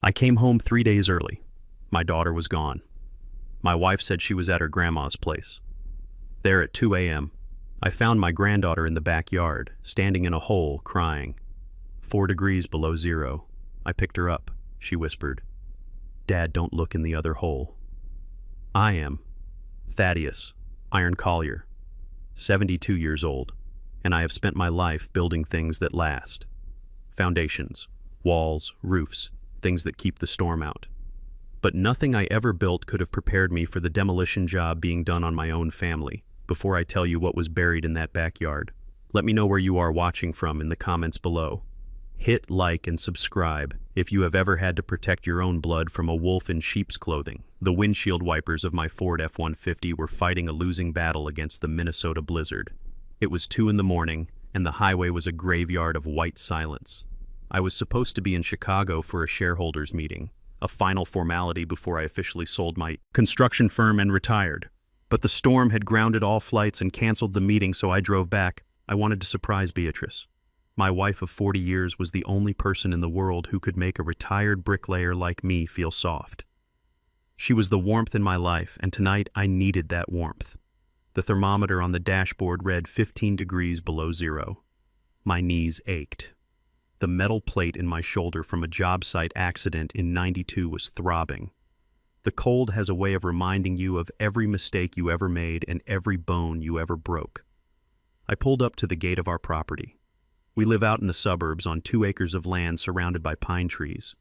I came home 3 days early. My daughter was gone. My wife said she was at her grandma's place. There at 2 a.m., I found my granddaughter in the backyard, standing in a hole, crying. 4 degrees below zero. I picked her up. She whispered, "Dad, don't look in the other hole." I am Thaddeus, Iron Collier, 72 years old, and I have spent my life building things that last. Foundations, walls, roofs, things that keep the storm out. But nothing I ever built could have prepared me for the demolition job being done on my own family. Before I tell you what was buried in that backyard, let me know where you are watching from in the comments below. Hit like and subscribe if you have ever had to protect your own blood from a wolf in sheep's clothing. The windshield wipers of my Ford F-150 were fighting a losing battle against the Minnesota blizzard. It was 2 in the morning, and the highway was a graveyard of white silence. I was supposed to be in Chicago for a shareholders meeting, a final formality before I officially sold my construction firm and retired. But the storm had grounded all flights and canceled the meeting, so I drove back. I wanted to surprise Beatrice. My wife of 40 years was the only person in the world who could make a retired bricklayer like me feel soft. She was the warmth in my life, and tonight I needed that warmth. The thermometer on the dashboard read 15 degrees below zero. My knees ached. The metal plate in my shoulder from a job site accident in '92 was throbbing. The cold has a way of reminding you of every mistake you ever made and every bone you ever broke. I pulled up to the gate of our property. We live out in the suburbs on 2 acres of land surrounded by pine trees.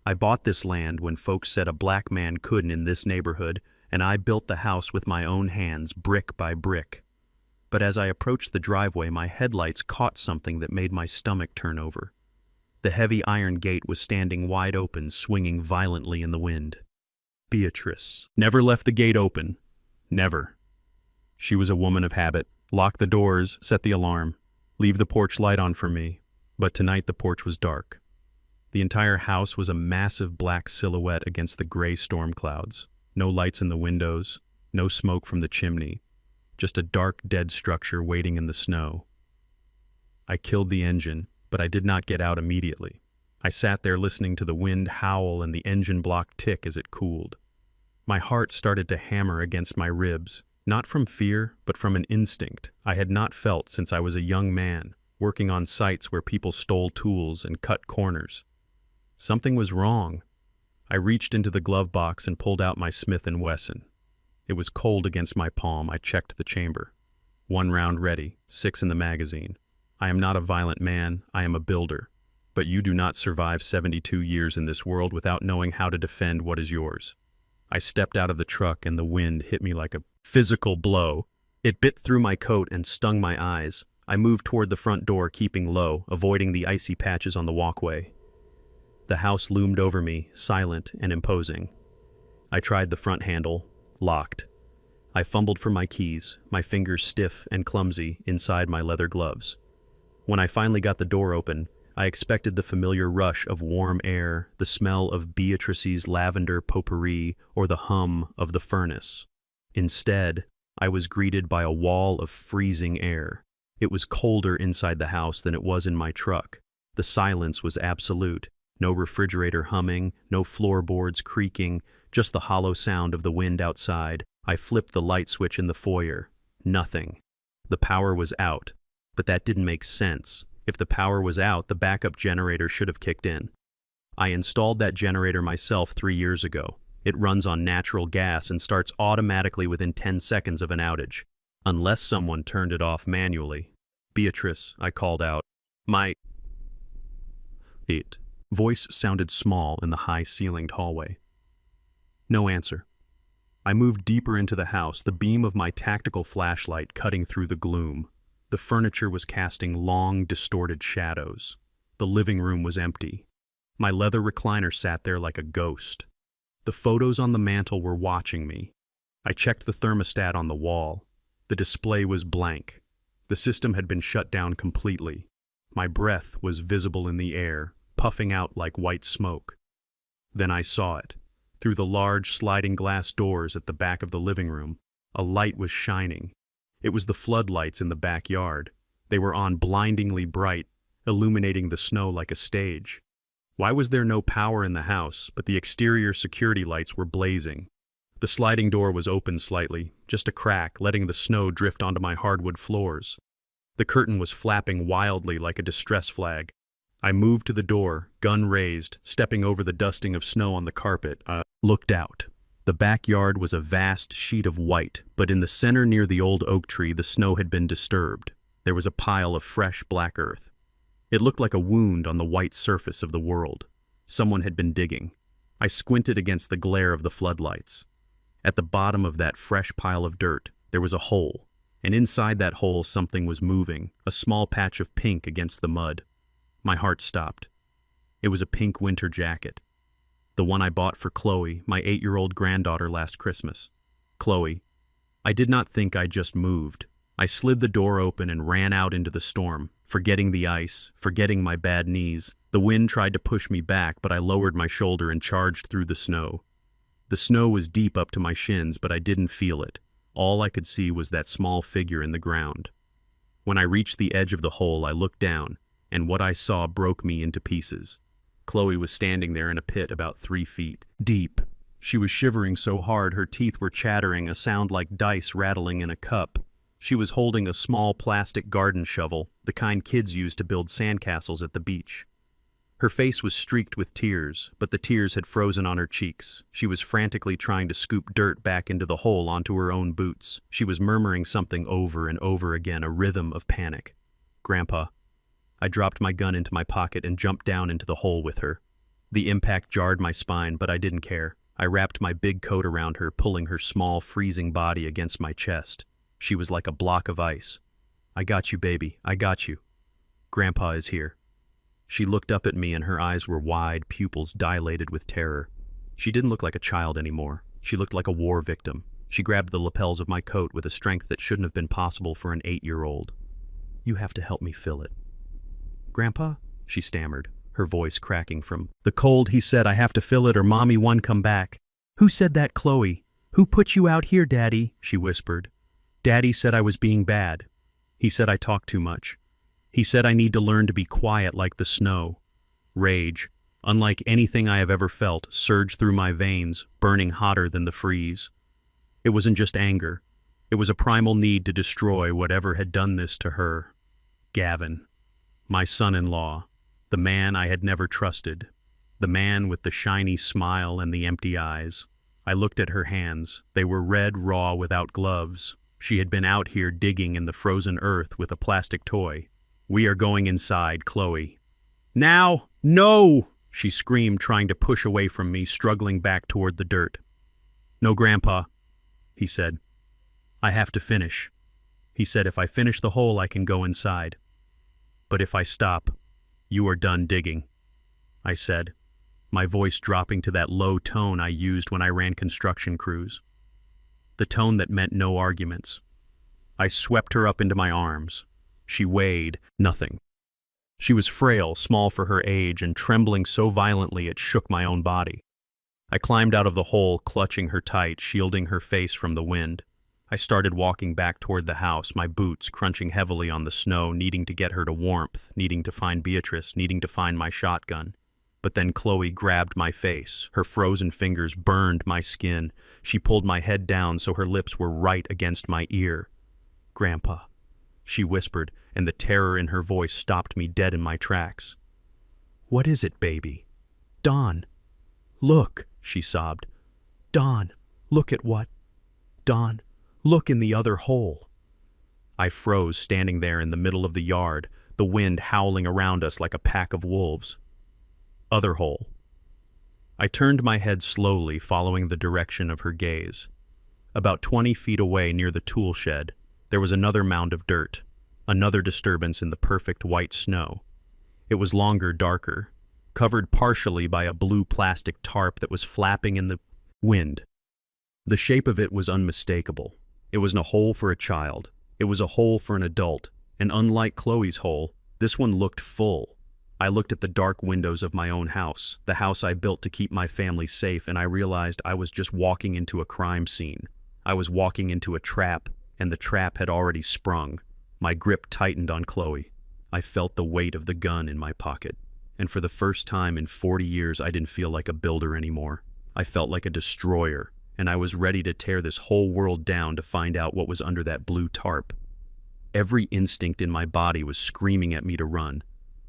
I bought this land when folks said a black man couldn't in this neighborhood, and I built the house with my own hands, brick by brick. But as I approached the driveway, my headlights caught something that made my stomach turn over. The heavy iron gate was standing wide open, swinging violently in the wind. Beatrice never left the gate open. Never. She was a woman of habit. Lock the doors, set the alarm, leave the porch light on for me. But tonight the porch was dark. The entire house was a massive black silhouette against the gray storm clouds. No lights in the windows, no smoke from the chimney, just a dark, dead structure waiting in the snow. I killed the engine, but I did not get out immediately. I sat there listening to the wind howl and the engine block tick as it cooled. My heart started to hammer against my ribs, not from fear, but from an instinct I had not felt since I was a young man, working on sites where people stole tools and cut corners. Something was wrong. I reached into the glove box and pulled out my Smith & Wesson. It was cold against my palm. I checked the chamber. 1 round ready, 6 in the magazine. I am not a violent man, I am a builder. But you do not survive 72 years in this world without knowing how to defend what is yours. I stepped out of the truck and the wind hit me like a physical blow. It bit through my coat and stung my eyes. I moved toward the front door, keeping low, avoiding the icy patches on the walkway. The house loomed over me, silent and imposing. I tried the front handle, locked. I fumbled for my keys, my fingers stiff and clumsy inside my leather gloves. When I finally got the door open, I expected the familiar rush of warm air, the smell of Beatrice's lavender potpourri, or the hum of the furnace. Instead, I was greeted by a wall of freezing air. It was colder inside the house than it was in my truck. The silence was absolute. No refrigerator humming, no floorboards creaking, just the hollow sound of the wind outside. I flipped the light switch in the foyer. Nothing. The power was out, but that didn't make sense. If the power was out, the backup generator should have kicked in. I installed that generator myself 3 years ago. It runs on natural gas and starts automatically within 10 seconds of an outage, unless someone turned it off manually. "Beatrice," I called out. It. Voice sounded small in the high-ceilinged hallway. No answer. I moved deeper into the house, the beam of my tactical flashlight cutting through the gloom. The furniture was casting long, distorted shadows. The living room was empty. My leather recliner sat there like a ghost. The photos on the mantel were watching me. I checked the thermostat on the wall. The display was blank. The system had been shut down completely. My breath was visible in the air, puffing out like white smoke. Then I saw it. Through the large sliding glass doors at the back of the living room, a light was shining. It was the floodlights in the backyard. They were on blindingly bright, illuminating the snow like a stage. Why was there no power in the house, but the exterior security lights were blazing? The sliding door was open slightly, just a crack, letting the snow drift onto my hardwood floors. The curtain was flapping wildly like a distress flag. I moved to the door, gun raised, stepping over the dusting of snow on the carpet. Looked out. The backyard was a vast sheet of white, but in the center near the old oak tree the snow had been disturbed. There was a pile of fresh black earth. It looked like a wound on the white surface of the world. Someone had been digging. I squinted against the glare of the floodlights. At the bottom of that fresh pile of dirt, there was a hole, and inside that hole something was moving, a small patch of pink against the mud. My heart stopped. It was a pink winter jacket. The one I bought for Chloe, my 8-year-old granddaughter, last Christmas. Chloe. I did not think I just moved. I slid the door open and ran out into the storm, forgetting the ice, forgetting my bad knees. The wind tried to push me back, but I lowered my shoulder and charged through the snow. The snow was deep up to my shins, but I didn't feel it. All I could see was that small figure in the ground. When I reached the edge of the hole, I looked down, and what I saw broke me into pieces. Chloe was standing there in a pit about 3 feet deep. She was shivering so hard her teeth were chattering, a sound like dice rattling in a cup. She was holding a small plastic garden shovel, the kind kids use to build sandcastles at the beach. Her face was streaked with tears, but the tears had frozen on her cheeks. She was frantically trying to scoop dirt back into the hole onto her own boots. She was murmuring something over and over again, a rhythm of panic. Grandpa. I dropped my gun into my pocket and jumped down into the hole with her. The impact jarred my spine, but I didn't care. I wrapped my big coat around her, pulling her small, freezing body against my chest. She was like a block of ice. I got you, baby. I got you. Grandpa is here. She looked up at me and her eyes were wide, pupils dilated with terror. She didn't look like a child anymore. She looked like a war victim. She grabbed the lapels of my coat with a strength that shouldn't have been possible for an 8-year-old. You have to help me fill it. Grandpa? She stammered, her voice cracking from the cold. He said I have to fill it or Mommy won't come back. Who said that, Chloe? Who put you out here, Daddy? She whispered. Daddy said I was being bad. He said I talk too much. He said I need to learn to be quiet like the snow. Rage, unlike anything I have ever felt, surged through my veins, burning hotter than the freeze. It wasn't just anger. It was a primal need to destroy whatever had done this to her. Gavin, my son-in-law, the man I had never trusted, the man with the shiny smile and the empty eyes. I looked at her hands. They were red, raw, without gloves. She had been out here digging in the frozen earth with a plastic toy. We are going inside, Chloe. Now! No! She screamed, trying to push away from me, struggling back toward the dirt. No, Grandpa, he said. I have to finish. He said if I finish the hole, I can go inside. But if I stop, you are done digging, I said, my voice dropping to that low tone I used when I ran construction crews. The tone that meant no arguments. I swept her up into my arms. She weighed nothing. She was frail, small for her age, and trembling so violently it shook my own body. I climbed out of the hole, clutching her tight, shielding her face from the wind. I started walking back toward the house, my boots crunching heavily on the snow, needing to get her to warmth, needing to find Beatrice, needing to find my shotgun. But then Chloe grabbed my face. Her frozen fingers burned my skin. She pulled my head down so her lips were right against my ear. Grandpa, she whispered, and the terror in her voice stopped me dead in my tracks. What is it, baby? Dawn. Look, she sobbed. Dawn, look at what? Dawn, look in the other hole. I froze, standing there in the middle of the yard, the wind howling around us like a pack of wolves. Other hole. I turned my head slowly, following the direction of her gaze. About 20 feet away near the tool shed, there was another mound of dirt, another disturbance in the perfect white snow. It was longer, darker, covered partially by a blue plastic tarp that was flapping in the wind. The shape of it was unmistakable. It wasn't a hole for a child. It was a hole for an adult, and unlike Chloe's hole, this one looked full. I looked at the dark windows of my own house, the house I built to keep my family safe, and I realized I was just walking into a crime scene. I was walking into a trap, and the trap had already sprung. My grip tightened on Chloe. I felt the weight of the gun in my pocket. and for the first time in 40 years I didn't feel like a builder anymore. I felt like a destroyer, and I was ready to tear this whole world down to find out what was under that blue tarp. Every instinct in my body was screaming at me to run,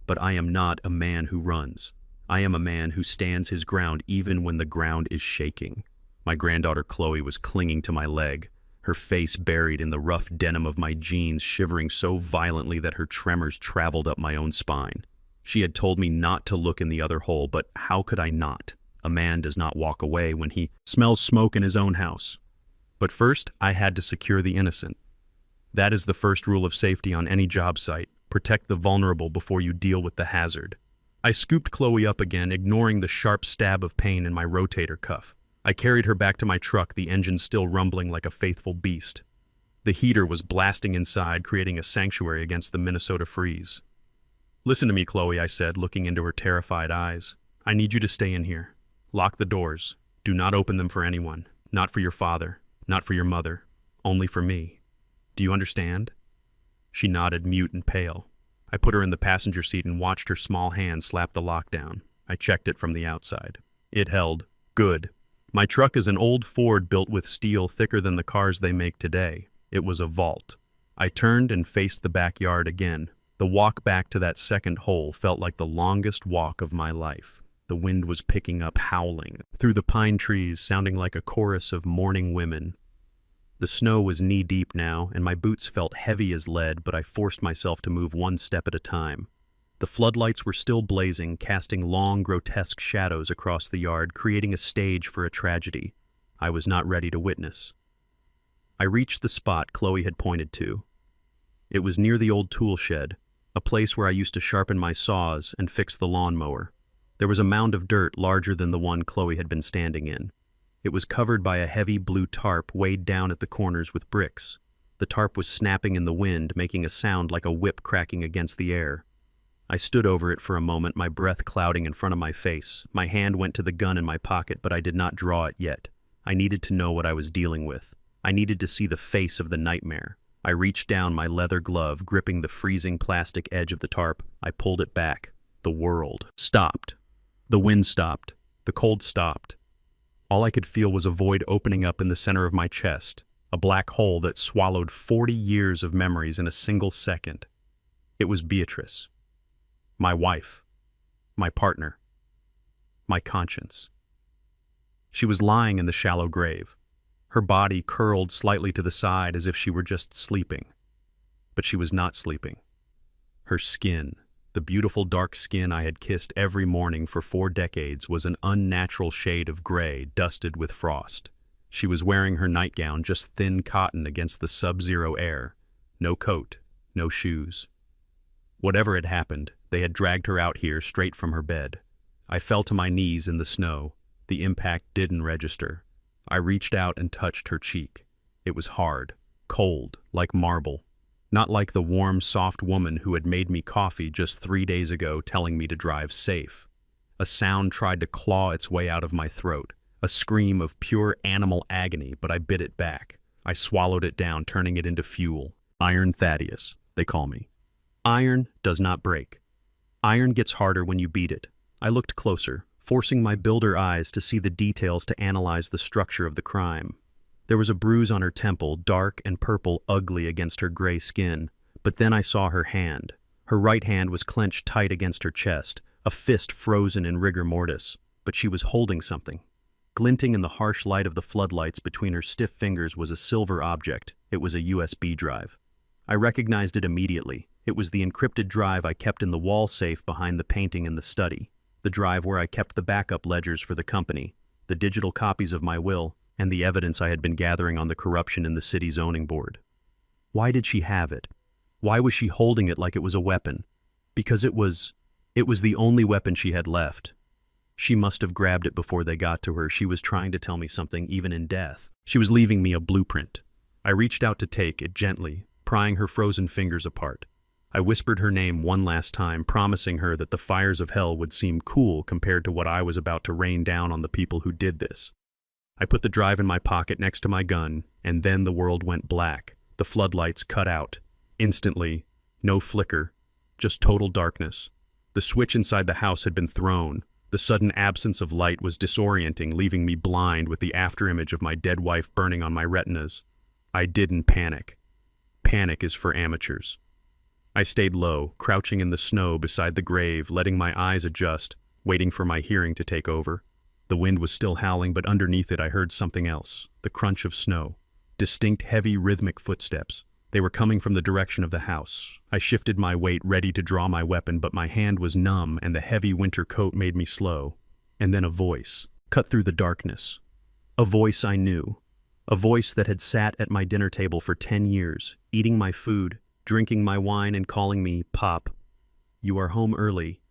but I am not a man who runs. I am a man who stands his ground even when the ground is shaking. My granddaughter Chloe was clinging to my leg, her face buried in the rough denim of my jeans, shivering so violently that her tremors traveled up my own spine. She had told me not to look in the other hole, but how could I not? A man does not walk away when he smells smoke in his own house. But first, I had to secure the innocent. That is the first rule of safety on any job site. Protect the vulnerable before you deal with the hazard. I scooped Chloe up again, ignoring the sharp stab of pain in my rotator cuff. I carried her back to my truck, the engine still rumbling like a faithful beast. The heater was blasting inside, creating a sanctuary against the Minnesota freeze. "Listen to me, Chloe," I said, looking into her terrified eyes. "I need you to stay in here. Lock the doors. Do not open them for anyone. Not for your father. Not for your mother. Only for me. Do you understand?" She nodded, mute and pale. I put her in the passenger seat and watched her small hand slap the lockdown. I checked it from the outside. It held. Good. My truck is an old Ford built with steel thicker than the cars they make today. It was a vault. I turned and faced the backyard again. The walk back to that second hole felt like the longest walk of my life. The wind was picking up, howling through the pine trees, sounding like a chorus of mourning women. The snow was knee-deep now, and my boots felt heavy as lead, but I forced myself to move one step at a time. The floodlights were still blazing, casting long, grotesque shadows across the yard, creating a stage for a tragedy I was not ready to witness. I reached the spot Chloe had pointed to. It was near the old tool shed, a place where I used to sharpen my saws and fix the lawnmower. There was a mound of dirt larger than the one Chloe had been standing in. It was covered by a heavy blue tarp weighed down at the corners with bricks. The tarp was snapping in the wind, making a sound like a whip cracking against the air. I stood over it for a moment, my breath clouding in front of my face. My hand went to the gun in my pocket, but I did not draw it yet. I needed to know what I was dealing with. I needed to see the face of the nightmare. I reached down my leather glove, gripping the freezing plastic edge of the tarp. I pulled it back. The world stopped. The wind stopped. The cold stopped. All I could feel was a void opening up in the center of my chest, a black hole that swallowed 40 years of memories in a single second. It was Beatrice. My wife, my partner, my conscience. She was lying in the shallow grave, her body curled slightly to the side as if she were just sleeping. But she was not sleeping. Her skin, the beautiful dark skin I had kissed every morning for 4 decades, was an unnatural shade of gray dusted with frost. She was wearing her nightgown, just thin cotton against the sub-zero air. No coat, no shoes. Whatever had happened, they had dragged her out here straight from her bed. I fell to my knees in the snow. The impact didn't register. I reached out and touched her cheek. It was hard, cold, like marble. Not like the warm, soft woman who had made me coffee just 3 days ago telling me to drive safe. A sound tried to claw its way out of my throat, a scream of pure animal agony, but I bit it back. I swallowed it down, turning it into fuel. Iron Thaddeus, they call me. Iron does not break. Iron gets harder when you beat it. I looked closer, forcing my builder eyes to see the details to analyze the structure of the crime. There was a bruise on her temple, dark and purple, ugly against her gray skin. But then I saw her hand. Her right hand was clenched tight against her chest, a fist frozen in rigor mortis. But she was holding something. Glinting in the harsh light of the floodlights between her stiff fingers was a silver object. It was a USB drive. I recognized it immediately. It was the encrypted drive I kept in the wall safe behind the painting in the study. The drive where I kept the backup ledgers for the company, the digital copies of my will, and the evidence I had been gathering on the corruption in the city zoning board. Why did she have it? Why was she holding it like it was a weapon? Because it was the only weapon she had left. She must have grabbed it before they got to her. She was trying to tell me something, even in death. She was leaving me a blueprint. I reached out to take it gently, prying her frozen fingers apart. I whispered her name one last time, promising her that the fires of hell would seem cool compared to what I was about to rain down on the people who did this. I put the drive in my pocket next to my gun, and then the world went black. The floodlights cut out. Instantly, no flicker, just total darkness. The switch inside the house had been thrown. The sudden absence of light was disorienting, leaving me blind with the afterimage of my dead wife burning on my retinas. I didn't panic. Panic is for amateurs. I stayed low, crouching in the snow beside the grave, letting my eyes adjust, waiting for my hearing to take over. The wind was still howling, but underneath it I heard something else, the crunch of snow. Distinct, heavy, rhythmic footsteps. They were coming from the direction of the house. I shifted my weight, ready to draw my weapon, but my hand was numb and the heavy winter coat made me slow. And then a voice cut through the darkness. A voice I knew. A voice that had sat at my dinner table for 10 years, eating my food, drinking my wine and calling me Pop. You are home early.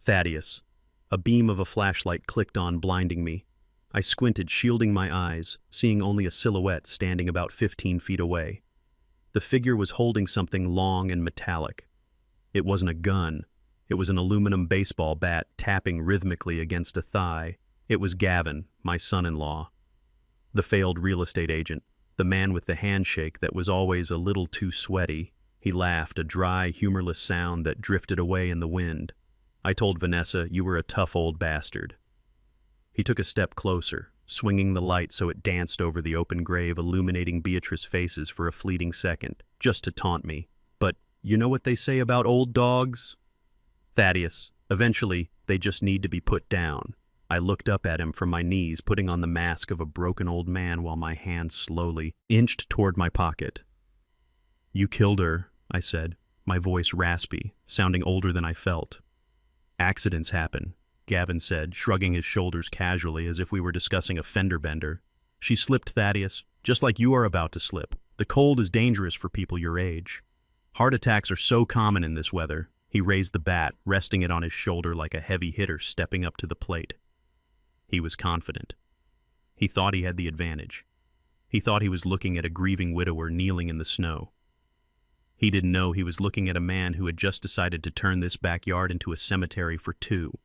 Thaddeus. A beam of a flashlight clicked on, blinding me. I squinted, shielding my eyes, seeing only a silhouette standing about 15 feet away. The figure was holding something long and metallic. It wasn't a gun. It was an aluminum baseball bat tapping rhythmically against a thigh. It was Gavin, my son-in-law. The failed real estate agent, the man with the handshake that was always a little too sweaty. He laughed, a dry, humorless sound that drifted away in the wind. I told Vanessa, you were a tough old bastard. He took a step closer, swinging the light so it danced over the open grave, illuminating Beatrice's faces for a fleeting second, just to taunt me. But you know what they say about old dogs? Thaddeus, eventually, they just need to be put down. I looked up at him from my knees, putting on the mask of a broken old man while my hand slowly inched toward my pocket. You killed her, I said, my voice raspy, sounding older than I felt. Accidents happen, Gavin said, shrugging his shoulders casually as if we were discussing a fender bender. She slipped, Thaddeus, just like you are about to slip. The cold is dangerous for people your age. Heart attacks are so common in this weather. He raised the bat, resting it on his shoulder like a heavy hitter stepping up to the plate. He was confident. He thought he had the advantage. He thought he was looking at a grieving widower kneeling in the snow. He didn't know he was looking at a man who had just decided to turn this backyard into a cemetery for two.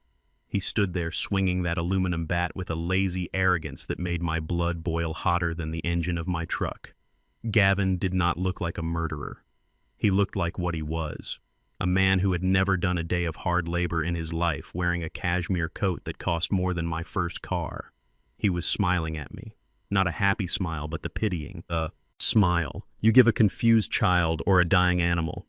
He stood there swinging that aluminum bat with a lazy arrogance that made my blood boil hotter than the engine of my truck. Gavin did not look like a murderer. He looked like what he was. A man who had never done a day of hard labor in his life, wearing a cashmere coat that cost more than my first car. He was smiling at me. Not a happy smile, but the pitying, smile you give a confused child or a dying animal.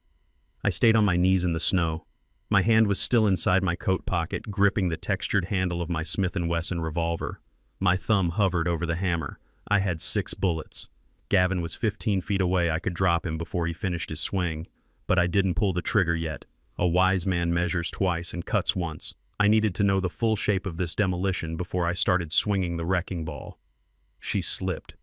I stayed on my knees in the snow. My hand was still inside my coat pocket, gripping the textured handle of my Smith & Wesson revolver. My thumb hovered over the hammer. I had 6 bullets. Gavin was 15 feet away. I could drop him before he finished his swing. But I didn't pull the trigger yet. A wise man measures twice and cuts once. I needed to know the full shape of this demolition before I started swinging the wrecking ball. She slipped.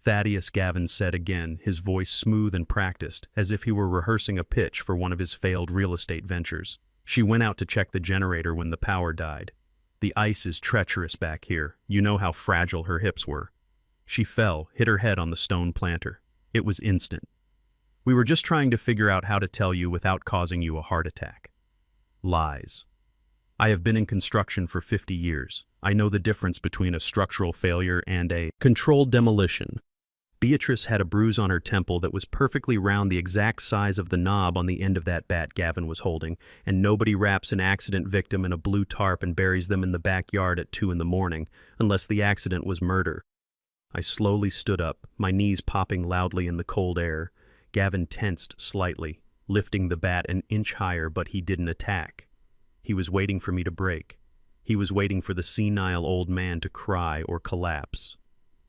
Thaddeus, Gavin said again, his voice smooth and practiced, as if he were rehearsing a pitch for one of his failed real estate ventures. She went out to check the generator when the power died. The ice is treacherous back here. You know how fragile her hips were. She fell, hit her head on the stone planter. It was instant. We were just trying to figure out how to tell you without causing you a heart attack. Lies. I have been in construction for 50 years. I know the difference between a structural failure and a controlled demolition. Beatrice had a bruise on her temple that was perfectly round, the exact size of the knob on the end of that bat Gavin was holding, and nobody wraps an accident victim in a blue tarp and buries them in the backyard at 2 in the morning, unless the accident was murder. I slowly stood up, my knees popping loudly in the cold air. Gavin tensed slightly, lifting the bat an inch higher, but he didn't attack. He was waiting for me to break. He was waiting for the senile old man to cry or collapse.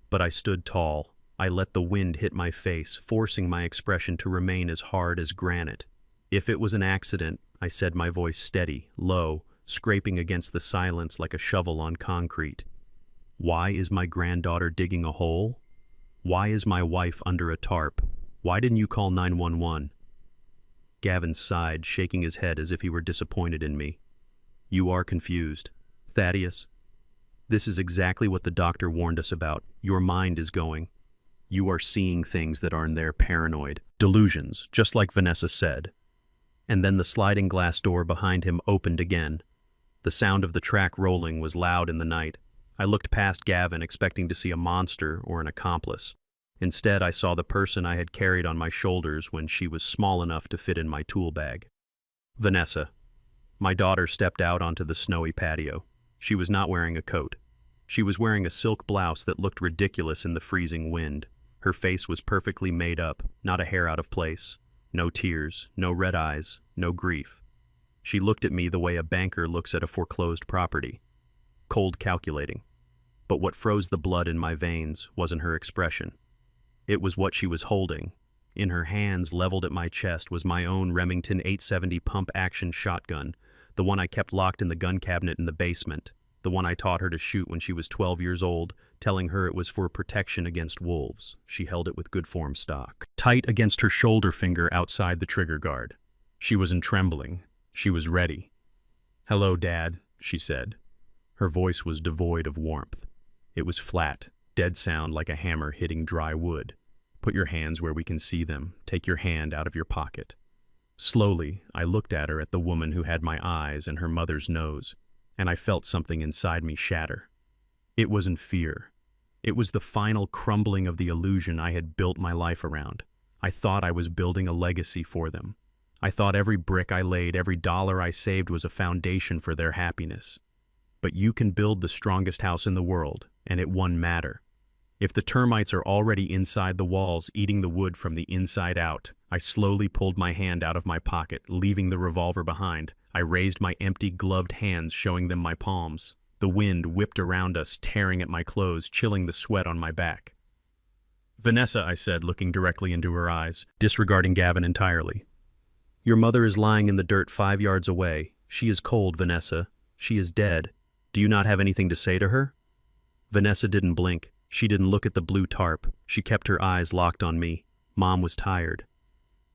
But I stood tall. I let the wind hit my face, forcing my expression to remain as hard as granite. If it was an accident, I said, my voice steady, low, scraping against the silence like a shovel on concrete. Why is my granddaughter digging a hole? Why is my wife under a tarp? Why didn't you call 911? Gavin sighed, shaking his head as if he were disappointed in me. You are confused. Thaddeus, this is exactly what the doctor warned us about. Your mind is going. You are seeing things that aren't there, paranoid. Delusions, just like Vanessa said. And then the sliding glass door behind him opened again. The sound of the track rolling was loud in the night. I looked past Gavin, expecting to see a monster or an accomplice. Instead, I saw the person I had carried on my shoulders when she was small enough to fit in my tool bag. Vanessa. My daughter stepped out onto the snowy patio. She was not wearing a coat. She was wearing a silk blouse that looked ridiculous in the freezing wind. Her face was perfectly made up, not a hair out of place. No tears, no red eyes, no grief. She looked at me the way a banker looks at a foreclosed property. Cold, calculating. But what froze the blood in my veins wasn't her expression. It was what she was holding. In her hands, leveled at my chest, was my own Remington 870 pump-action shotgun, the one I kept locked in the gun cabinet in the basement, the one I taught her to shoot when she was 12 years old, telling her it was for protection against wolves. She held it with good form stock, tight against her shoulder finger outside the trigger guard. She wasn't trembling. She was ready. "Hello, Dad," she said. Her voice was devoid of warmth. It was flat, dead sound like a hammer hitting dry wood. "Put your hands where we can see them. Take your hand out of your pocket." Slowly, I looked at her, at the woman who had my eyes and her mother's nose, and I felt something inside me shatter. It wasn't fear. It was the final crumbling of the illusion I had built my life around. I thought I was building a legacy for them. I thought every brick I laid, every dollar I saved was a foundation for their happiness. But you can build the strongest house in the world, and it won't matter. If the termites are already inside the walls, eating the wood from the inside out. I slowly pulled my hand out of my pocket, leaving the revolver behind. I raised my empty, gloved hands, showing them my palms. The wind whipped around us, tearing at my clothes, chilling the sweat on my back. "Vanessa," I said, looking directly into her eyes, disregarding Gavin entirely. "Your mother is lying in the dirt 5 yards away. She is cold, Vanessa. She is dead. Do you not have anything to say to her?" Vanessa didn't blink. She didn't look at the blue tarp. She kept her eyes locked on me. Mom was tired.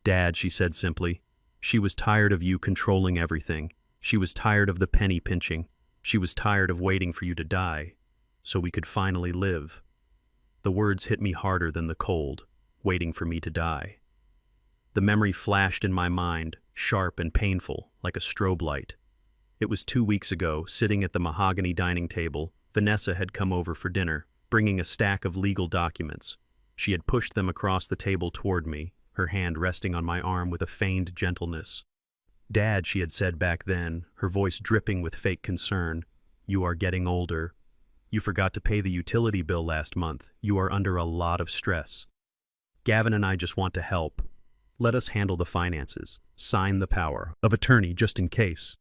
"Dad," she said simply. "She was tired of you controlling everything. She was tired of the penny pinching. She was tired of waiting for you to die, so we could finally live." The words hit me harder than the cold, waiting for me to die. The memory flashed in my mind, sharp and painful, like a strobe light. It was 2 weeks ago, sitting at the mahogany dining table. Vanessa had come over for dinner, bringing a stack of legal documents. She had pushed them across the table toward me, her hand resting on my arm with a feigned gentleness. "Dad," she had said back then, her voice dripping with fake concern, "you are getting older. You forgot to pay the utility bill last month. You are under a lot of stress. Gavin and I just want to help. Let us handle the finances. Sign the power of attorney just in case.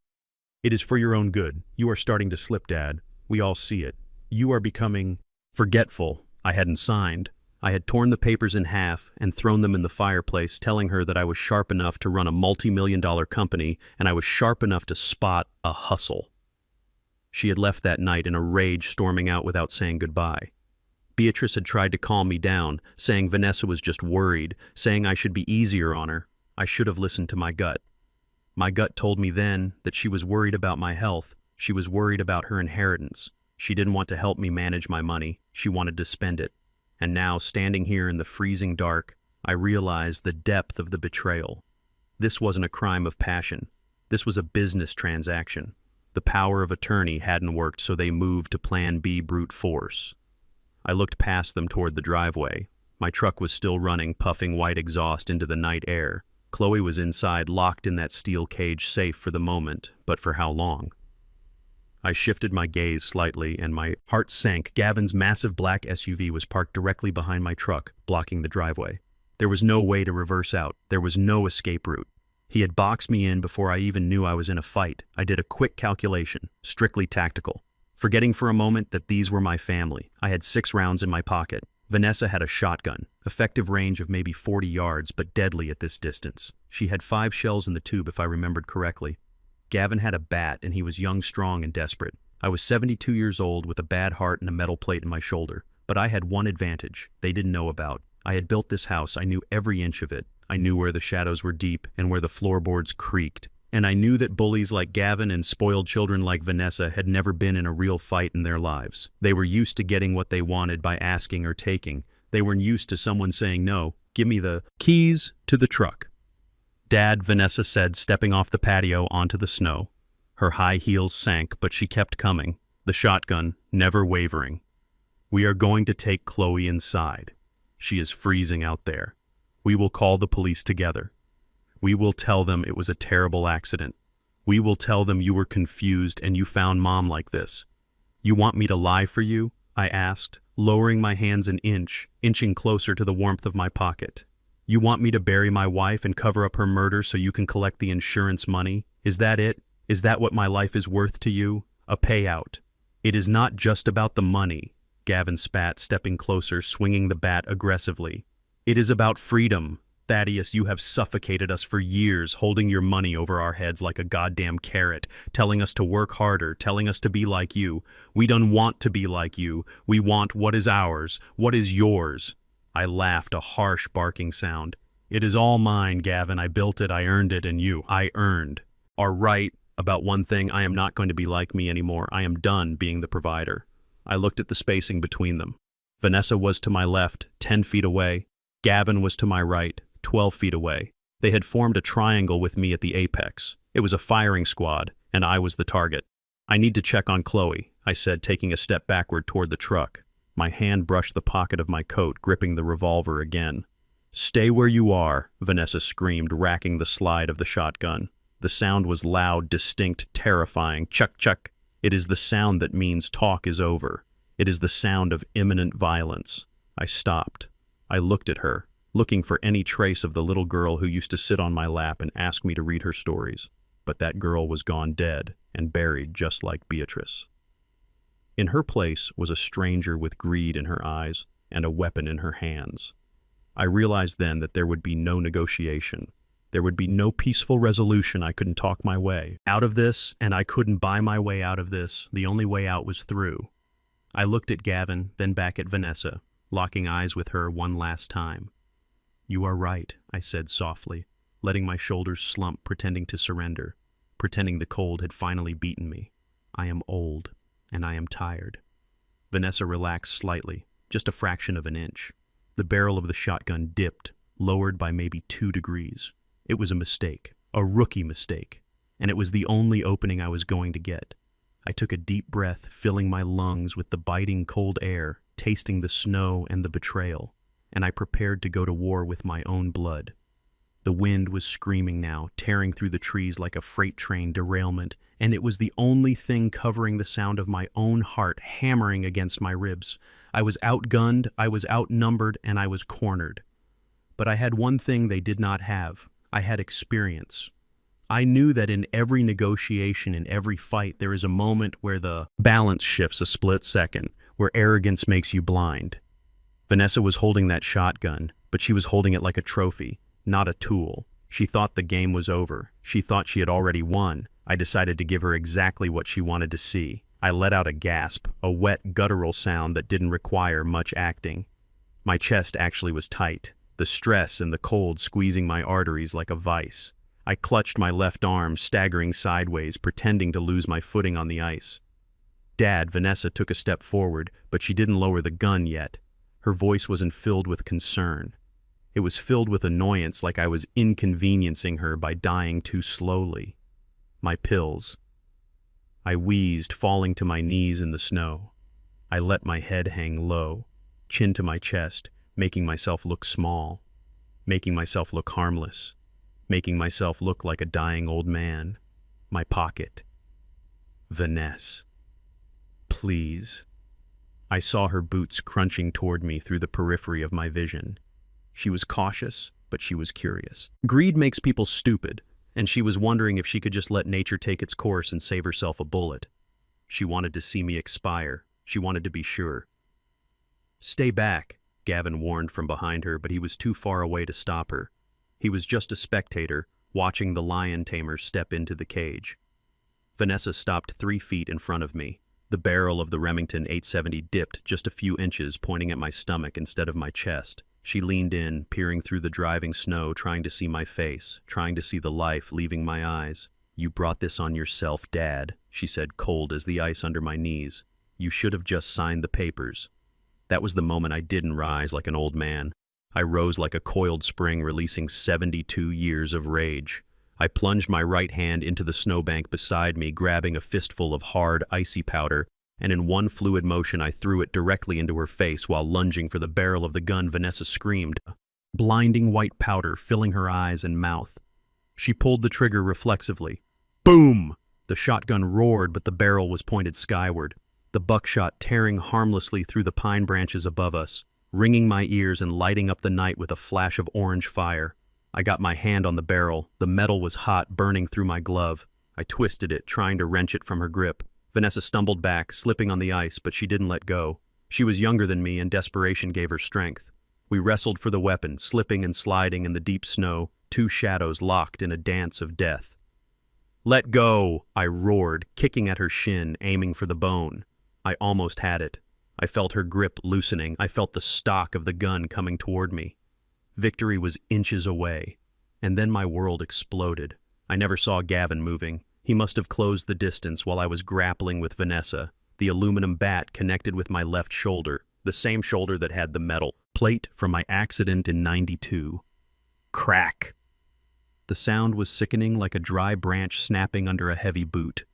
It is for your own good. You are starting to slip, Dad. We all see it. You are becoming forgetful." I hadn't signed. I had torn the papers in half and thrown them in the fireplace, telling her that I was sharp enough to run a multi-million-dollar company and I was sharp enough to spot a hustle. She had left that night in a rage, storming out without saying goodbye. Beatrice had tried to calm me down, saying Vanessa was just worried, saying I should be easier on her. I should have listened to my gut. My gut told me then that she was worried about my health. She was worried about her inheritance. She didn't want to help me manage my money. She wanted to spend it. And now, standing here in the freezing dark, I realized the depth of the betrayal. This wasn't a crime of passion. This was a business transaction. The power of attorney hadn't worked, so they moved to Plan B, brute force. I looked past them toward the driveway. My truck was still running, puffing white exhaust into the night air. Chloe was inside, locked in that steel cage, safe for the moment, but for how long? I shifted my gaze slightly, and my heart sank. Gavin's massive black SUV was parked directly behind my truck, blocking the driveway. There was no way to reverse out. There was no escape route. He had boxed me in before I even knew I was in a fight. I did a quick calculation, strictly tactical, forgetting for a moment that these were my family. I had 6 rounds in my pocket. Vanessa had a shotgun, effective range of maybe 40 yards, but deadly at this distance. She had 5 shells in the tube, if I remembered correctly. Gavin had a bat, and he was young, strong, and desperate. I was 72 years old with a bad heart and a metal plate in my shoulder. But I had one advantage they didn't know about. I had built this house. I knew every inch of it. I knew where the shadows were deep and where the floorboards creaked. And I knew that bullies like Gavin and spoiled children like Vanessa had never been in a real fight in their lives. They were used to getting what they wanted by asking or taking. They weren't used to someone saying, "No, give me the keys to the truck." "Dad," Vanessa said, stepping off the patio onto the snow. Her high heels sank, but she kept coming, the shotgun never wavering. "We are going to take Chloe inside. She is freezing out there. We will call the police together. We will tell them it was a terrible accident. We will tell them you were confused and you found Mom like this. You want me to lie for you? I asked, lowering my hands an inch, inching closer to the warmth of my pocket. You want me to bury my wife and cover up her murder so you can collect the insurance money? Is that it? Is that what my life is worth to you? A payout. It is not just about the money, Gavin spat, stepping closer, swinging the bat aggressively. It is about freedom. Thaddeus, you have suffocated us for years, holding your money over our heads like a goddamn carrot, telling us to work harder, telling us to be like you. We don't want to be like you. We want what is ours, what is yours. I laughed, a harsh barking sound. It is all mine, Gavin. I built it, I earned it, and you, I earned. Are right about one thing, I am not going to be like me anymore. I am done being the provider. I looked at the spacing between them. Vanessa was to my left, 10 feet away. Gavin was to my right, 12 feet away. They had formed a triangle with me at the apex. It was a firing squad, and I was the target. I need to check on Chloe, I said, taking a step backward toward the truck. My hand brushed the pocket of my coat, gripping the revolver again. Stay where you are, Vanessa screamed, racking the slide of the shotgun. The sound was loud, distinct, terrifying. Chuck, chuck. It is the sound that means talk is over. It is the sound of imminent violence. I stopped. I looked at her, looking for any trace of the little girl who used to sit on my lap and ask me to read her stories. But that girl was gone dead and buried just like Beatrice. In her place was a stranger with greed in her eyes and a weapon in her hands. I realized then that there would be no negotiation. There would be no peaceful resolution. I couldn't talk my way out of this, and I couldn't buy my way out of this. The only way out was through. I looked at Gavin, then back at Vanessa, locking eyes with her one last time. You are right, I said softly, letting my shoulders slump, pretending to surrender, pretending the cold had finally beaten me. I am old, and I am tired. Vanessa relaxed slightly, just a fraction of an inch. The barrel of the shotgun dipped, lowered by maybe 2 degrees. It was a mistake, a rookie mistake, and it was the only opening I was going to get. I took a deep breath, filling my lungs with the biting cold air, tasting the snow and the betrayal, and I prepared to go to war with my own blood. The wind was screaming now, tearing through the trees like a freight train derailment, and it was the only thing covering the sound of my own heart hammering against my ribs. I was outgunned, I was outnumbered, and I was cornered. But I had one thing they did not have. I had experience. I knew that in every negotiation, in every fight, there is a moment where the balance shifts a split second, where arrogance makes you blind. Vanessa was holding that shotgun, but she was holding it like a trophy, not a tool. She thought the game was over. She thought she had already won. I decided to give her exactly what she wanted to see. I let out a gasp, a wet, guttural sound that didn't require much acting. My chest actually was tight, the stress and the cold squeezing my arteries like a vice. I clutched my left arm, staggering sideways, pretending to lose my footing on the ice. Dad, Vanessa took a step forward, but she didn't lower the gun yet. Her voice wasn't filled with concern. It was filled with annoyance, like I was inconveniencing her by dying too slowly. My pills. I wheezed, falling to my knees in the snow. I let my head hang low, chin to my chest, making myself look small, making myself look harmless, making myself look like a dying old man. My pocket. Vanessa. Please. I saw her boots crunching toward me through the periphery of my vision. She was cautious, but she was curious. Greed makes people stupid, and she was wondering if she could just let nature take its course and save herself a bullet. She wanted to see me expire. She wanted to be sure. Stay back, Gavin warned from behind her, but he was too far away to stop her. He was just a spectator, watching the lion tamer step into the cage. Vanessa stopped 3 feet in front of me. The barrel of the Remington 870 dipped just a few inches, pointing at my stomach instead of my chest. She leaned in, peering through the driving snow, trying to see my face, trying to see the life leaving my eyes. You brought this on yourself, Dad, she said, cold as the ice under my knees. You should have just signed the papers. That was the moment I didn't rise like an old man. I rose like a coiled spring, releasing 72 years of rage. I plunged my right hand into the snowbank beside me, grabbing a fistful of hard, icy powder, and in one fluid motion I threw it directly into her face while lunging for the barrel of the gun. Vanessa screamed, blinding white powder filling her eyes and mouth. She pulled the trigger reflexively. Boom! The shotgun roared, but the barrel was pointed skyward, the buckshot tearing harmlessly through the pine branches above us, ringing my ears and lighting up the night with a flash of orange fire. I got my hand on the barrel. The metal was hot, burning through my glove. I twisted it, trying to wrench it from her grip. Vanessa stumbled back, slipping on the ice, but she didn't let go. She was younger than me, and desperation gave her strength. We wrestled for the weapon, slipping and sliding in the deep snow, two shadows locked in a dance of death. "Let go!" I roared, kicking at her shin, aiming for the bone. I almost had it. I felt her grip loosening. I felt the stock of the gun coming toward me. Victory was inches away. And then my world exploded. I never saw Gavin moving. He must have closed the distance while I was grappling with Vanessa. The aluminum bat connected with my left shoulder, the same shoulder that had the metal plate from my accident in '92. Crack! The sound was sickening, like a dry branch snapping under a heavy boot.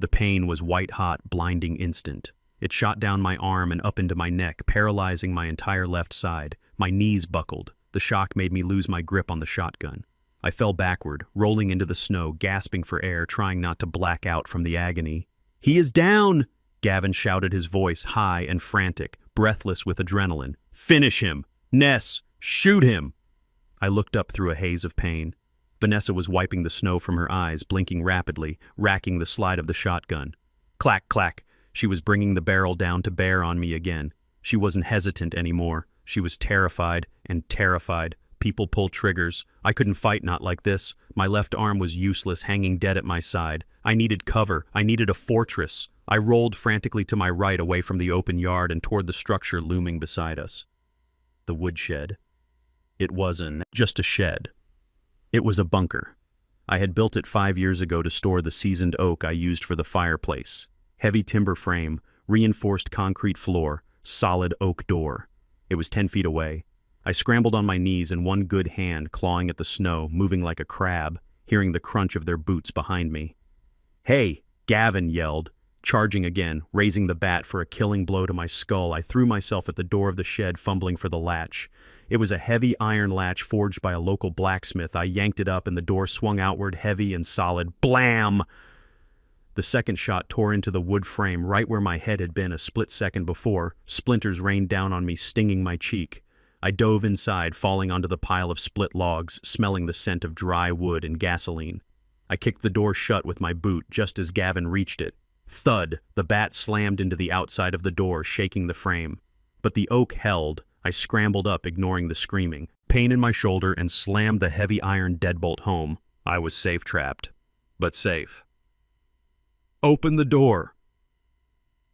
The pain was white-hot, blinding instant. It shot down my arm and up into my neck, paralyzing my entire left side. My knees buckled. The shock made me lose my grip on the shotgun. I fell backward, rolling into the snow, gasping for air, trying not to black out from the agony. "He is down!" Gavin shouted, his voice high and frantic, breathless with adrenaline. "Finish him! Ness, shoot him!" I looked up through a haze of pain. Vanessa was wiping the snow from her eyes, blinking rapidly, racking the slide of the shotgun. Clack, clack. She was bringing the barrel down to bear on me again. She wasn't hesitant anymore. She was terrified and terrified. People pulled triggers. I couldn't fight not like this. My left arm was useless, hanging dead at my side. I needed cover. I needed a fortress. I rolled frantically to my right, away from the open yard and toward the structure looming beside us. The woodshed. It wasn't just a shed. It was a bunker. I had built it 5 years ago to store the seasoned oak I used for the fireplace. Heavy timber frame, reinforced concrete floor, solid oak door. It was 10 feet away. I scrambled on my knees in one good hand, clawing at the snow, moving like a crab, hearing the crunch of their boots behind me. "Hey!" Gavin yelled, charging again, raising the bat for a killing blow to my skull. I threw myself at the door of the shed, fumbling for the latch. It was a heavy iron latch forged by a local blacksmith. I yanked it up and the door swung outward, heavy and solid. Blam! The second shot tore into the wood frame right where my head had been a split second before. Splinters rained down on me, stinging my cheek. I dove inside, falling onto the pile of split logs, smelling the scent of dry wood and gasoline. I kicked the door shut with my boot just as Gavin reached it. Thud! The bat slammed into the outside of the door, shaking the frame. But the oak held. I scrambled up, ignoring the screaming. Pain in my shoulder, and slammed the heavy iron deadbolt home. I was safe trapped. But safe. "Open the door!"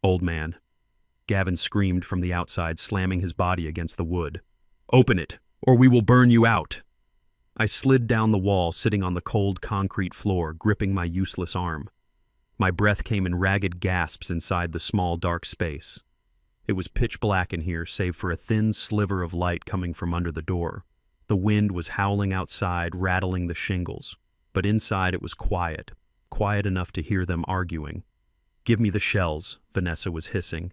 "Old man." Gavin screamed from the outside, slamming his body against the wood. "Open it, or we will burn you out!" I slid down the wall, sitting on the cold concrete floor, gripping my useless arm. My breath came in ragged gasps inside the small, dark space. It was pitch black in here, save for a thin sliver of light coming from under the door. The wind was howling outside, rattling the shingles. But inside it was quiet, quiet enough to hear them arguing. "Give me the shells," Vanessa was hissing.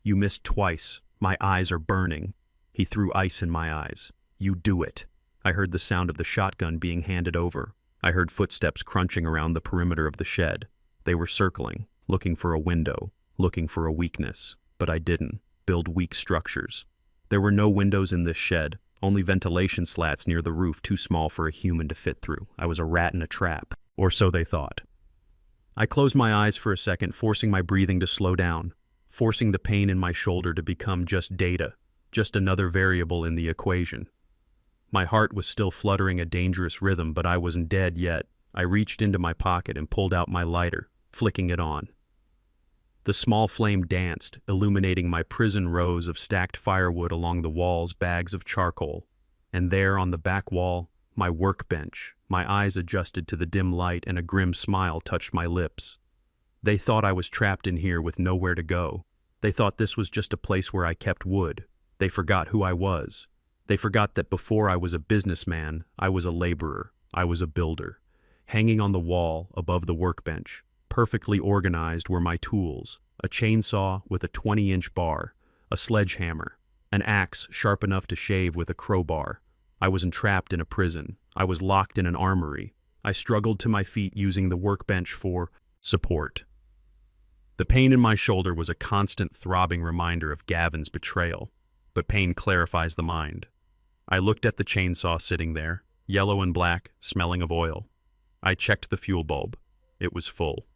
"You missed twice. My eyes are burning." He threw ice in my eyes. "You do it." I heard the sound of the shotgun being handed over. I heard footsteps crunching around the perimeter of the shed. They were circling, looking for a window, looking for a weakness. But I didn't build weak structures. There were no windows in this shed, only ventilation slats near the roof too small for a human to fit through. I was a rat in a trap, or so they thought. I closed my eyes for a second, forcing my breathing to slow down, forcing the pain in my shoulder to become just data, just another variable in the equation. My heart was still fluttering a dangerous rhythm, but I wasn't dead yet. I reached into my pocket and pulled out my lighter, flicking it on. The small flame danced, illuminating my prison rows of stacked firewood along the walls, bags of charcoal. And there on the back wall, my workbench. My eyes adjusted to the dim light and a grim smile touched my lips. They thought I was trapped in here with nowhere to go. They thought this was just a place where I kept wood. They forgot who I was. They forgot that before I was a businessman, I was a laborer. I was a builder. Hanging on the wall above the workbench, perfectly organized, were my tools: a chainsaw with a 20-inch bar, a sledgehammer, an axe sharp enough to shave with a crowbar. I was entrapped in a prison. I was locked in an armory. I struggled to my feet using the workbench for support. The pain in my shoulder was a constant throbbing reminder of Gavin's betrayal, but pain clarifies the mind. I looked at the chainsaw sitting there, yellow and black, smelling of oil. I checked the fuel bulb. It was full.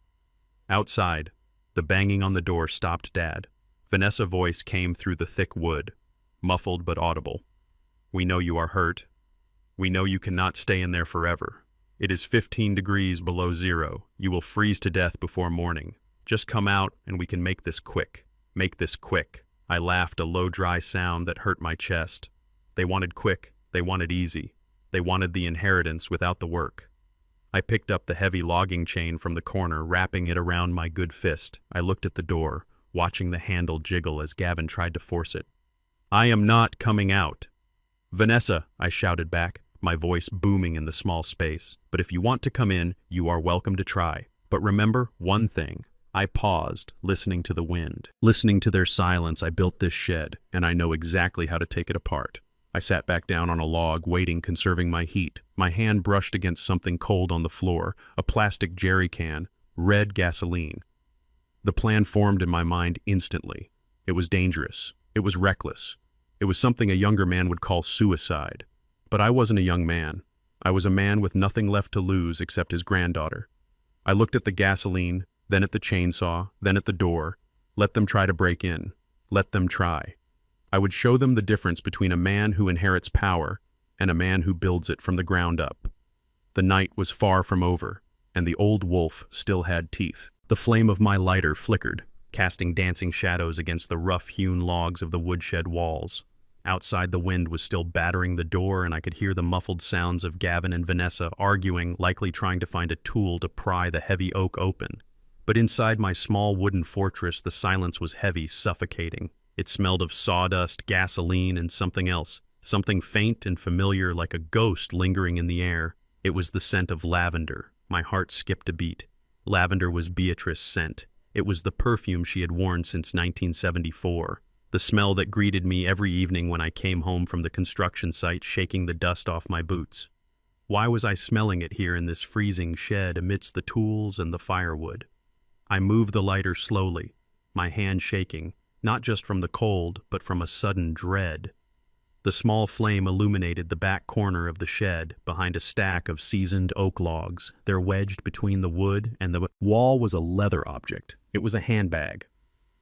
Outside, the banging on the door stopped Dad. Vanessa's voice came through the thick wood, muffled but audible. "We know you are hurt. We know you cannot stay in there forever. It is 15 degrees below zero. You will freeze to death before morning. Just come out and we can make this quick. Make this quick." I laughed, a low, dry sound that hurt my chest. They wanted quick. They wanted easy. They wanted the inheritance without the work. I picked up the heavy logging chain from the corner, wrapping it around my good fist. I looked at the door, watching the handle jiggle as Gavin tried to force it. "I am not coming out." "Vanessa," I shouted back, my voice booming in the small space. "But if you want to come in, you are welcome to try. But remember one thing." I paused, listening to the wind. Listening to their silence, I built this shed, and I know exactly how to take it apart. I sat back down on a log, waiting, conserving my heat. My hand brushed against something cold on the floor, a plastic jerry can, red gasoline. The plan formed in my mind instantly. It was dangerous. It was reckless. It was something a younger man would call suicide. But I wasn't a young man. I was a man with nothing left to lose except his granddaughter. I looked at the gasoline, then at the chainsaw, then at the door. Let them try to break in. Let them try. I would show them the difference between a man who inherits power and a man who builds it from the ground up. The night was far from over, and the old wolf still had teeth. The flame of my lighter flickered, casting dancing shadows against the rough-hewn logs of the woodshed walls. Outside, the wind was still battering the door, and I could hear the muffled sounds of Gavin and Vanessa arguing, likely trying to find a tool to pry the heavy oak open. But inside my small wooden fortress, the silence was heavy, suffocating. It smelled of sawdust, gasoline, and something else, something faint and familiar like a ghost lingering in the air. It was the scent of lavender. My heart skipped a beat. Lavender was Beatrice's scent. It was the perfume she had worn since 1974. The smell that greeted me every evening when I came home from the construction site, shaking the dust off my boots. Why was I smelling it here in this freezing shed amidst the tools and the firewood? I moved the lighter slowly, my hand shaking, not just from the cold, but from a sudden dread. The small flame illuminated the back corner of the shed, behind a stack of seasoned oak logs. They're wedged between the wood and the wall was a leather object. It was a handbag.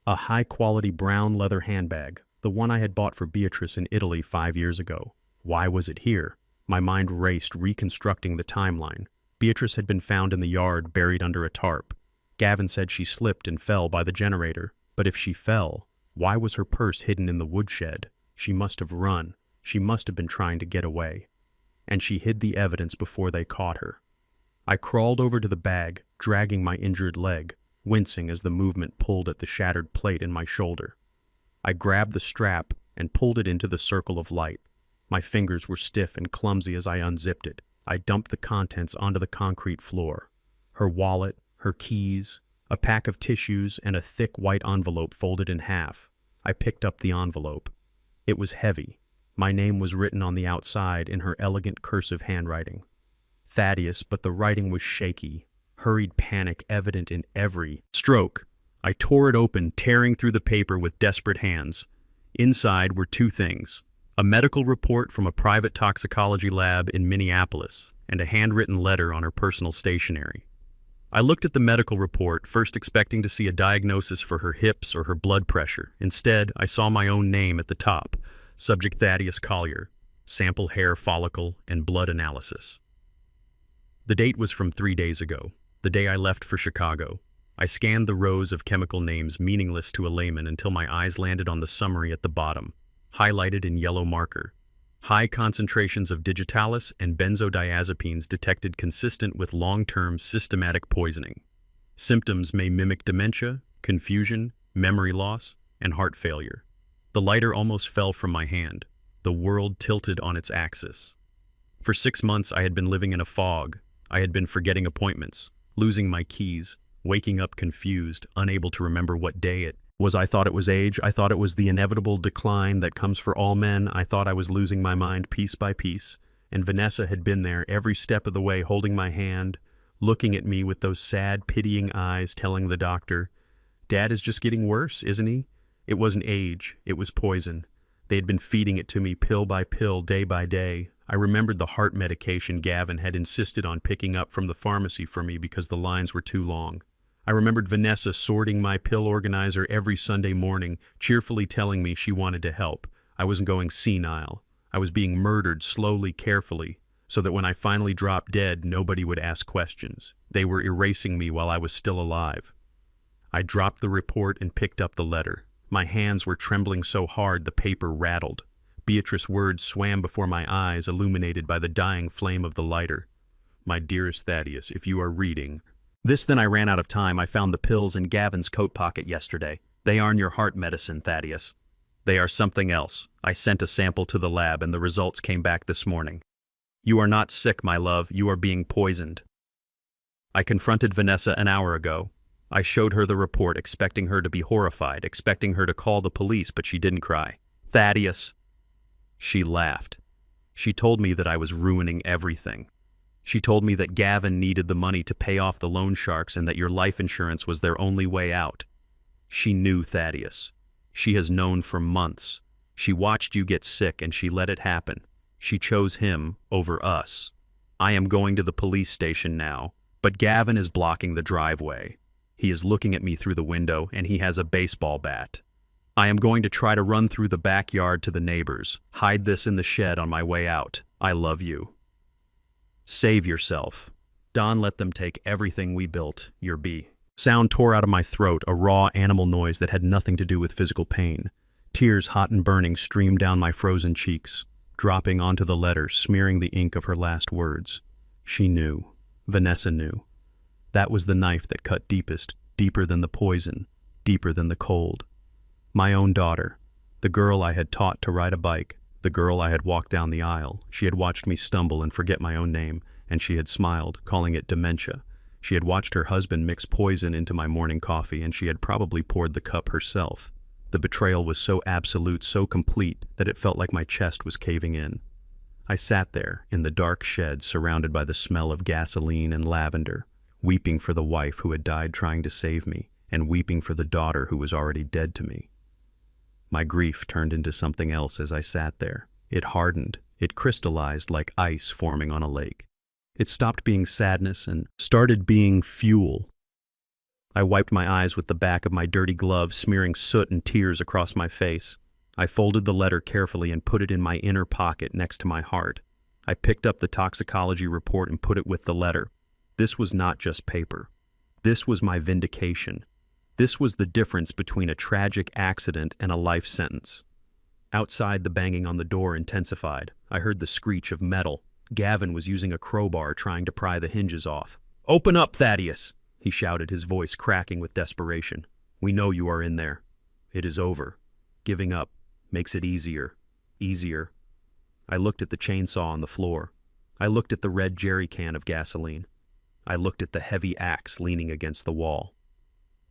A high-quality brown leather handbag, the one I had bought for Beatrice in Italy 5 years ago. Why was it here? My mind raced, reconstructing the timeline. Beatrice had been found in the yard, buried under a tarp. Gavin said she slipped and fell by the generator. But if she fell, why was her purse hidden in the woodshed? She must have run. She must have been trying to get away. And she hid the evidence before they caught her. I crawled over to the bag, dragging my injured leg, wincing as the movement pulled at the shattered plate in my shoulder. I grabbed the strap and pulled it into the circle of light. My fingers were stiff and clumsy as I unzipped it. I dumped the contents onto the concrete floor. Her wallet, her keys, a pack of tissues, and a thick white envelope folded in half. I picked up the envelope. It was heavy. My name was written on the outside in her elegant cursive handwriting. Thaddeus, but the writing was shaky, hurried panic evident in every stroke. I tore it open, tearing through the paper with desperate hands. Inside were two things: a medical report from a private toxicology lab in Minneapolis, and a handwritten letter on her personal stationery. I looked at the medical report, first expecting to see a diagnosis for her hips or her blood pressure. Instead, I saw my own name at the top: Subject Thaddeus Collier, sample hair follicle and blood analysis. The date was from 3 days ago, the day I left for Chicago. I scanned the rows of chemical names meaningless to a layman until my eyes landed on the summary at the bottom, highlighted in yellow marker. High concentrations of digitalis and benzodiazepines detected consistent with long-term systematic poisoning. Symptoms may mimic dementia, confusion, memory loss, and heart failure. The lighter almost fell from my hand. The world tilted on its axis. For 6 months I had been living in a fog. I had been forgetting appointments, losing my keys, waking up confused, unable to remember what day it was. I thought it was age. I thought it was the inevitable decline that comes for all men. I thought I was losing my mind piece by piece. and Vanessa had been there every step of the way, holding my hand, looking at me with those sad, pitying eyes, telling the doctor, "Dad is just getting worse, isn't he?" It wasn't age, it was poison. They had been feeding it to me pill by pill, day by day. I remembered the heart medication Gavin had insisted on picking up from the pharmacy for me because the lines were too long. I remembered Vanessa sorting my pill organizer every Sunday morning, cheerfully telling me she wanted to help. I wasn't going senile. I was being murdered slowly, carefully, so that when I finally dropped dead, nobody would ask questions. They were erasing me while I was still alive. I dropped the report and picked up the letter. My hands were trembling so hard the paper rattled. Beatrice's words swam before my eyes, illuminated by the dying flame of the lighter. "My dearest Thaddeus, if you are reading..." Then I ran out of time. I found the pills in Gavin's coat pocket yesterday. They aren't your heart medicine, Thaddeus. They are something else. I sent a sample to the lab and the results came back this morning. You are not sick, my love. You are being poisoned. I confronted Vanessa an hour ago. I showed her the report, expecting her to be horrified, expecting her to call the police, but she didn't cry. "Thaddeus." She laughed. She told me that I was ruining everything. She told me that Gavin needed the money to pay off the loan sharks and that your life insurance was their only way out. She knew Thaddeus. She has known for months. She watched you get sick and she let it happen. She chose him over us. I am going to the police station now, but Gavin is blocking the driveway. He is looking at me through the window and he has a baseball bat. I am going to try to run through the backyard to the neighbors, hide this in the shed on my way out. I love you. Save yourself. Don let them take everything we built, your B. Sound tore out of my throat, a raw animal noise that had nothing to do with physical pain. Tears, hot and burning, streamed down my frozen cheeks, dropping onto the letter, smearing the ink of her last words. She knew. Vanessa knew. That was the knife that cut deepest, deeper than the poison, deeper than the cold. My own daughter, the girl I had taught to ride a bike, the girl I had walked down the aisle. She had watched me stumble and forget my own name, and she had smiled, calling it dementia. She had watched her husband mix poison into my morning coffee, and she had probably poured the cup herself. The betrayal was so absolute, so complete, that it felt like my chest was caving in. I sat there, in the dark shed, surrounded by the smell of gasoline and lavender, weeping for the wife who had died trying to save me, and weeping for the daughter who was already dead to me. My grief turned into something else as I sat there. It hardened. It crystallized like ice forming on a lake. It stopped being sadness and started being fuel. I wiped my eyes with the back of my dirty glove, smearing soot and tears across my face. I folded the letter carefully and put it in my inner pocket next to my heart. I picked up the toxicology report and put it with the letter. This was not just paper. This was my vindication. This was the difference between a tragic accident and a life sentence. Outside, the banging on the door intensified. I heard the screech of metal. Gavin was using a crowbar trying to pry the hinges off. "Open up, Thaddeus!" he shouted, his voice cracking with desperation. "We know you are in there. It is over. Giving up makes it easier. Easier." I looked at the chainsaw on the floor. I looked at the red jerry can of gasoline. I looked at the heavy axe leaning against the wall.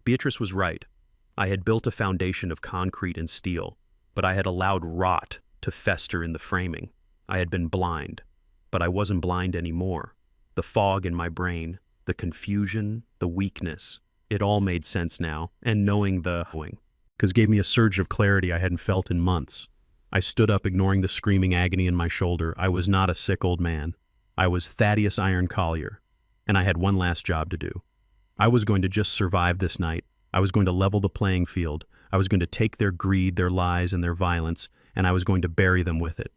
Beatrice was right. I had built a foundation of concrete and steel, but I had allowed rot to fester in the framing. I had been blind, but I wasn't blind anymore. The fog in my brain, the confusion, the weakness, it all made sense now, and knowing gave me a surge of clarity I hadn't felt in months. I stood up, ignoring the screaming agony in my shoulder. I was not a sick old man. I was Thaddeus Iron Collier, and I had one last job to do. I was going to just survive this night. I was going to level the playing field. I was going to take their greed, their lies, and their violence, and I was going to bury them with it.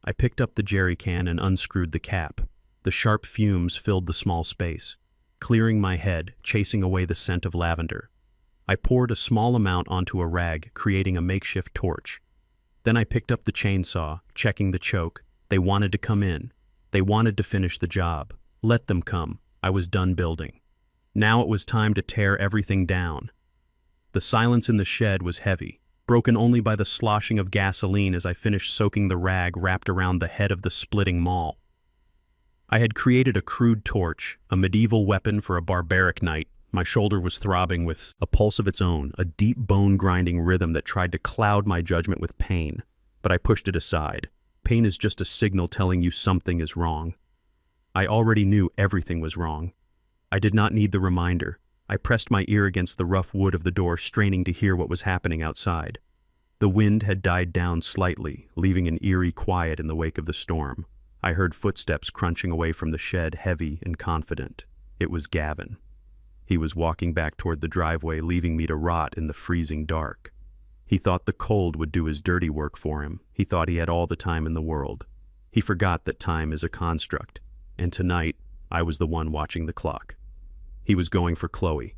I picked up the jerry can and unscrewed the cap. The sharp fumes filled the small space, clearing my head, chasing away the scent of lavender. I poured a small amount onto a rag, creating a makeshift torch. Then I picked up the chainsaw, checking the choke. They wanted to come in. They wanted to finish the job. Let them come. I was done building. Now it was time to tear everything down. The silence in the shed was heavy, broken only by the sloshing of gasoline as I finished soaking the rag wrapped around the head of the splitting maul. I had created a crude torch, a medieval weapon for a barbaric night. My shoulder was throbbing with a pulse of its own, a deep bone-grinding rhythm that tried to cloud my judgment with pain, but I pushed it aside. Pain is just a signal telling you something is wrong. I already knew everything was wrong. I did not need the reminder. I pressed my ear against the rough wood of the door, straining to hear what was happening outside. The wind had died down slightly, leaving an eerie quiet in the wake of the storm. I heard footsteps crunching away from the shed, heavy and confident. It was Gavin. He was walking back toward the driveway, leaving me to rot in the freezing dark. He thought the cold would do his dirty work for him. He thought he had all the time in the world. He forgot that time is a construct, and tonight I was the one watching the clock. He was going for Chloe.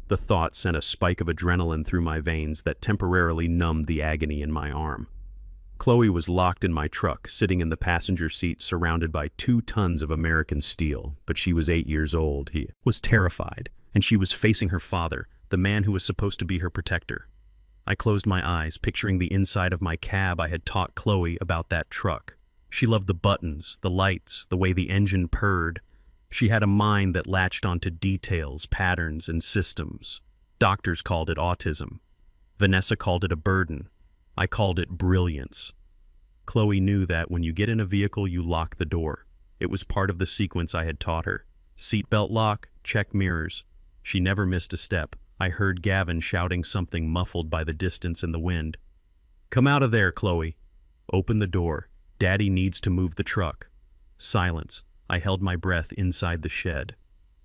The thought sent a spike of adrenaline through my veins that temporarily numbed the agony in my arm. Chloe was locked in my truck, sitting in the passenger seat surrounded by 2 tons of American steel, but she was 8 years old. He was terrified, and she was facing her father, the man who was supposed to be her protector. I closed my eyes, picturing the inside of my cab. I had taught Chloe about that truck. She loved the buttons, the lights, the way the engine purred. She had a mind that latched onto details, patterns, and systems. Doctors called it autism. Vanessa called it a burden. I called it brilliance. Chloe knew that when you get in a vehicle, you lock the door. It was part of the sequence I had taught her. Seatbelt lock, check mirrors. She never missed a step. I heard Gavin shouting something muffled by the distance and the wind. "Come out of there, Chloe." "Open the door. Daddy needs to move the truck." Silence. I held my breath inside the shed.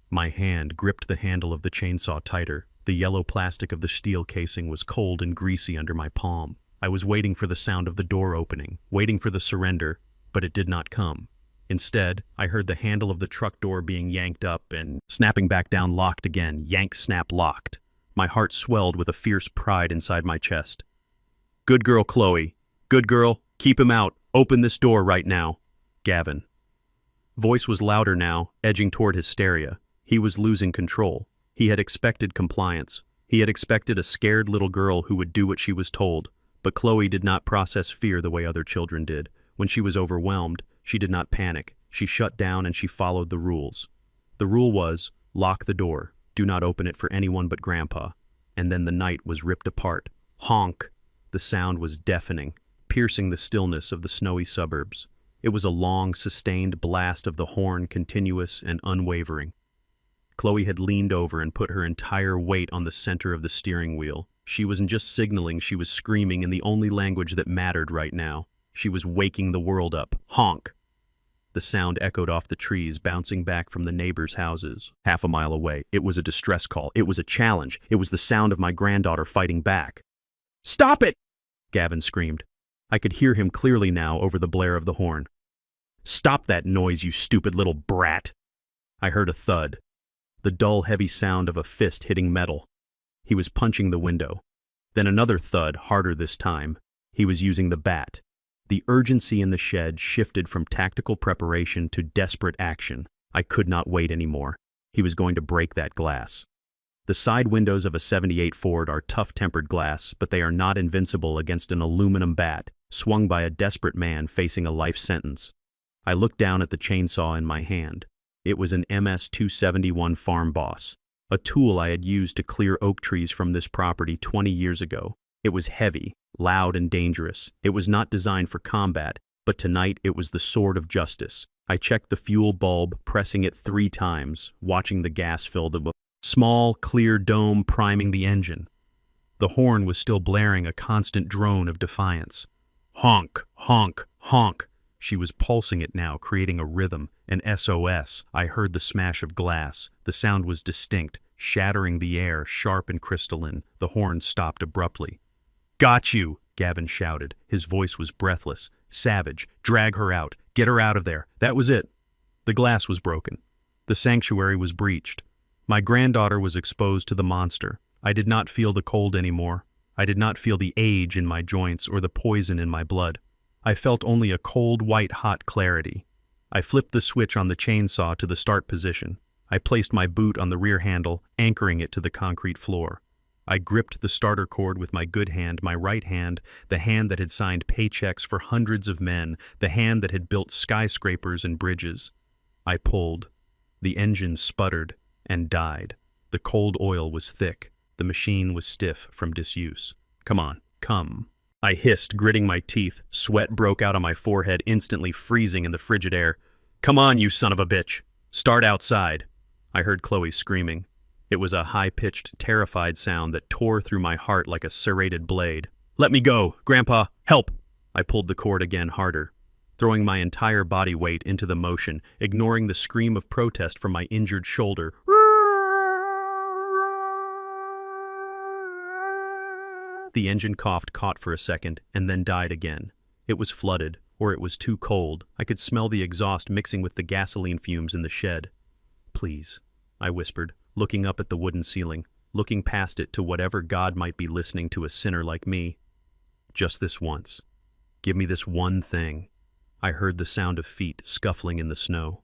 My hand gripped the handle of the chainsaw tighter. The yellow plastic of the steel casing was cold and greasy under my palm. I was waiting for the sound of the door opening, waiting for the surrender, but it did not come. Instead, I heard the handle of the truck door being yanked up and snapping back down, locked again, yank, snap, locked. My heart swelled with a fierce pride inside my chest. "Good girl, Chloe. Good girl. Keep him out. Open this door right now." Gavin. Voice was louder now, edging toward hysteria. He was losing control. He had expected compliance. He had expected a scared little girl who would do what she was told. But Chloe did not process fear the way other children did. When she was overwhelmed, she did not panic. She shut down and she followed the rules. The rule was, lock the door. Do not open it for anyone but Grandpa. And then the night was ripped apart. Honk! The sound was deafening, piercing the stillness of the snowy suburbs. It was a long, sustained blast of the horn, continuous and unwavering. Chloe had leaned over and put her entire weight on the center of the steering wheel. She wasn't just signaling, she was screaming in the only language that mattered right now. She was waking the world up. Honk! The sound echoed off the trees, bouncing back from the neighbors' houses. Half a mile away, it was a distress call. It was a challenge. It was the sound of my granddaughter fighting back. "Stop it!" Gavin screamed. I could hear him clearly now over the blare of the horn. "Stop that noise, you stupid little brat!" I heard a thud. The dull, heavy sound of a fist hitting metal. He was punching the window. Then another thud, harder this time. He was using the bat. The urgency in the shed shifted from tactical preparation to desperate action. I could not wait anymore. He was going to break that glass. The side windows of a '78 Ford are tough-tempered glass, but they are not invincible against an aluminum bat, swung by a desperate man facing a life sentence. I looked down at the chainsaw in my hand. It was an MS-271 Farm Boss, a tool I had used to clear oak trees from this property 20 years ago. It was heavy, loud, and dangerous. It was not designed for combat, but tonight it was the sword of justice. I checked the fuel bulb, pressing it 3 times, watching the gas fill the small, clear dome, priming the engine. The horn was still blaring, a constant drone of defiance. Honk, honk, honk. She was pulsing it now, creating a rhythm, an SOS. I heard the smash of glass. The sound was distinct, shattering the air, sharp and crystalline. The horn stopped abruptly. "Got you!" Gavin shouted. His voice was breathless, savage. "Drag her out. Get her out of there." That was it. The glass was broken. The sanctuary was breached. My granddaughter was exposed to the monster. I did not feel the cold anymore. I did not feel the age in my joints or the poison in my blood. I felt only a cold, white-hot clarity. I flipped the switch on the chainsaw to the start position. I placed my boot on the rear handle, anchoring it to the concrete floor. I gripped the starter cord with my good hand, my right hand, the hand that had signed paychecks for hundreds of men, the hand that had built skyscrapers and bridges. I pulled. The engine sputtered and died. The cold oil was thick. The machine was stiff from disuse. "Come on, come." I hissed, gritting my teeth. Sweat broke out on my forehead, instantly freezing in the frigid air. "Come on, you son of a bitch! Start outside!" I heard Chloe screaming. It was a high-pitched, terrified sound that tore through my heart like a serrated blade. "Let me go! Grandpa, help!" I pulled the cord again harder, throwing my entire body weight into the motion, ignoring the scream of protest from my injured shoulder. The engine caught for a second, and then died again. It was flooded, or it was too cold. I could smell the exhaust mixing with the gasoline fumes in the shed. "Please," I whispered, looking up at the wooden ceiling, looking past it to whatever God might be listening to a sinner like me. "Just this once. Give me this one thing." I heard the sound of feet scuffling in the snow.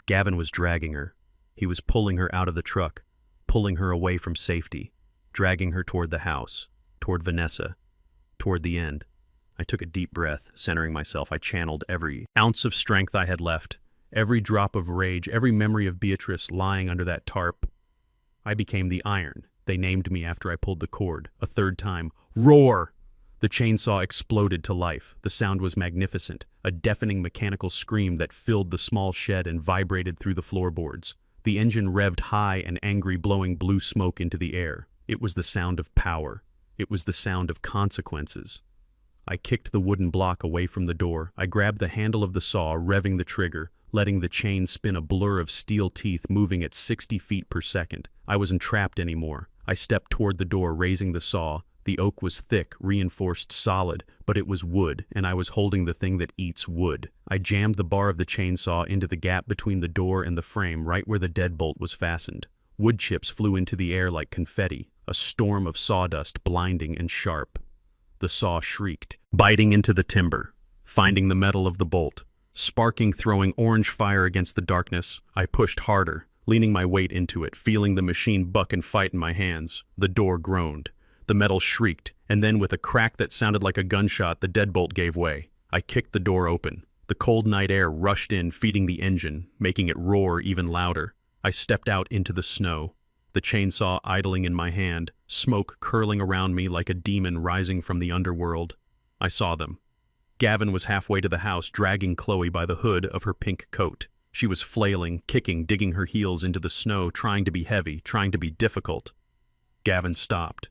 Gavin was dragging her. He was pulling her out of the truck, pulling her away from safety, dragging her toward the house, toward Vanessa, toward the end. I took a deep breath, centering myself. I channeled every ounce of strength I had left, every drop of rage, every memory of Beatrice lying under that tarp. I became the iron they named me after I pulled the cord. A third time. Roar! The chainsaw exploded to life. The sound was magnificent, a deafening mechanical scream that filled the small shed and vibrated through the floorboards. The engine revved high and angry, blowing blue smoke into the air. It was the sound of power. It was the sound of consequences. I kicked the wooden block away from the door. I grabbed the handle of the saw, revving the trigger, letting the chain spin, a blur of steel teeth moving at 60 feet per second. I wasn't trapped anymore. I stepped toward the door, raising the saw. The oak was thick, reinforced, solid, but it was wood, and I was holding the thing that eats wood. I jammed the bar of the chainsaw into the gap between the door and the frame, right where the deadbolt was fastened. Wood chips flew into the air like confetti, a storm of sawdust, blinding and sharp. The saw shrieked, biting into the timber, finding the metal of the bolt, sparking, throwing orange fire against the darkness. I pushed harder, leaning my weight into it, feeling the machine buck and fight in my hands. The door groaned. The metal shrieked, and then with a crack that sounded like a gunshot, the deadbolt gave way. I kicked the door open. The cold night air rushed in, feeding the engine, making it roar even louder. I stepped out into the snow, the chainsaw idling in my hand, smoke curling around me like a demon rising from the underworld. I saw them. Gavin was halfway to the house, dragging Chloe by the hood of her pink coat. She was flailing, kicking, digging her heels into the snow, trying to be heavy, trying to be difficult. Gavin stopped.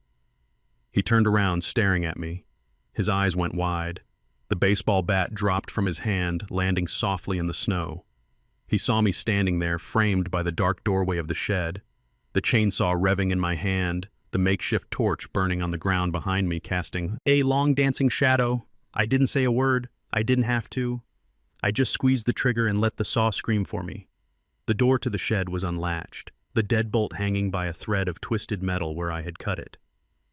He turned around, staring at me. His eyes went wide. The baseball bat dropped from his hand, landing softly in the snow. He saw me standing there, framed by the dark doorway of the shed, the chainsaw revving in my hand, the makeshift torch burning on the ground behind me, casting a long dancing shadow. I didn't say a word. I didn't have to. I just squeezed the trigger and let the saw scream for me. The door to the shed was unlatched, the deadbolt hanging by a thread of twisted metal where I had cut it.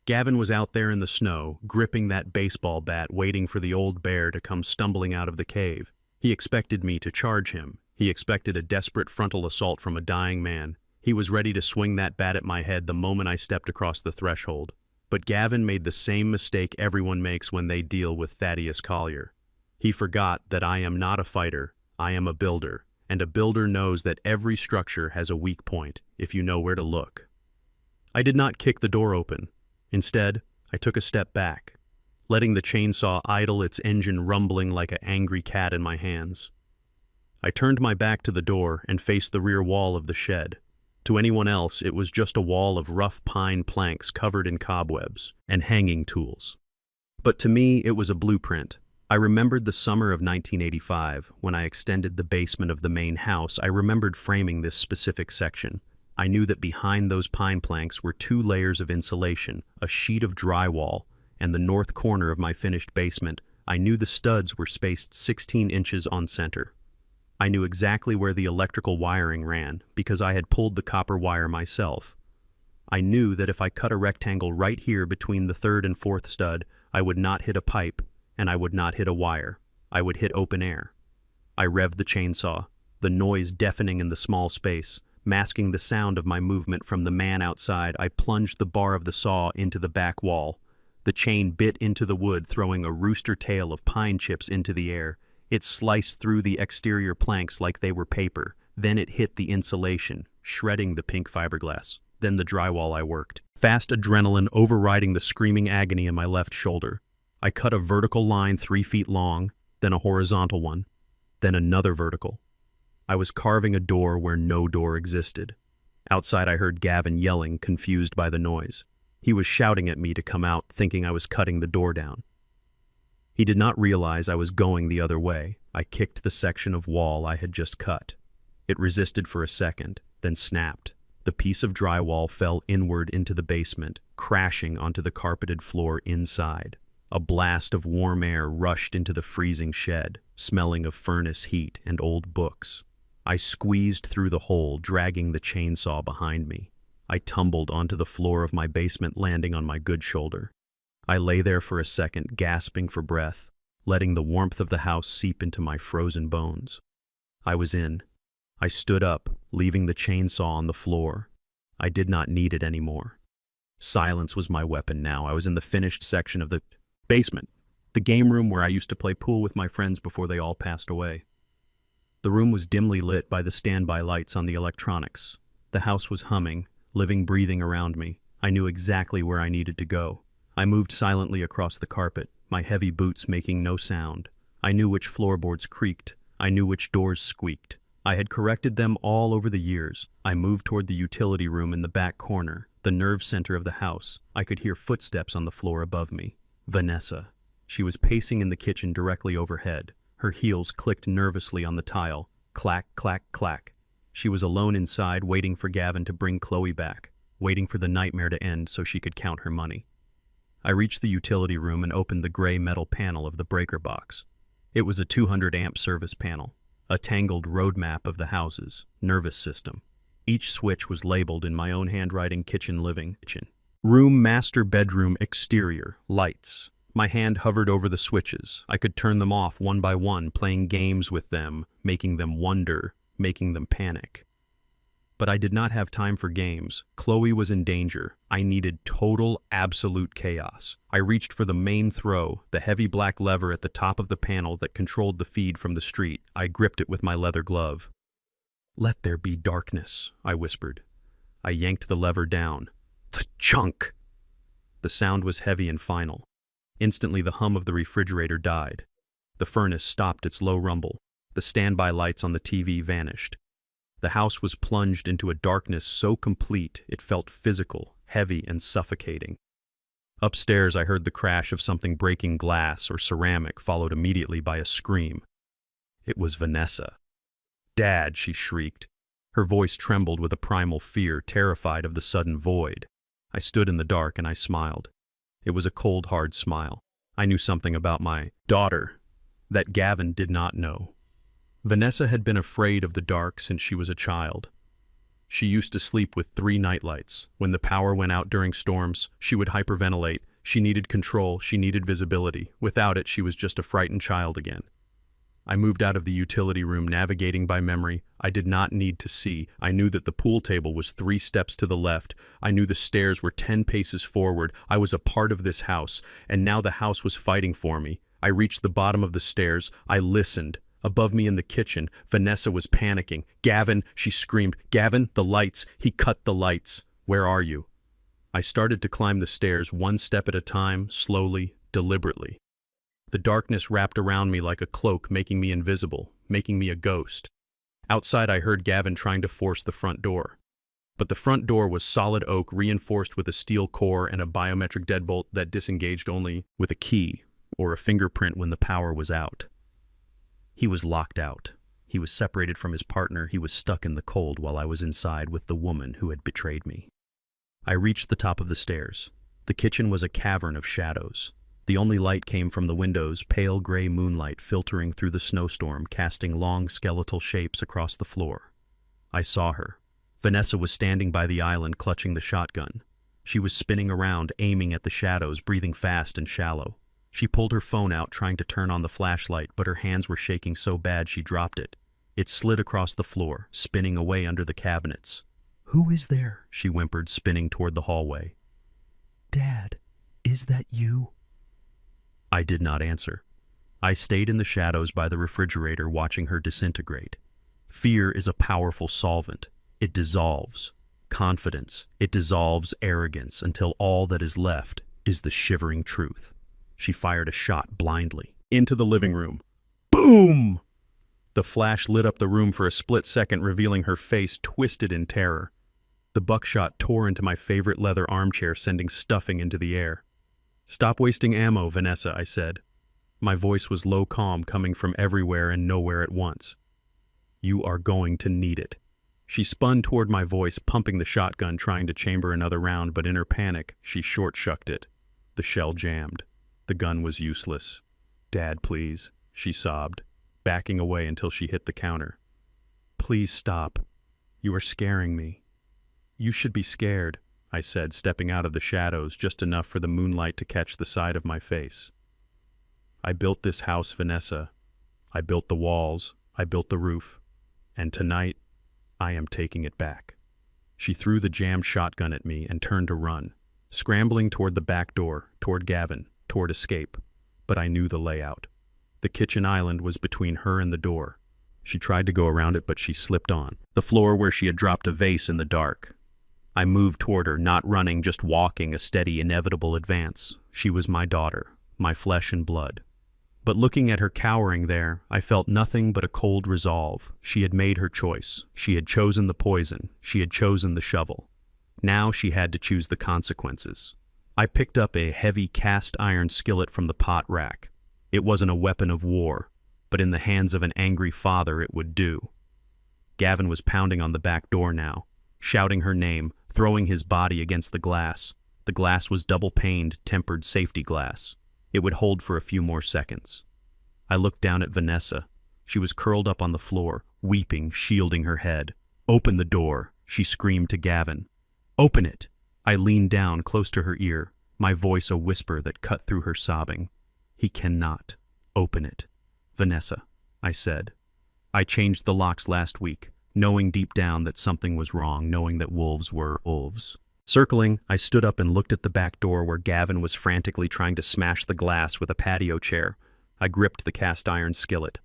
Gavin was out there in the snow, gripping that baseball bat, waiting for the old bear to come stumbling out of the cave. He expected me to charge him. He expected a desperate frontal assault from a dying man. He was ready to swing that bat at my head the moment I stepped across the threshold. But Gavin made the same mistake everyone makes when they deal with Thaddeus Collier. He forgot that I am not a fighter, I am a builder, and a builder knows that every structure has a weak point, if you know where to look. I did not kick the door open. Instead, I took a step back, letting the chainsaw idle, its engine rumbling like an angry cat in my hands. I turned my back to the door and faced the rear wall of the shed. To anyone else, it was just a wall of rough pine planks covered in cobwebs and hanging tools. But to me, it was a blueprint. I remembered the summer of 1985, when I extended the basement of the main house. I remembered framing this specific section. I knew that behind those pine planks were 2 layers of insulation, a sheet of drywall, and the north corner of my finished basement. I knew the studs were spaced 16 inches on center. I knew exactly where the electrical wiring ran, because I had pulled the copper wire myself. I knew that if I cut a rectangle right here between the 3rd and 4th stud, I would not hit a pipe, and I would not hit a wire. I would hit open air. I revved the chainsaw, the noise deafening in the small space. Masking the sound of my movement from the man outside, I plunged the bar of the saw into the back wall. The chain bit into the wood, throwing a rooster tail of pine chips into the air. It sliced through the exterior planks like they were paper. Then it hit the insulation, shredding the pink fiberglass. Then the drywall I worked. Fast adrenaline overriding the screaming agony in my left shoulder. I cut a vertical line 3 feet long, then a horizontal one, then another vertical. I was carving a door where no door existed. Outside I heard Gavin yelling, confused by the noise. He was shouting at me to come out, thinking I was cutting the door down. He did not realize I was going the other way. I kicked the section of wall I had just cut. It resisted for a second, then snapped. The piece of drywall fell inward into the basement, crashing onto the carpeted floor inside. A blast of warm air rushed into the freezing shed, smelling of furnace heat and old books. I squeezed through the hole, dragging the chainsaw behind me. I tumbled onto the floor of my basement, landing on my good shoulder. I lay there for a second, gasping for breath, letting the warmth of the house seep into my frozen bones. I was in. I stood up, leaving the chainsaw on the floor. I did not need it anymore. Silence was my weapon now. I was in the finished section of the basement, the game room where I used to play pool with my friends before they all passed away. The room was dimly lit by the standby lights on the electronics. The house was humming, living, breathing around me. I knew exactly where I needed to go. I moved silently across the carpet, my heavy boots making no sound. I knew which floorboards creaked. I knew which doors squeaked. I had corrected them all over the years. I moved toward the utility room in the back corner, the nerve center of the house. I could hear footsteps on the floor above me. Vanessa. She was pacing in the kitchen directly overhead. Her heels clicked nervously on the tile. Clack, clack, clack. She was alone inside, waiting for Gavin to bring Chloe back, waiting for the nightmare to end so she could count her money. I reached the utility room and opened the gray metal panel of the breaker box. It was a 200-amp service panel, a tangled roadmap of the house's nervous system. Each switch was labeled in my own handwriting: kitchen, living, kitchen. Room, master bedroom, exterior, lights. My hand hovered over the switches. I could turn them off one by one, playing games with them, making them wonder, making them panic. But I did not have time for games. Chloe was in danger. I needed total, absolute chaos. I reached for the main throw, the heavy black lever at the top of the panel that controlled the feed from the street. I gripped it with my leather glove. "Let there be darkness," I whispered. I yanked the lever down. The chunk! The sound was heavy and final. Instantly, the hum of the refrigerator died. The furnace stopped its low rumble. The standby lights on the TV vanished. The house was plunged into a darkness so complete it felt physical, heavy, and suffocating. Upstairs, I heard the crash of something breaking glass or ceramic, followed immediately by a scream. It was Vanessa. "Dad!" she shrieked. Her voice trembled with a primal fear, terrified of the sudden void. I stood in the dark and I smiled. It was a cold, hard smile. I knew something about my daughter that Gavin did not know. Vanessa had been afraid of the dark since she was a child. She used to sleep with 3 nightlights. When the power went out during storms, she would hyperventilate. She needed control, she needed visibility. Without it, she was just a frightened child again. I moved out of the utility room, navigating by memory. I did not need to see. I knew that the pool table was 3 steps to the left. I knew the stairs were 10 paces forward. I was a part of this house, and now the house was fighting for me. I reached the bottom of the stairs. I listened. Above me in the kitchen, Vanessa was panicking. "Gavin!" she screamed. "Gavin, the lights! He cut the lights! Where are you?" I started to climb the stairs, 1 step at a time, slowly, deliberately. The darkness wrapped around me like a cloak, making me invisible, making me a ghost. Outside, I heard Gavin trying to force the front door. But the front door was solid oak, reinforced with a steel core and a biometric deadbolt that disengaged only with a key or a fingerprint when the power was out. He was locked out. He was separated from his partner. He was stuck in the cold while I was inside with the woman who had betrayed me. I reached the top of the stairs. The kitchen was a cavern of shadows. The only light came from the windows, pale gray moonlight filtering through the snowstorm, casting long skeletal shapes across the floor. I saw her. Vanessa was standing by the island, clutching the shotgun. She was spinning around, aiming at the shadows, breathing fast and shallow. She pulled her phone out, trying to turn on the flashlight, but her hands were shaking so bad she dropped it. It slid across the floor, spinning away under the cabinets. "Who is there?" she whimpered, spinning toward the hallway. "Dad, is that you?" I did not answer. I stayed in the shadows by the refrigerator, watching her disintegrate. Fear is a powerful solvent. It dissolves confidence. It dissolves arrogance until all that is left is the shivering truth. She fired a shot blindly. Into the living room. Boom! The flash lit up the room for a split second, revealing her face twisted in terror. The buckshot tore into my favorite leather armchair, sending stuffing into the air. "Stop wasting ammo, Vanessa," I said. My voice was low calm, coming from everywhere and nowhere at once. "You are going to need it." She spun toward my voice, pumping the shotgun, trying to chamber another round, but in her panic, she short-shucked it. The shell jammed. The gun was useless. "Dad, please," she sobbed, backing away until she hit the counter. "Please stop. You are scaring me." "You should be scared," I said, stepping out of the shadows just enough for the moonlight to catch the side of my face. "I built this house, Vanessa. I built the walls. I built the roof. And tonight, I am taking it back." She threw the jammed shotgun at me and turned to run, scrambling toward the back door, toward Gavin, toward escape. But I knew the layout. The kitchen island was between her and the door. She tried to go around it, but she slipped on the floor where she had dropped a vase in the dark. I moved toward her, not running, just walking, a steady, inevitable advance. She was my daughter, my flesh and blood. But looking at her cowering there, I felt nothing but a cold resolve. She had made her choice. She had chosen the poison. She had chosen the shovel. Now she had to choose the consequences. I picked up a heavy cast iron skillet from the pot rack. It wasn't a weapon of war, but in the hands of an angry father it would do. Gavin was pounding on the back door now, shouting her name, throwing his body against the glass. The glass was double-paned, tempered safety glass. It would hold for a few more seconds. I looked down at Vanessa. She was curled up on the floor, weeping, shielding her head. "Open the door," she screamed to Gavin. "Open it!" I leaned down close to her ear, my voice a whisper that cut through her sobbing. "He cannot. Open it. Vanessa," I said. "I changed the locks last week, knowing deep down that something was wrong, knowing that wolves were wolves." Circling, I stood up and looked at the back door where Gavin was frantically trying to smash the glass with a patio chair. I gripped the cast iron skillet.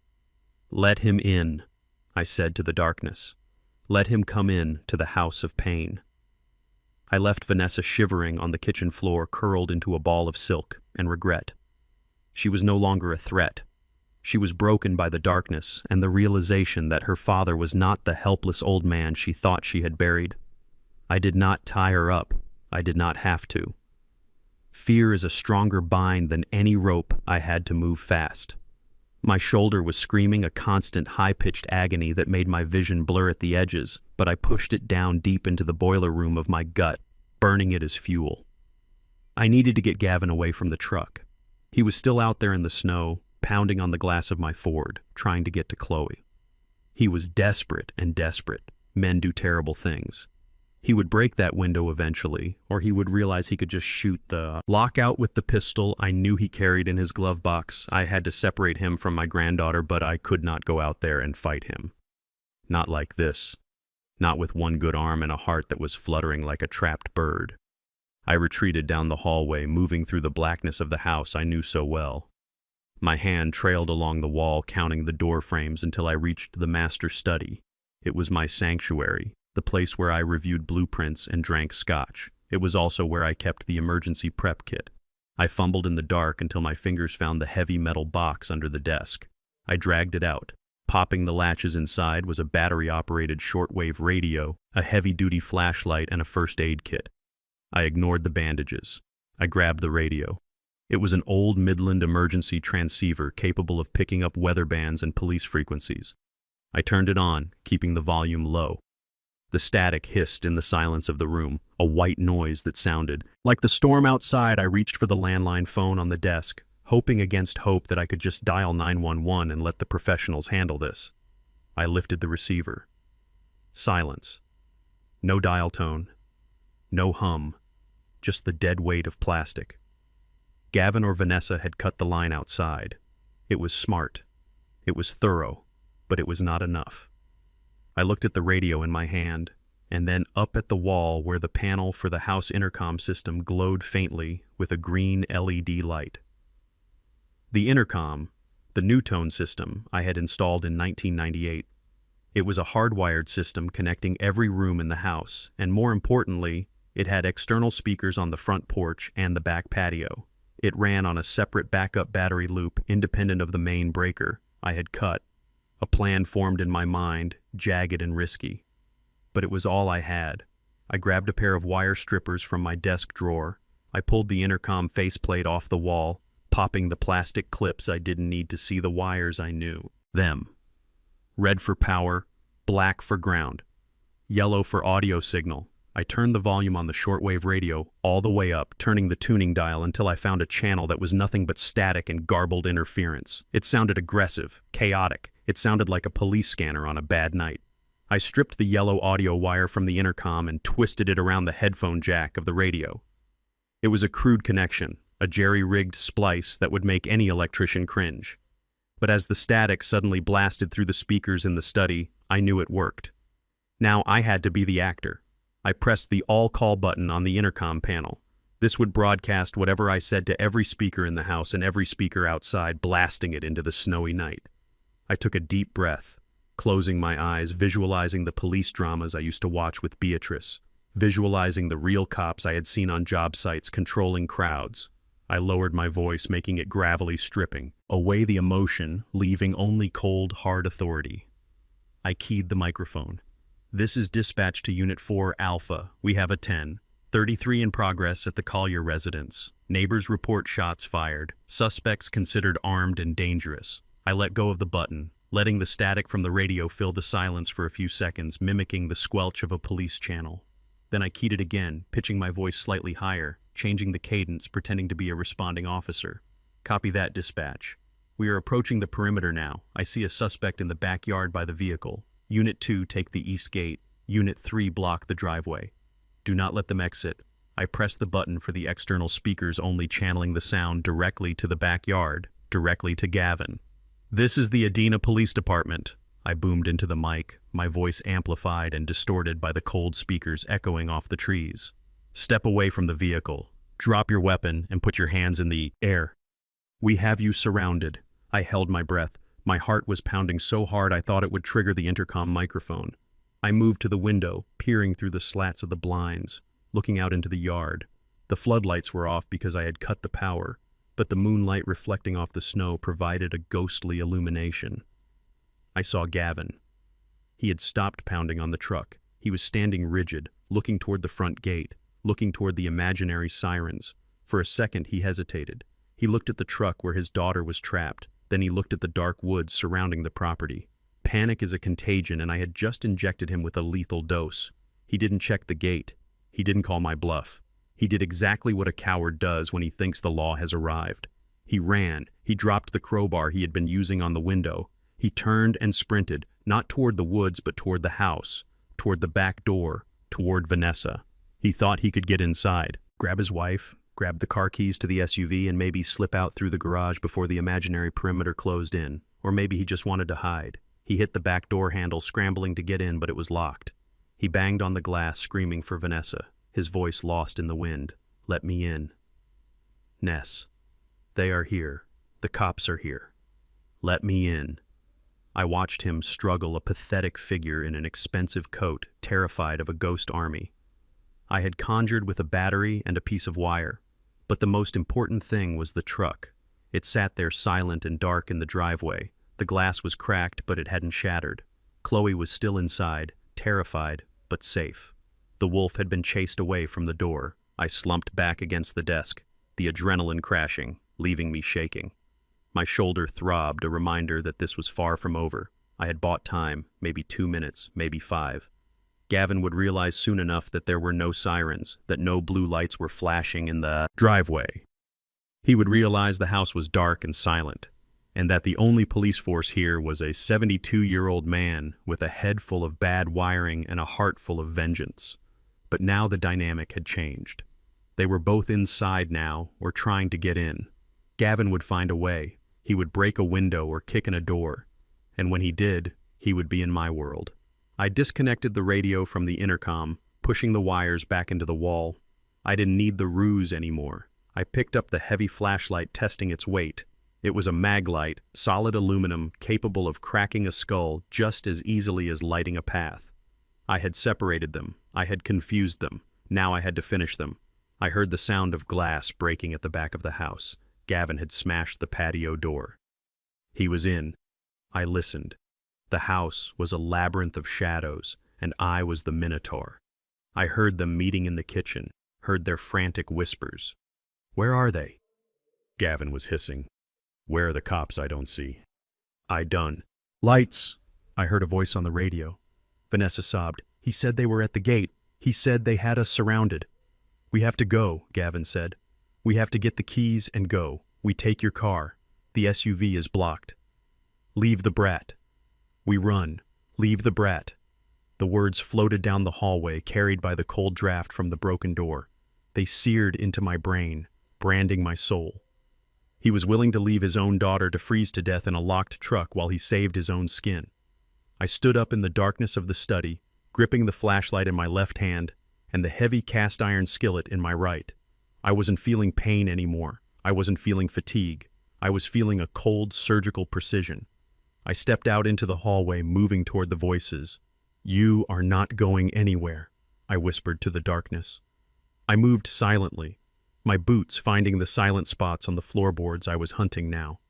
"Let him in," I said to the darkness. "Let him come in to the house of pain." I left Vanessa shivering on the kitchen floor, curled into a ball of silk and regret. She was no longer a threat. She was broken by the darkness and the realization that her father was not the helpless old man she thought she had buried. I did not tie her up. I did not have to. Fear is a stronger bind than any rope. I had to move fast. My shoulder was screaming a constant high-pitched agony that made my vision blur at the edges, but I pushed it down deep into the boiler room of my gut, burning it as fuel. I needed to get Gavin away from the truck. He was still out there in the snow, pounding on the glass of my Ford, trying to get to Chloe. He was desperate and desperate. Men do terrible things. He would break that window eventually, or he would realize he could just shoot the lockout with the pistol I knew he carried in his glove box. I had to separate him from my granddaughter, but I could not go out there and fight him. Not like this. Not with one good arm and a heart that was fluttering like a trapped bird. I retreated down the hallway, moving through the blackness of the house I knew so well. My hand trailed along the wall, counting the door frames until I reached the master study. It was my sanctuary, the place where I reviewed blueprints and drank scotch. It was also where I kept the emergency prep kit. I fumbled in the dark until my fingers found the heavy metal box under the desk. I dragged it out. Popping the latches inside was a battery-operated shortwave radio, a heavy-duty flashlight, and a first aid kit. I ignored the bandages. I grabbed the radio. It was an old Midland emergency transceiver capable of picking up weather bands and police frequencies. I turned it on, keeping the volume low. The static hissed in the silence of the room, a white noise that sounded like the storm outside. I reached for the landline phone on the desk, hoping against hope that I could just dial 911 and let the professionals handle this. I lifted the receiver. Silence. No dial tone. No hum. Just the dead weight of plastic. Gavin or Vanessa had cut the line outside. It was smart. It was thorough, but it was not enough. I looked at the radio in my hand, and then up at the wall where the panel for the house intercom system glowed faintly with a green LED light. The intercom, the new tone system I had installed in 1998. It was a hardwired system connecting every room in the house, and more importantly, it had external speakers on the front porch and the back patio. It ran on a separate backup battery loop independent of the main breaker I had cut. A plan formed in my mind, jagged and risky. But it was all I had. I grabbed a pair of wire strippers from my desk drawer. I pulled the intercom faceplate off the wall, popping the plastic clips I didn't need to see the wires I knew. Them. Red for power, black for ground, yellow for audio signal. I turned the volume on the shortwave radio all the way up, turning the tuning dial until I found a channel that was nothing but static and garbled interference. It sounded aggressive, chaotic. It sounded like a police scanner on a bad night. I stripped the yellow audio wire from the intercom and twisted it around the headphone jack of the radio. It was a crude connection, a jerry-rigged splice that would make any electrician cringe. But as the static suddenly blasted through the speakers in the study, I knew it worked. Now I had to be the actor. I pressed the all-call button on the intercom panel. This would broadcast whatever I said to every speaker in the house and every speaker outside, blasting it into the snowy night. I took a deep breath, closing my eyes, visualizing the police dramas I used to watch with Beatrice, visualizing the real cops I had seen on job sites controlling crowds. I lowered my voice, making it gravelly, stripping away the emotion, leaving only cold, hard authority. I keyed the microphone. This is dispatch to Unit 4 Alpha. We have a 10:33 in progress at the Collier residence. Neighbors report shots fired. Suspects considered armed and dangerous. I let go of the button, letting the static from the radio fill the silence for a few seconds, mimicking the squelch of a police channel. Then I keyed it again, pitching my voice slightly higher, changing the cadence, pretending to be a responding officer. Copy that, dispatch. We are approaching the perimeter now. I see a suspect in the backyard by the vehicle. Unit 2, take the east gate. Unit 3, block the driveway. Do not let them exit. I press the button for the external speakers, only channeling the sound directly to the backyard, directly to Gavin. This is the Adena Police Department. I boomed into the mic, my voice amplified and distorted by the cold speakers echoing off the trees. Step away from the vehicle. Drop your weapon and put your hands in the air. We have you surrounded. I held my breath. My heart was pounding so hard I thought it would trigger the intercom microphone. I moved to the window, peering through the slats of the blinds, looking out into the yard. The floodlights were off because I had cut the power, but the moonlight reflecting off the snow provided a ghostly illumination. I saw Gavin. He had stopped pounding on the truck. He was standing rigid, looking toward the front gate, looking toward the imaginary sirens. For a second he hesitated. He looked at the truck where his daughter was trapped. Then he looked at the dark woods surrounding the property. Panic is a contagion, and I had just injected him with a lethal dose. He didn't check the gate. He didn't call my bluff. He did exactly what a coward does when he thinks the law has arrived. He ran. He dropped the crowbar he had been using on the window. He turned and sprinted, not toward the woods but toward the house, toward the back door, toward Vanessa. He thought he could get inside, grab his wife, grab the car keys to the SUV, and maybe slip out through the garage before the imaginary perimeter closed in. Or maybe he just wanted to hide. He hit the back door handle, scrambling to get in, but it was locked. He banged on the glass, screaming for Vanessa, his voice lost in the wind. Let me in. Ness. They are here. The cops are here. Let me in. I watched him struggle, a pathetic figure in an expensive coat, terrified of a ghost army. I had conjured with a battery and a piece of wire, but the most important thing was the truck. It sat there silent and dark in the driveway. The glass was cracked, but it hadn't shattered. Chloe was still inside, terrified, but safe. The wolf had been chased away from the door. I slumped back against the desk, the adrenaline crashing, leaving me shaking. My shoulder throbbed, a reminder that this was far from over. I had bought time, maybe 2 minutes, maybe 5. Gavin would realize soon enough that there were no sirens, that no blue lights were flashing in the driveway. He would realize the house was dark and silent, and that the only police force here was a 72-year-old man with a head full of bad wiring and a heart full of vengeance. But now the dynamic had changed. They were both inside now, or trying to get in. Gavin would find a way. He would break a window or kick in a door, and when he did, he would be in my world. I disconnected the radio from the intercom, pushing the wires back into the wall. I didn't need the ruse anymore. I picked up the heavy flashlight, testing its weight. It was a maglite, solid aluminum, capable of cracking a skull just as easily as lighting a path. I had separated them. I had confused them. Now I had to finish them. I heard the sound of glass breaking at the back of the house. Gavin had smashed the patio door. He was in. I listened. The house was a labyrinth of shadows, and I was the Minotaur. I heard them meeting in the kitchen, heard their frantic whispers. "Where are they?" Gavin was hissing. "Where are the cops I don't see?" I done. "Lights!" I heard a voice on the radio. Vanessa sobbed. "He said they were at the gate. He said they had us surrounded." "We have to go," Gavin said. "We have to get the keys and go. We take your car. The SUV is blocked. Leave the brat." We run. Leave the brat. The words floated down the hallway, carried by the cold draft from the broken door. They seared into my brain, branding my soul. He was willing to leave his own daughter to freeze to death in a locked truck while he saved his own skin. I stood up in the darkness of the study, gripping the flashlight in my left hand and the heavy cast-iron skillet in my right. I wasn't feeling pain anymore. I wasn't feeling fatigue. I was feeling a cold, surgical precision. I stepped out into the hallway, moving toward the voices. "You are not going anywhere," I whispered to the darkness. I moved silently, my boots finding the silent spots on the floorboards I was hunting now.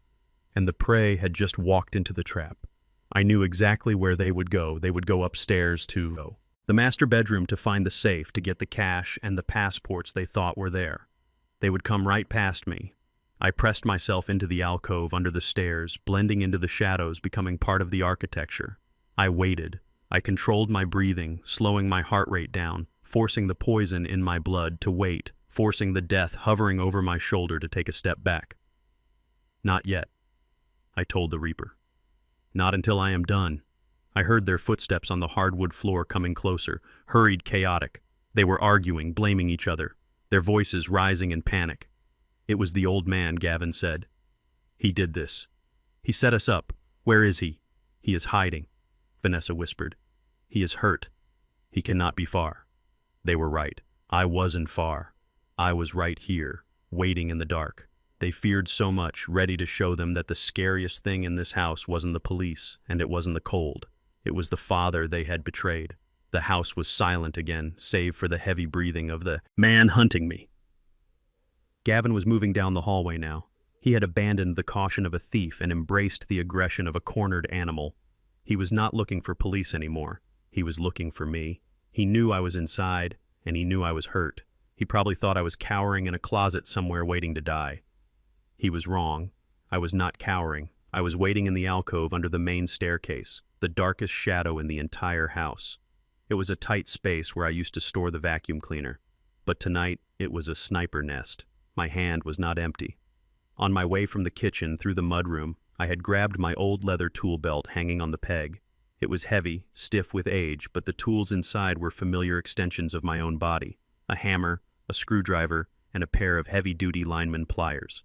And the prey had just walked into the trap. I knew exactly where they would go. They would go upstairs to the master bedroom to find the safe, to get the cash and the passports they thought were there. They would come right past me. I pressed myself into the alcove under the stairs, blending into the shadows, becoming part of the architecture. I waited. I controlled my breathing, slowing my heart rate down, forcing the poison in my blood to wait, forcing the death hovering over my shoulder to take a step back. "Not yet," I told the Reaper. "Not until I am done." I heard their footsteps on the hardwood floor coming closer, hurried, chaotic. They were arguing, blaming each other, their voices rising in panic. "It was the old man," Gavin said. "He did this. He set us up. Where is he?" "He is hiding," Vanessa whispered. "He is hurt. He cannot be far." They were right. I wasn't far. I was right here, waiting in the dark. They feared so much, ready to show them that the scariest thing in this house wasn't the police, and it wasn't the cold. It was the father they had betrayed. The house was silent again, save for the heavy breathing of the man hunting me. Gavin was moving down the hallway now. He had abandoned the caution of a thief and embraced the aggression of a cornered animal. He was not looking for police anymore. He was looking for me. He knew I was inside, and he knew I was hurt. He probably thought I was cowering in a closet somewhere waiting to die. He was wrong. I was not cowering. I was waiting in the alcove under the main staircase, the darkest shadow in the entire house. It was a tight space where I used to store the vacuum cleaner. But tonight, it was a sniper nest. My hand was not empty. On my way from the kitchen through the mudroom, I had grabbed my old leather tool belt hanging on the peg. It was heavy, stiff with age, but the tools inside were familiar extensions of my own body. A hammer, a screwdriver, and a pair of heavy-duty lineman pliers.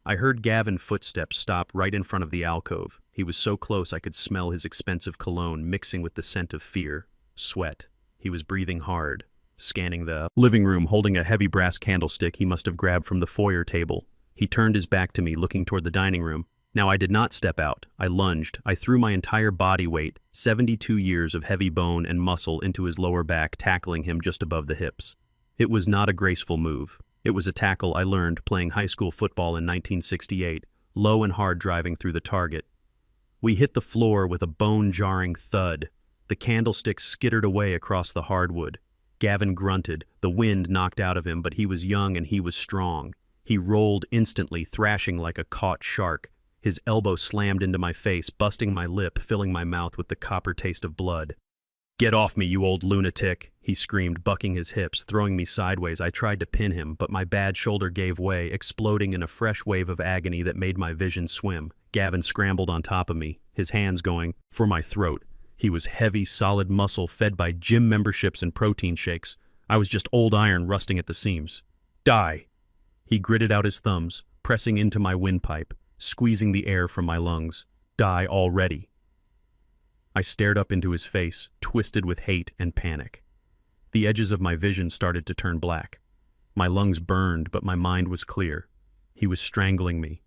I heard Gavin's footsteps stop right in front of the alcove. He was so close I could smell his expensive cologne mixing with the scent of fear, sweat. He was breathing hard, scanning the living room, holding a heavy brass candlestick he must have grabbed from the foyer table. He turned his back to me, looking toward the dining room. Now I did not step out. I lunged. I threw my entire body weight, 72 years of heavy bone and muscle, into his lower back, tackling him just above the hips. It was not a graceful move. It was a tackle I learned playing high school football in 1968, low and hard driving through the target. We hit the floor with a bone-jarring thud. The candlestick skittered away across the hardwood. Gavin grunted. The wind knocked out of him, but he was young and he was strong. He rolled instantly, thrashing like a caught shark. His elbow slammed into my face, busting my lip, filling my mouth with the copper taste of blood. "Get off me, you old lunatic," he screamed, bucking his hips, throwing me sideways. I tried to pin him, but my bad shoulder gave way, exploding in a fresh wave of agony that made my vision swim. Gavin scrambled on top of me, his hands going for my throat. He was heavy, solid muscle fed by gym memberships and protein shakes. I was just old iron rusting at the seams. "Die!" He gritted out his thumbs, pressing into my windpipe, squeezing the air from my lungs. "Die already!" I stared up into his face, twisted with hate and panic. The edges of my vision started to turn black. My lungs burned, but my mind was clear. He was strangling me.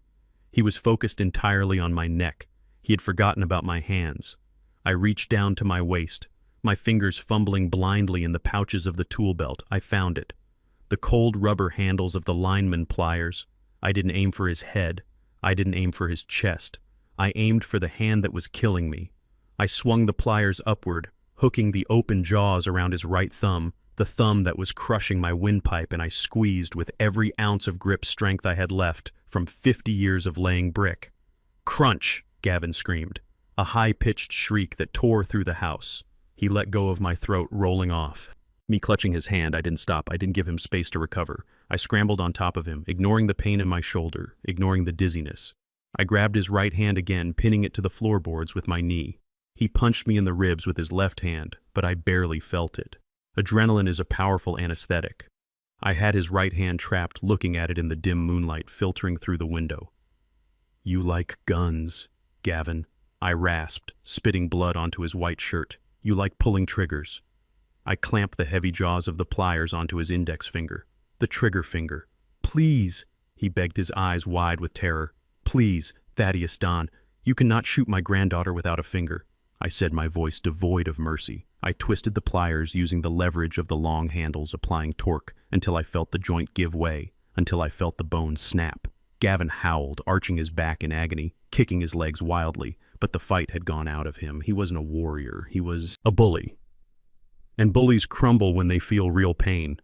He was focused entirely on my neck. He had forgotten about my hands. I reached down to my waist, my fingers fumbling blindly in the pouches of the tool belt. I found it. The cold rubber handles of the lineman pliers. I didn't aim for his head. I didn't aim for his chest. I aimed for the hand that was killing me. I swung the pliers upward, hooking the open jaws around his right thumb, the thumb that was crushing my windpipe, and I squeezed with every ounce of grip strength I had left from 50 years of laying brick. Crunch! Gavin screamed, a high-pitched shriek that tore through the house. He let go of my throat, rolling off. Me clutching his hand, I didn't stop. I didn't give him space to recover. I scrambled on top of him, ignoring the pain in my shoulder, ignoring the dizziness. I grabbed his right hand again, pinning it to the floorboards with my knee. He punched me in the ribs with his left hand, but I barely felt it. Adrenaline is a powerful anesthetic. I had his right hand trapped, looking at it in the dim moonlight filtering through the window. "You like guns, Gavin," I rasped, spitting blood onto his white shirt. "You like pulling triggers." I clamped the heavy jaws of the pliers onto his index finger, the trigger finger. "Please," he begged, his eyes wide with terror. "Please, Thaddeus Don, you cannot shoot my granddaughter without a finger," I said, my voice devoid of mercy. I twisted the pliers using the leverage of the long handles, applying torque until I felt the joint give way, until I felt the bone snap. Gavin howled, arching his back in agony, kicking his legs wildly, but the fight had gone out of him. He wasn't a warrior, he was a bully. And bullies crumble when they feel real pain.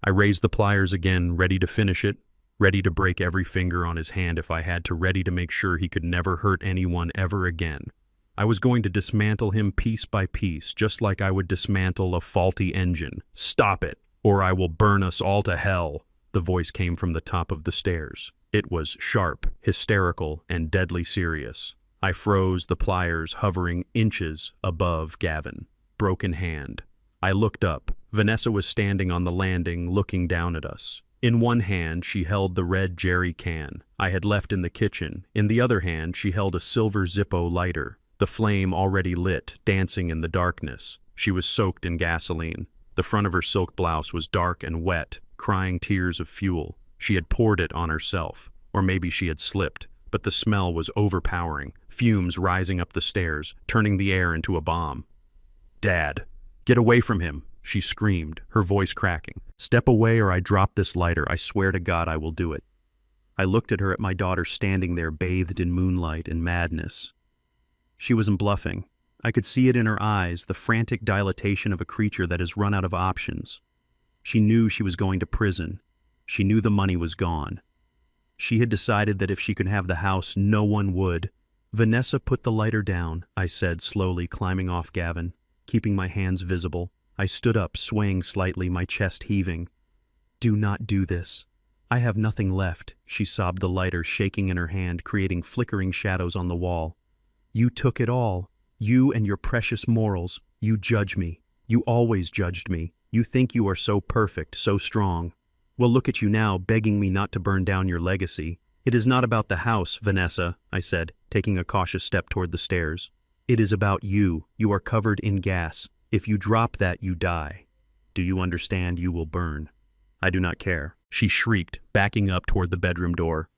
I raised the pliers again, ready to finish it, ready to break every finger on his hand if I had to, ready to make sure he could never hurt anyone ever again. I was going to dismantle him piece by piece, just like I would dismantle a faulty engine. "Stop it, or I will burn us all to hell," the voice came from the top of the stairs. It was sharp, hysterical, and deadly serious. I froze, the pliers hovering inches above Gavin. Broken hand. I looked up. Vanessa was standing on the landing, looking down at us. In one hand, she held the red jerry can I had left in the kitchen. In the other hand, she held a silver Zippo lighter, the flame already lit, dancing in the darkness. She was soaked in gasoline. The front of her silk blouse was dark and wet, crying tears of fuel. She had poured it on herself, or maybe she had slipped, but the smell was overpowering, fumes rising up the stairs, turning the air into a bomb. "Dad, get away from him," she screamed, her voice cracking. "Step away or I drop this lighter. I swear to God I will do it." I looked at her, at my daughter standing there bathed in moonlight and madness. She wasn't bluffing. I could see it in her eyes, the frantic dilatation of a creature that has run out of options. She knew she was going to prison. She knew the money was gone. She had decided that if she could have the house, no one would. "Vanessa, put the lighter down," I said, slowly climbing off Gavin, keeping my hands visible. I stood up, swaying slightly, my chest heaving. "Do not do this. I have nothing left," she sobbed, the lighter shaking in her hand, creating flickering shadows on the wall. "You took it all. You and your precious morals. You judge me. You always judged me. You think you are so perfect, so strong. Well, look at you now, begging me not to burn down your legacy. It is not about the house, Vanessa," I said, taking a cautious step toward the stairs. "It is about you. You are covered in gas. If you drop that, you die. Do you understand? You will burn." "I do not care," she shrieked, backing up toward the bedroom door.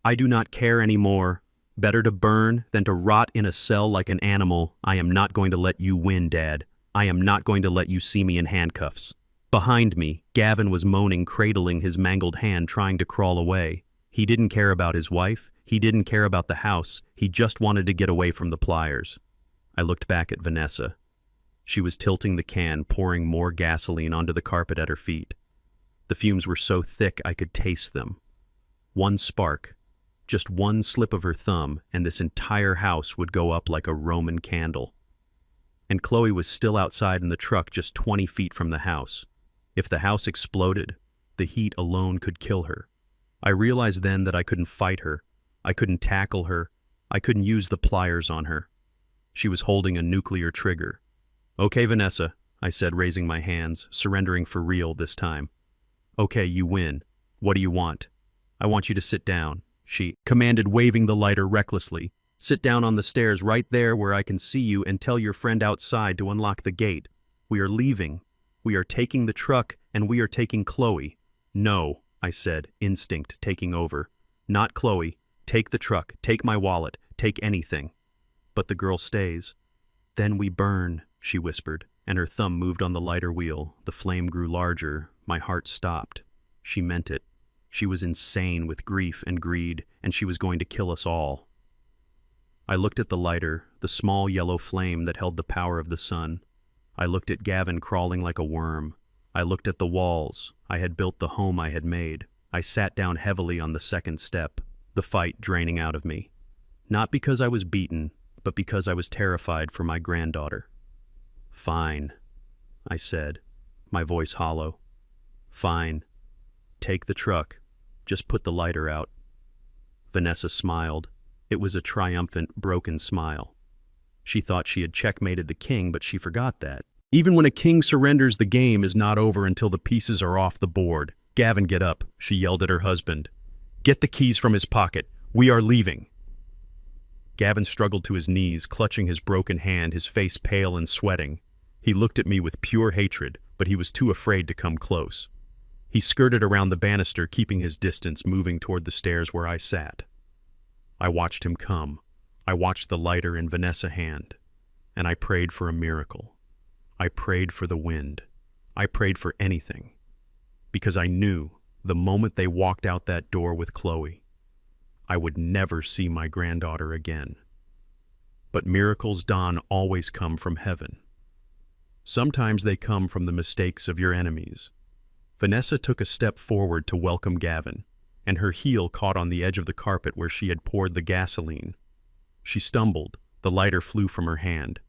"I do not care anymore. Better to burn than to rot in a cell like an animal. I am not going to let you win, Dad. I am not going to let you see me in handcuffs." Behind me, Gavin was moaning, cradling his mangled hand, trying to crawl away. He didn't care about his wife. He didn't care about the house. He just wanted to get away from the pliers. I looked back at Vanessa. She was tilting the can, pouring more gasoline onto the carpet at her feet. The fumes were so thick I could taste them. One spark, just one slip of her thumb, and this entire house would go up like a Roman candle. And Chloe was still outside in the truck just 20 feet from the house. If the house exploded, the heat alone could kill her. I realized then that I couldn't fight her. I couldn't tackle her. I couldn't use the pliers on her. She was holding a nuclear trigger. "Okay, Vanessa," I said, raising my hands, surrendering for real this time. "Okay, you win. What do you want?" "I want you to sit down," she commanded, waving the lighter recklessly. "Sit down on the stairs right there where I can see you, and tell your friend outside to unlock the gate. We are leaving. We are taking the truck, and we are taking Chloe." "No," I said, instinct taking over. "Not Chloe. Take the truck. Take my wallet. Take anything." "But the girl stays." "Then we burn," she whispered. and her thumb moved on the lighter wheel. The flame grew larger. My heart stopped. She meant it. She was insane with grief and greed, and she was going to kill us all. I looked at the lighter, the small yellow flame that held the power of the sun. I looked at Gavin crawling like a worm. I looked at the walls. I had built the home I had made. I sat down heavily on the second step, the fight draining out of me. Not because I was beaten, but because I was terrified for my granddaughter. "Fine," I said, my voice hollow. "Fine. Take the truck. Just put the lighter out." Vanessa smiled. It was a triumphant, broken smile. She thought she had checkmated the king, but she forgot that. Even when a king surrenders, the game is not over until the pieces are off the board. "Gavin, get up," she yelled at her husband. "Get the keys from his pocket. We are leaving." Gavin struggled to his knees, clutching his broken hand, his face pale and sweating. He looked at me with pure hatred, but he was too afraid to come close. He skirted around the banister, keeping his distance, moving toward the stairs where I sat. I watched him come. I watched the lighter in Vanessa's hand, and I prayed for a miracle. I prayed for the wind. I prayed for anything, because I knew the moment they walked out that door with Chloe, I would never see my granddaughter again. But miracles don't always come from heaven. Sometimes they come from the mistakes of your enemies. Vanessa took a step forward to welcome Gavin, and her heel caught on the edge of the carpet where she had poured the gasoline. She stumbled. The lighter flew from her hand.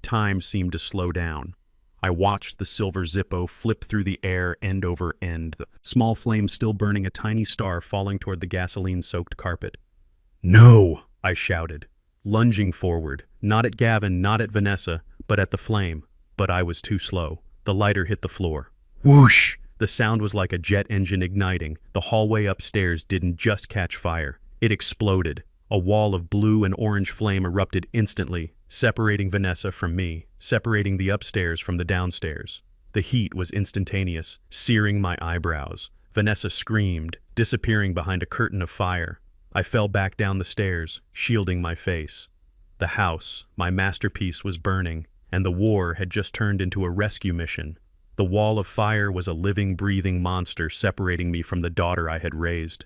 Time seemed to slow down. I watched the silver Zippo flip through the air end over end, the small flame still burning, a tiny star falling toward the gasoline-soaked carpet. "No!" I shouted, lunging forward, not at Gavin, not at Vanessa, but at the flame. But I was too slow. The lighter hit the floor. Whoosh! The sound was like a jet engine igniting. The hallway upstairs didn't just catch fire. It exploded. A wall of blue and orange flame erupted instantly, separating Vanessa from me, separating the upstairs from the downstairs. The heat was instantaneous, searing my eyebrows. Vanessa screamed, disappearing behind a curtain of fire. I fell back down the stairs, shielding my face. The house, my masterpiece, was burning, and the war had just turned into a rescue mission. The wall of fire was a living, breathing monster separating me from the daughter I had raised.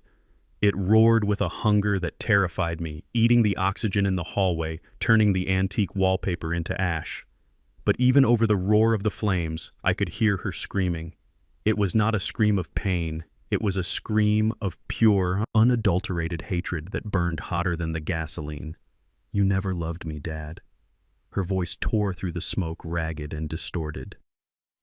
It roared with a hunger that terrified me, eating the oxygen in the hallway, turning the antique wallpaper into ash. But even over the roar of the flames, I could hear her screaming. It was not a scream of pain. It was a scream of pure, unadulterated hatred that burned hotter than the gasoline. "You never loved me, Dad." Her voice tore through the smoke, ragged and distorted.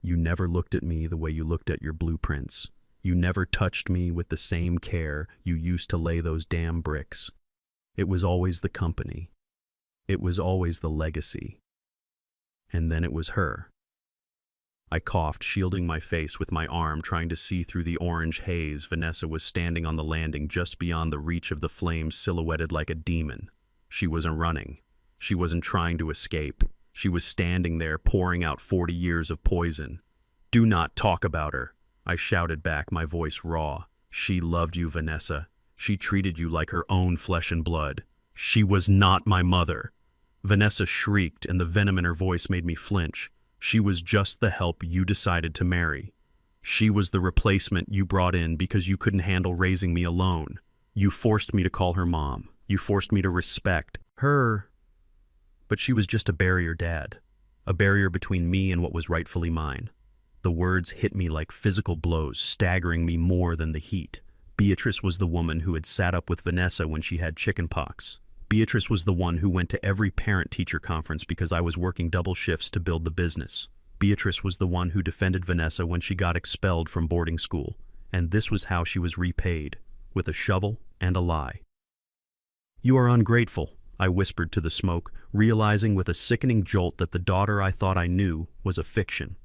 "You never looked at me the way you looked at your blueprints. You never touched me with the same care you used to lay those damn bricks. It was always the company. It was always the legacy. And then it was her." I coughed, shielding my face with my arm, trying to see through the orange haze. Vanessa was standing on the landing just beyond the reach of the flames, silhouetted like a demon. She wasn't running. She wasn't trying to escape. She was standing there, pouring out 40 years of poison. "Do not talk about her," I shouted back, my voice raw. "She loved you, Vanessa. She treated you like her own flesh and blood. She was not my mother." Vanessa shrieked, and the venom in her voice made me flinch. "She was just the help you decided to marry. She was the replacement you brought in because you couldn't handle raising me alone. You forced me to call her mom. You forced me to respect her. But she was just a barrier, Dad. A barrier between me and what was rightfully mine." The words hit me like physical blows, staggering me more than the heat. Beatrice was the woman who had sat up with Vanessa when she had chickenpox. Beatrice was the one who went to every parent-teacher conference because I was working double shifts to build the business. Beatrice was the one who defended Vanessa when she got expelled from boarding school. And this was how she was repaid, with a shovel and a lie. "You are ungrateful," I whispered to the smoke, realizing with a sickening jolt that the daughter I thought I knew was a fiction.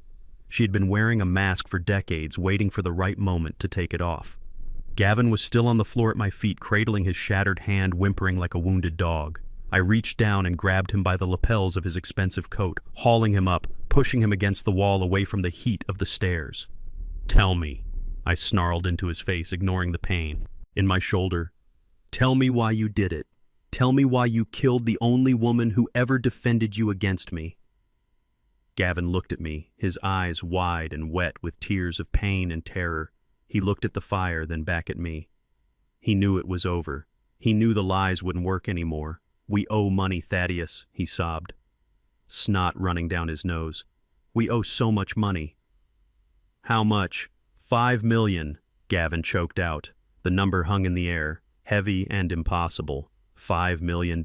She had been wearing a mask for decades, waiting for the right moment to take it off. Gavin was still on the floor at my feet, cradling his shattered hand, whimpering like a wounded dog. I reached down and grabbed him by the lapels of his expensive coat, hauling him up, pushing him against the wall away from the heat of the stairs. "Tell me," I snarled into his face, ignoring the pain in my shoulder. "Tell me why you did it. Tell me why you killed the only woman who ever defended you against me." Gavin looked at me, his eyes wide and wet with tears of pain and terror. He looked at the fire, then back at me. He knew it was over. He knew the lies wouldn't work anymore. "We owe money, Thaddeus," he sobbed, snot running down his nose. "We owe so much money." "How much?" "5 million, Gavin choked out. The number hung in the air, heavy and impossible. $5 million.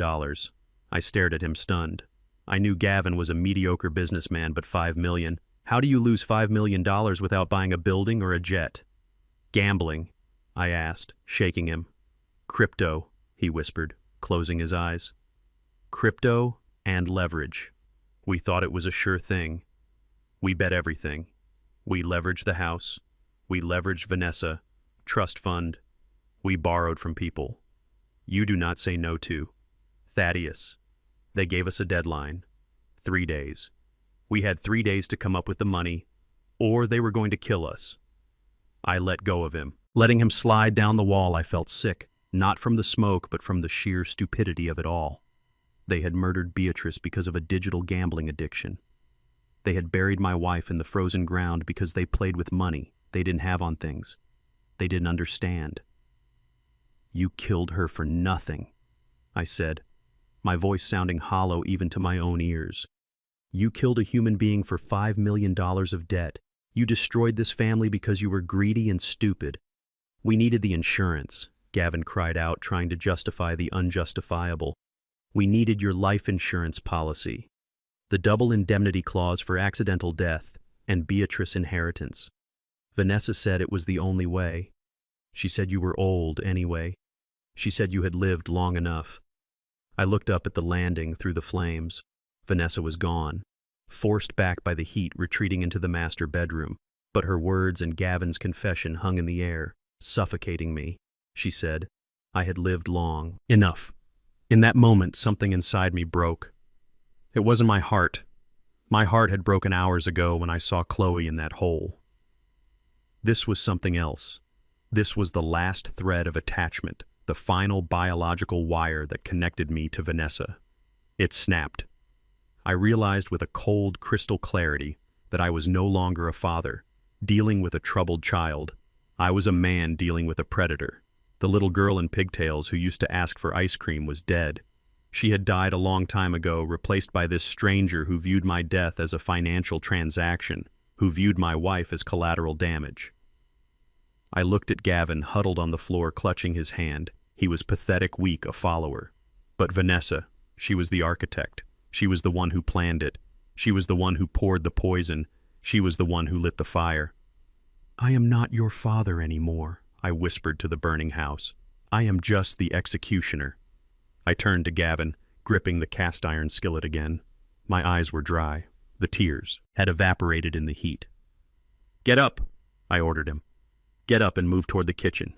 I stared at him stunned. I knew Gavin was a mediocre businessman, but 5 million? How do you lose $5 million without buying a building or a jet? "Gambling," I asked, shaking him. "Crypto," he whispered, closing his eyes. "Crypto and leverage. We thought it was a sure thing. We bet everything. We leveraged the house. We leveraged Vanessa, trust fund. We borrowed from people. You do not say no to. Thaddeus. They gave us a deadline. 3 days. We had 3 days to come up with the money, or they were going to kill us. I let go of him. Letting him slide down the wall, I felt sick, not from the smoke, but from the sheer stupidity of it all. They had murdered Beatrice because of a digital gambling addiction. They had buried my wife in the frozen ground because they played with money they didn't have on things. They didn't understand. "You killed her for nothing," I said, my voice sounding hollow even to my own ears. "You killed a human being for $5 million of debt. You destroyed this family because you were greedy and stupid. We needed the insurance," Gavin cried out, trying to justify the unjustifiable. "We needed your life insurance policy, the double indemnity clause for accidental death, and Beatrice inheritance. Vanessa said it was the only way. She said you were old anyway. She said you had lived long enough." I looked up at the landing through the flames. Vanessa was gone, forced back by the heat, retreating into the master bedroom. But her words and Gavin's confession hung in the air, suffocating me. She said, "I had lived long." Enough. In that moment, something inside me broke. It wasn't my heart. My heart had broken hours ago when I saw Chloe in that hole. This was something else. This was the last thread of attachment, the final biological wire that connected me to Vanessa. It snapped. I realized with a cold, crystal clarity that I was no longer a father, dealing with a troubled child. I was a man dealing with a predator. The little girl in pigtails who used to ask for ice cream was dead. She had died a long time ago, replaced by this stranger who viewed my death as a financial transaction, who viewed my wife as collateral damage. I looked at Gavin, huddled on the floor, clutching his hand. He was pathetic, weak, a follower. But Vanessa, she was the architect. She was the one who planned it. She was the one who poured the poison. She was the one who lit the fire. "I am not your father anymore," I whispered to the burning house. "I am just the executioner." I turned to Gavin, gripping the cast iron skillet again. My eyes were dry. The tears had evaporated in the heat. "Get up," I ordered him. "Get up and move toward the kitchen."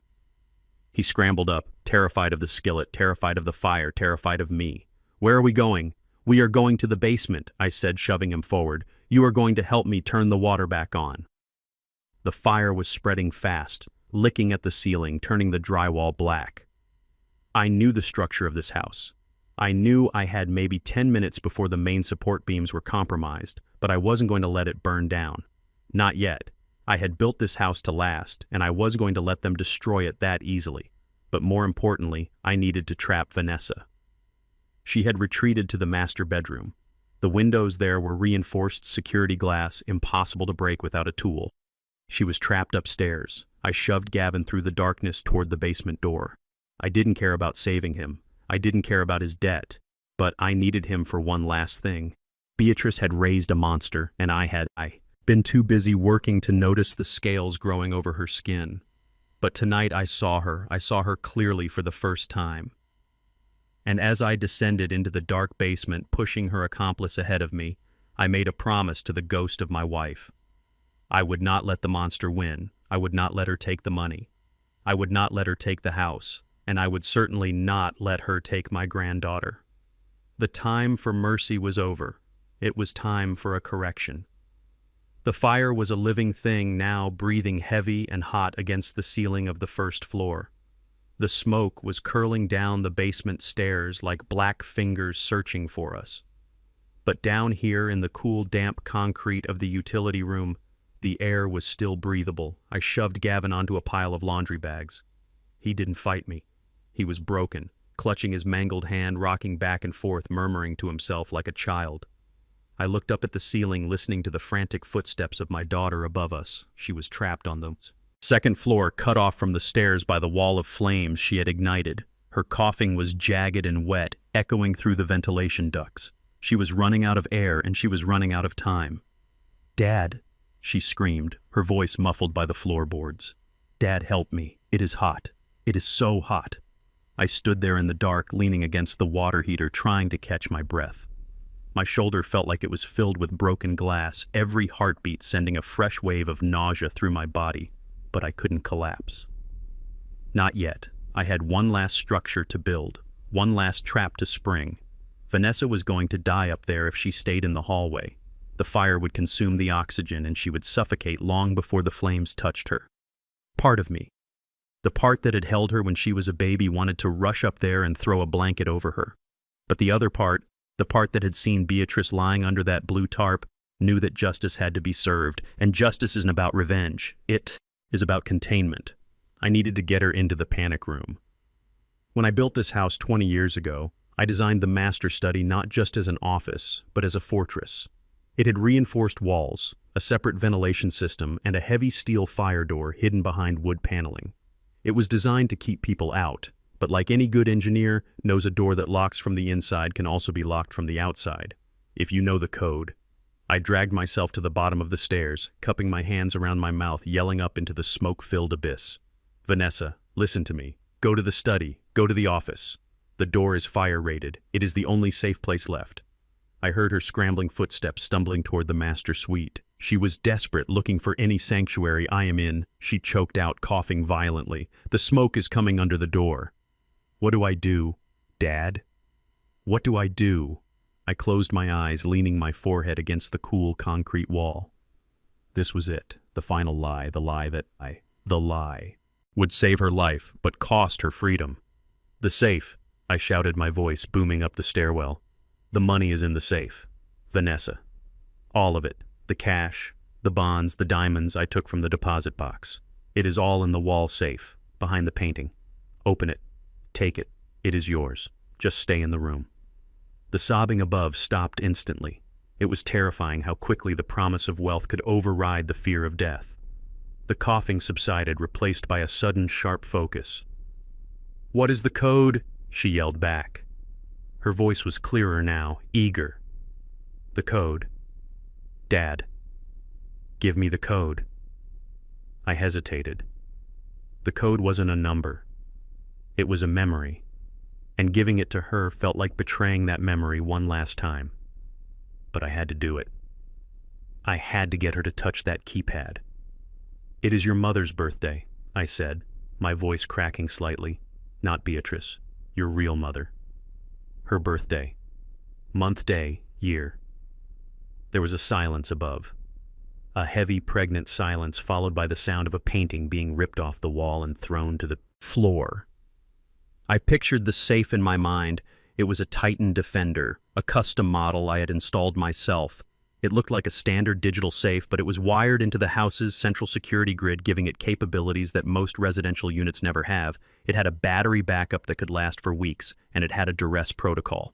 He scrambled up, terrified of the skillet, terrified of the fire, terrified of me. "Where are we going?" "We are going to the basement," I said, shoving him forward. "You are going to help me turn the water back on." The fire was spreading fast, licking at the ceiling, turning the drywall black. I knew the structure of this house. I knew I had maybe 10 minutes before the main support beams were compromised, but I wasn't going to let it burn down. Not yet. I had built this house to last, and I was going to let them destroy it that easily. But more importantly, I needed to trap Vanessa. She had retreated to the master bedroom. The windows there were reinforced security glass, impossible to break without a tool. She was trapped upstairs. I shoved Gavin through the darkness toward the basement door. I didn't care about saving him. I didn't care about his debt. But I needed him for one last thing. Beatrice had raised a monster, and I had been too busy working to notice the scales growing over her skin. But tonight I saw her clearly for the first time. And as I descended into the dark basement, pushing her accomplice ahead of me, I made a promise to the ghost of my wife. I would not let the monster win. I would not let her take the money. I would not let her take the house. And I would certainly not let her take my granddaughter. The time for mercy was over. It was time for a correction. The fire was a living thing now, breathing heavy and hot against the ceiling of the first floor. The smoke was curling down the basement stairs like black fingers searching for us. But down here in the cool, damp concrete of the utility room, the air was still breathable. I shoved Gavin onto a pile of laundry bags. He didn't fight me. He was broken, clutching his mangled hand, rocking back and forth, murmuring to himself like a child. I looked up at the ceiling, listening to the frantic footsteps of my daughter above us. She was trapped on the second floor, cut off from the stairs by the wall of flames she had ignited. Her coughing was jagged and wet, echoing through the ventilation ducts. She was running out of air, and she was running out of time. "Dad," she screamed, her voice muffled by the floorboards. "Dad, help me. It is hot. It is so hot." I stood there in the dark, leaning against the water heater, trying to catch my breath. My shoulder felt like it was filled with broken glass, every heartbeat sending a fresh wave of nausea through my body, but I couldn't collapse. Not yet. I had one last structure to build, one last trap to spring. Vanessa was going to die up there if she stayed in the hallway. The fire would consume the oxygen and she would suffocate long before the flames touched her. Part of me, the part that had held her when she was a baby, wanted to rush up there and throw a blanket over her. But the other part, the part that had seen Beatrice lying under that blue tarp, knew that justice had to be served, and justice isn't about revenge. It is about containment. I needed to get her into the panic room. When I built this house 20 years ago, I designed the master study not just as an office, but as a fortress. It had reinforced walls, a separate ventilation system, and a heavy steel fire door hidden behind wood paneling. It was designed to keep people out, but like any good engineer, knows a door that locks from the inside can also be locked from the outside, if you know the code. I dragged myself to the bottom of the stairs, cupping my hands around my mouth, yelling up into the smoke-filled abyss. "Vanessa, listen to me. Go to the study. Go to the office. The door is fire-rated. It is the only safe place left." I heard her scrambling footsteps stumbling toward the master suite. She was desperate, looking for any sanctuary. "I am in," she choked out, coughing violently. "The smoke is coming under the door." "What do I do, Dad? What do I do?" I closed my eyes, leaning my forehead against the cool concrete wall. This was it, the final lie, the lie would save her life, but cost her freedom. "The safe," I shouted, my voice booming up the stairwell. "The money is in the safe, Vanessa. All of it, the cash, the bonds, the diamonds I took from the deposit box. It is all in the wall safe, behind the painting. Open it. Take it. It is yours. Just stay in the room." The sobbing above stopped instantly. It was terrifying how quickly the promise of wealth could override the fear of death. The coughing subsided, replaced by a sudden sharp focus. "What is the code?" she yelled back. Her voice was clearer now, eager. "The code. Dad. Give me the code." I hesitated. The code wasn't a number. It was a memory, and giving it to her felt like betraying that memory one last time. But I had to do it. I had to get her to touch that keypad. "It is your mother's birthday," I said, my voice cracking slightly. "Not Beatrice, your real mother. Her birthday. Month, day, year." There was a silence above. A heavy, pregnant silence followed by the sound of a painting being ripped off the wall and thrown to the floor. I pictured the safe in my mind. It was a Titan Defender, a custom model I had installed myself. It looked like a standard digital safe, but it was wired into the house's central security grid, giving it capabilities that most residential units never have. It had a battery backup that could last for weeks, and it had a duress protocol.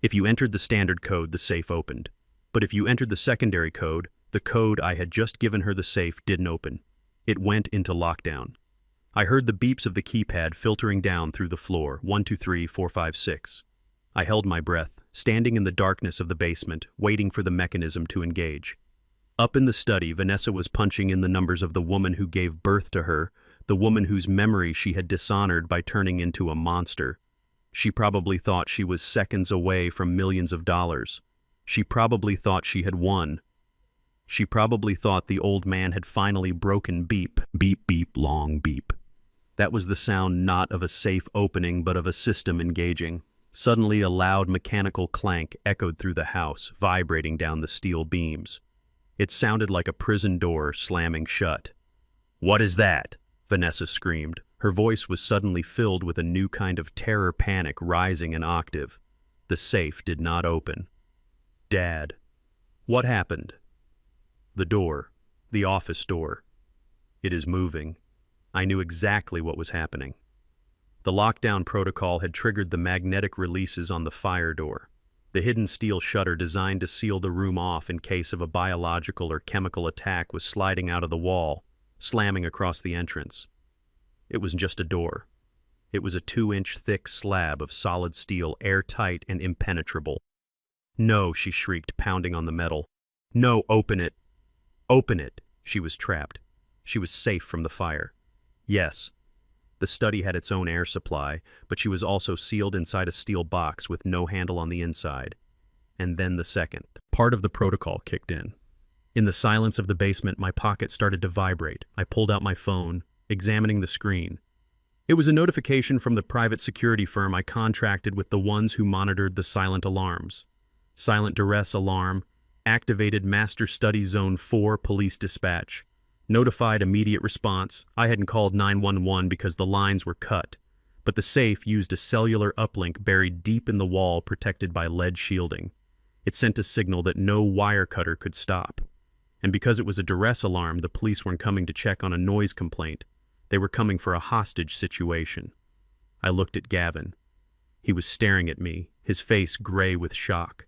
If you entered the standard code, the safe opened. But if you entered the secondary code, the code I had just given her, the safe didn't open. It went into lockdown. I heard the beeps of the keypad filtering down through the floor, 1, 2, 3, 4, 5, 6. I held my breath, standing in the darkness of the basement, waiting for the mechanism to engage. Up in the study, Vanessa was punching in the numbers of the woman who gave birth to her, the woman whose memory she had dishonored by turning into a monster. She probably thought she was seconds away from millions of dollars. She probably thought she had won. She probably thought the old man had finally broken. Beep, beep, beep, long beep. That was the sound not of a safe opening, but of a system engaging. Suddenly, a loud mechanical clank echoed through the house, vibrating down the steel beams. It sounded like a prison door slamming shut. "What is that?" Vanessa screamed. Her voice was suddenly filled with a new kind of terror, panic rising an octave. The safe did not open. Dad. What happened? The door. The office door. It is moving. I knew exactly what was happening. The lockdown protocol had triggered the magnetic releases on the fire door, the hidden steel shutter designed to seal the room off in case of a biological or chemical attack was sliding out of the wall, slamming across the entrance. It was just a door. It was a 2-inch thick slab of solid steel, airtight and impenetrable. "No," she shrieked, pounding on the metal. "No, open it. Open it." She was trapped. She was safe from the fire. Yes. The study had its own air supply, but she was also sealed inside a steel box with no handle on the inside. And then the second part of the protocol kicked in. In the silence of the basement, my pocket started to vibrate. I pulled out my phone, examining the screen. It was a notification from the private security firm I contracted with, the ones who monitored the silent alarms. Silent duress alarm, activated Master Study Zone 4 police dispatch. Notified immediate response. I hadn't called 911 because the lines were cut, but the safe used a cellular uplink buried deep in the wall protected by lead shielding. It sent a signal that no wire cutter could stop. And because it was a duress alarm, the police weren't coming to check on a noise complaint. They were coming for a hostage situation. I looked at Gavin. He was staring at me, his face gray with shock.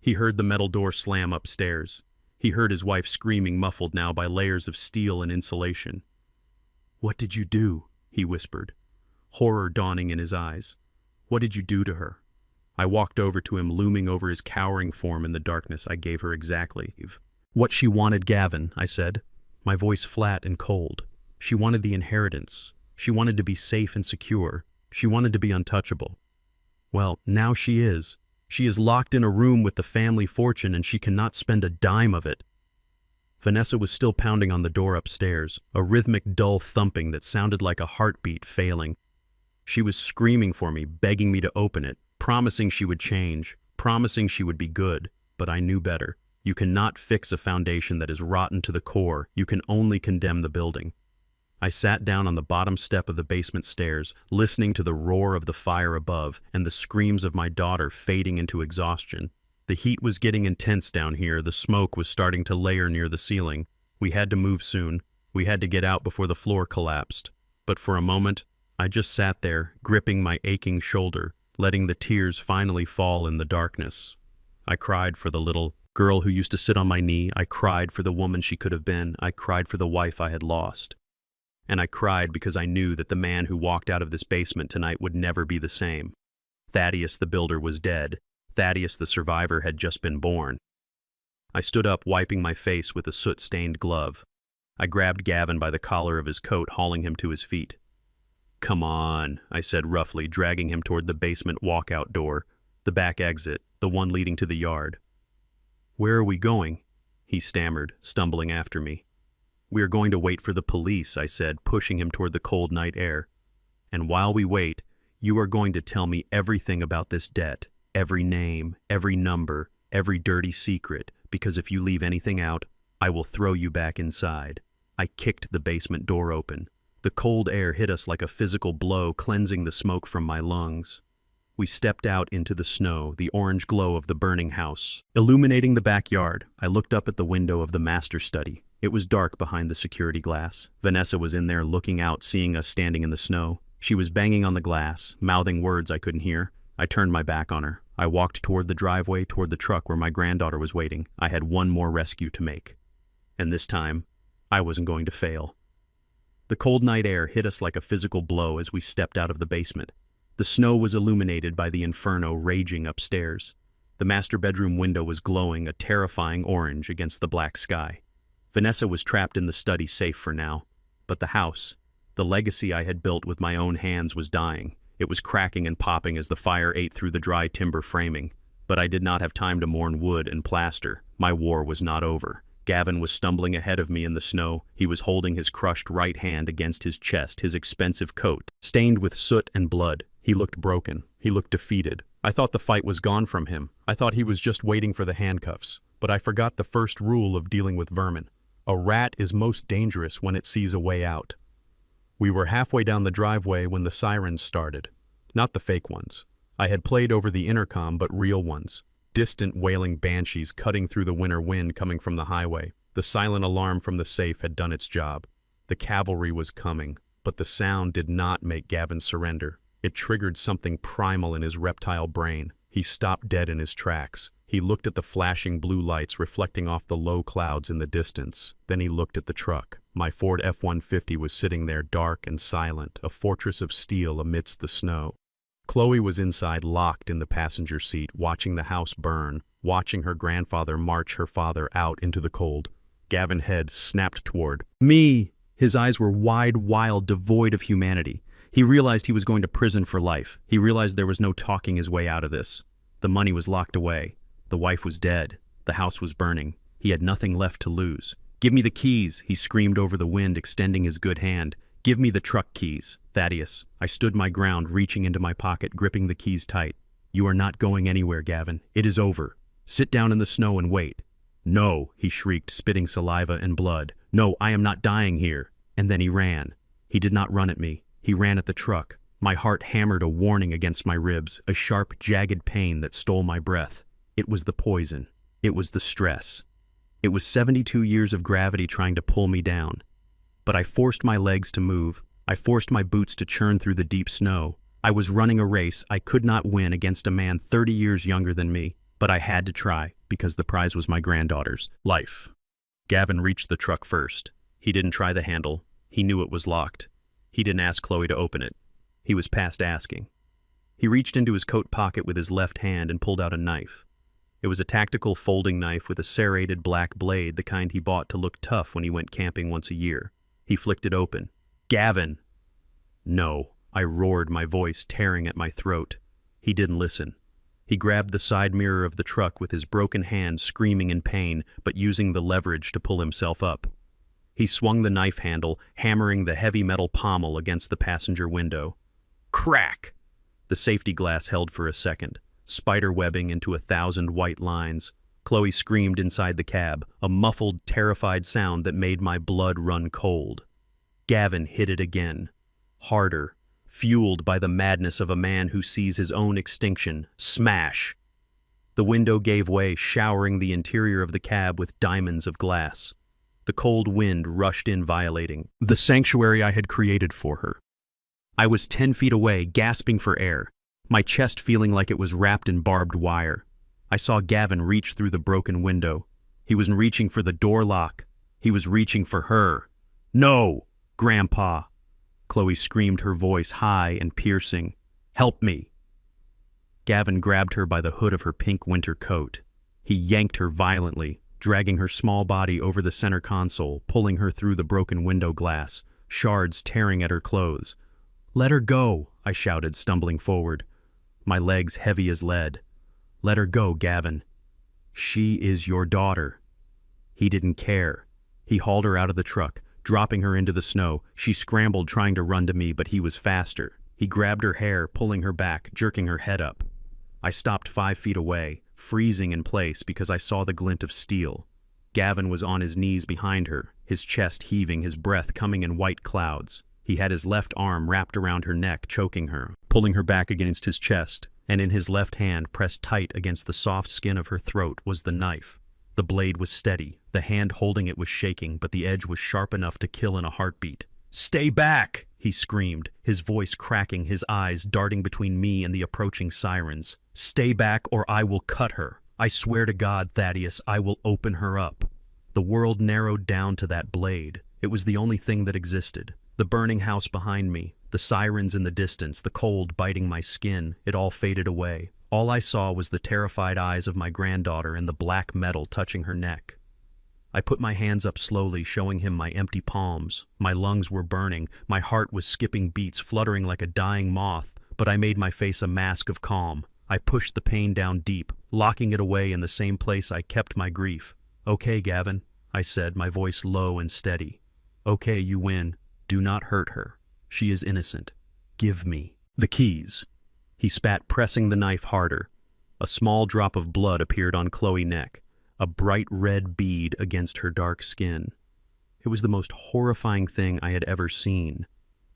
He heard the metal door slam upstairs. He heard his wife screaming, muffled now by layers of steel and insulation. "What did you do?" he whispered, horror dawning in his eyes. "What did you do to her?" I walked over to him, looming over his cowering form in the darkness. I gave her exactly what she wanted, Gavin, I said, my voice flat and cold. She wanted the inheritance. She wanted to be safe and secure. She wanted to be untouchable. Well, now she is. She is locked in a room with the family fortune, and she cannot spend a dime of it. Vanessa was still pounding on the door upstairs, a rhythmic, dull thumping that sounded like a heartbeat failing. She was screaming for me, begging me to open it, promising she would change, promising she would be good, but I knew better. You cannot fix a foundation that is rotten to the core. You can only condemn the building. I sat down on the bottom step of the basement stairs, listening to the roar of the fire above and the screams of my daughter fading into exhaustion. The heat was getting intense down here. The smoke was starting to layer near the ceiling. We had to move soon. We had to get out before the floor collapsed. But for a moment, I just sat there, gripping my aching shoulder, letting the tears finally fall in the darkness. I cried for the little girl who used to sit on my knee. I cried for the woman she could have been. I cried for the wife I had lost. And I cried because I knew that the man who walked out of this basement tonight would never be the same. Thaddeus the builder was dead. Thaddeus the survivor had just been born. I stood up, wiping my face with a soot-stained glove. I grabbed Gavin by the collar of his coat, hauling him to his feet. "Come on," I said roughly, dragging him toward the basement walkout door, the back exit, the one leading to the yard. "Where are we going?" he stammered, stumbling after me. "We are going to wait for the police," I said, pushing him toward the cold night air. "And while we wait, you are going to tell me everything about this debt, every name, every number, every dirty secret, because if you leave anything out, I will throw you back inside." I kicked the basement door open. The cold air hit us like a physical blow, cleansing the smoke from my lungs. We stepped out into the snow, the orange glow of the burning house illuminating the backyard. I looked up at the window of the master study. It was dark behind the security glass. Vanessa was in there looking out, seeing us standing in the snow. She was banging on the glass, mouthing words I couldn't hear. I turned my back on her. I walked toward the driveway, toward the truck where my granddaughter was waiting. I had one more rescue to make. And this time, I wasn't going to fail. The cold night air hit us like a physical blow as we stepped out of the basement. The snow was illuminated by the inferno raging upstairs. The master bedroom window was glowing a terrifying orange against the black sky. Vanessa was trapped in the study, safe for now. But the house, the legacy I had built with my own hands, was dying. It was cracking and popping as the fire ate through the dry timber framing. But I did not have time to mourn wood and plaster. My war was not over. Gavin was stumbling ahead of me in the snow. He was holding his crushed right hand against his chest, his expensive coat stained with soot and blood. He looked broken. He looked defeated. I thought the fight was gone from him. I thought he was just waiting for the handcuffs. But I forgot the first rule of dealing with vermin. A rat is most dangerous when it sees a way out. We were halfway down the driveway when the sirens started. Not the fake ones. I had played over the intercom, but real ones. distant wailing banshees cutting through the winter wind coming from the highway. The silent alarm from the safe had done its job. The cavalry was coming, but the sound did not make Gavin surrender. It triggered something primal in his reptile brain. He stopped dead in his tracks. He looked at the flashing blue lights reflecting off the low clouds in the distance. Then he looked at the truck. My Ford F-150 was sitting there dark and silent, a fortress of steel amidst the snow. Chloe was inside, locked in the passenger seat, watching the house burn, watching her grandfather march her father out into the cold. Gavin's head snapped toward me. His eyes were wide, wild, devoid of humanity. He realized he was going to prison for life. He realized there was no talking his way out of this. The money was locked away. The wife was dead. The house was burning. He had nothing left to lose. "Give me the keys," he screamed over the wind, extending his good hand. "Give me the truck keys, Thaddeus." I stood my ground, reaching into my pocket, gripping the keys tight. "You are not going anywhere, Gavin. It is over. Sit down in the snow and wait." "No," he shrieked, spitting saliva and blood. "No, I am not dying here." And then he ran. He did not run at me. He ran at the truck. My heart hammered a warning against my ribs, a sharp, jagged pain that stole my breath. It was the poison. It was the stress. It was 72 years of gravity trying to pull me down. But I forced my legs to move. I forced my boots to churn through the deep snow. I was running a race I could not win against a man 30 years younger than me, but I had to try because the prize was my granddaughter's life. Gavin reached the truck first. He didn't try the handle. He knew it was locked. He didn't ask Chloe to open it. He was past asking. He reached into his coat pocket with his left hand and pulled out a knife. It was a tactical folding knife with a serrated black blade, the kind he bought to look tough when he went camping once a year. He flicked it open. "Gavin!" "No," I roared, my voice tearing at my throat. He didn't listen. He grabbed the side mirror of the truck with his broken hand, screaming in pain, but using the leverage to pull himself up. He swung the knife handle, hammering the heavy metal pommel against the passenger window. Crack! The safety glass held for a second, spider webbing into 1,000 white lines. Chloe screamed inside the cab, a muffled, terrified sound that made my blood run cold. Gavin hit it again, harder, fueled by the madness of a man who sees his own extinction. Smash! The window gave way, showering the interior of the cab with diamonds of glass. The cold wind rushed in, violating the sanctuary I had created for her. I was 10 feet away, gasping for air, my chest feeling like it was wrapped in barbed wire. I saw Gavin reach through the broken window. He was reaching for the door lock. He was reaching for her. "No, Grandpa!" Chloe screamed, her voice high and piercing. "Help me!" Gavin grabbed her by the hood of her pink winter coat. He yanked her violently, dragging her small body over the center console, pulling her through the broken window glass, shards tearing at her clothes. "Let her go!" I shouted, stumbling forward, my legs heavy as lead. "Let her go, Gavin. She is your daughter." He didn't care. He hauled her out of the truck, dropping her into the snow. She scrambled, trying to run to me, but he was faster. He grabbed her hair, pulling her back, jerking her head up. I stopped 5 feet away, freezing in place because I saw the glint of steel. Gavin was on his knees behind her, his chest heaving, his breath coming in white clouds. He had his left arm wrapped around her neck, choking her, pulling her back against his chest, and in his left hand, pressed tight against the soft skin of her throat, was the knife. The blade was steady, the hand holding it was shaking, but the edge was sharp enough to kill in a heartbeat. "Stay back!" he screamed, his voice cracking, his eyes darting between me and the approaching sirens. "Stay back or I will cut her. I swear to God, Thaddeus, I will open her up." The world narrowed down to that blade. It was the only thing that existed. The burning house behind me, the sirens in the distance, the cold biting my skin, it all faded away. All I saw was the terrified eyes of my granddaughter and the black metal touching her neck. I put my hands up slowly, showing him my empty palms. My lungs were burning, my heart was skipping beats, fluttering like a dying moth, but I made my face a mask of calm. I pushed the pain down deep, locking it away in the same place I kept my grief. "Okay, Gavin," I said, my voice low and steady. "Okay, you win. Do not hurt her. She is innocent. Give me the keys." He spat, pressing the knife harder. A small drop of blood appeared on Chloe's neck, a bright red bead against her dark skin. It was the most horrifying thing I had ever seen.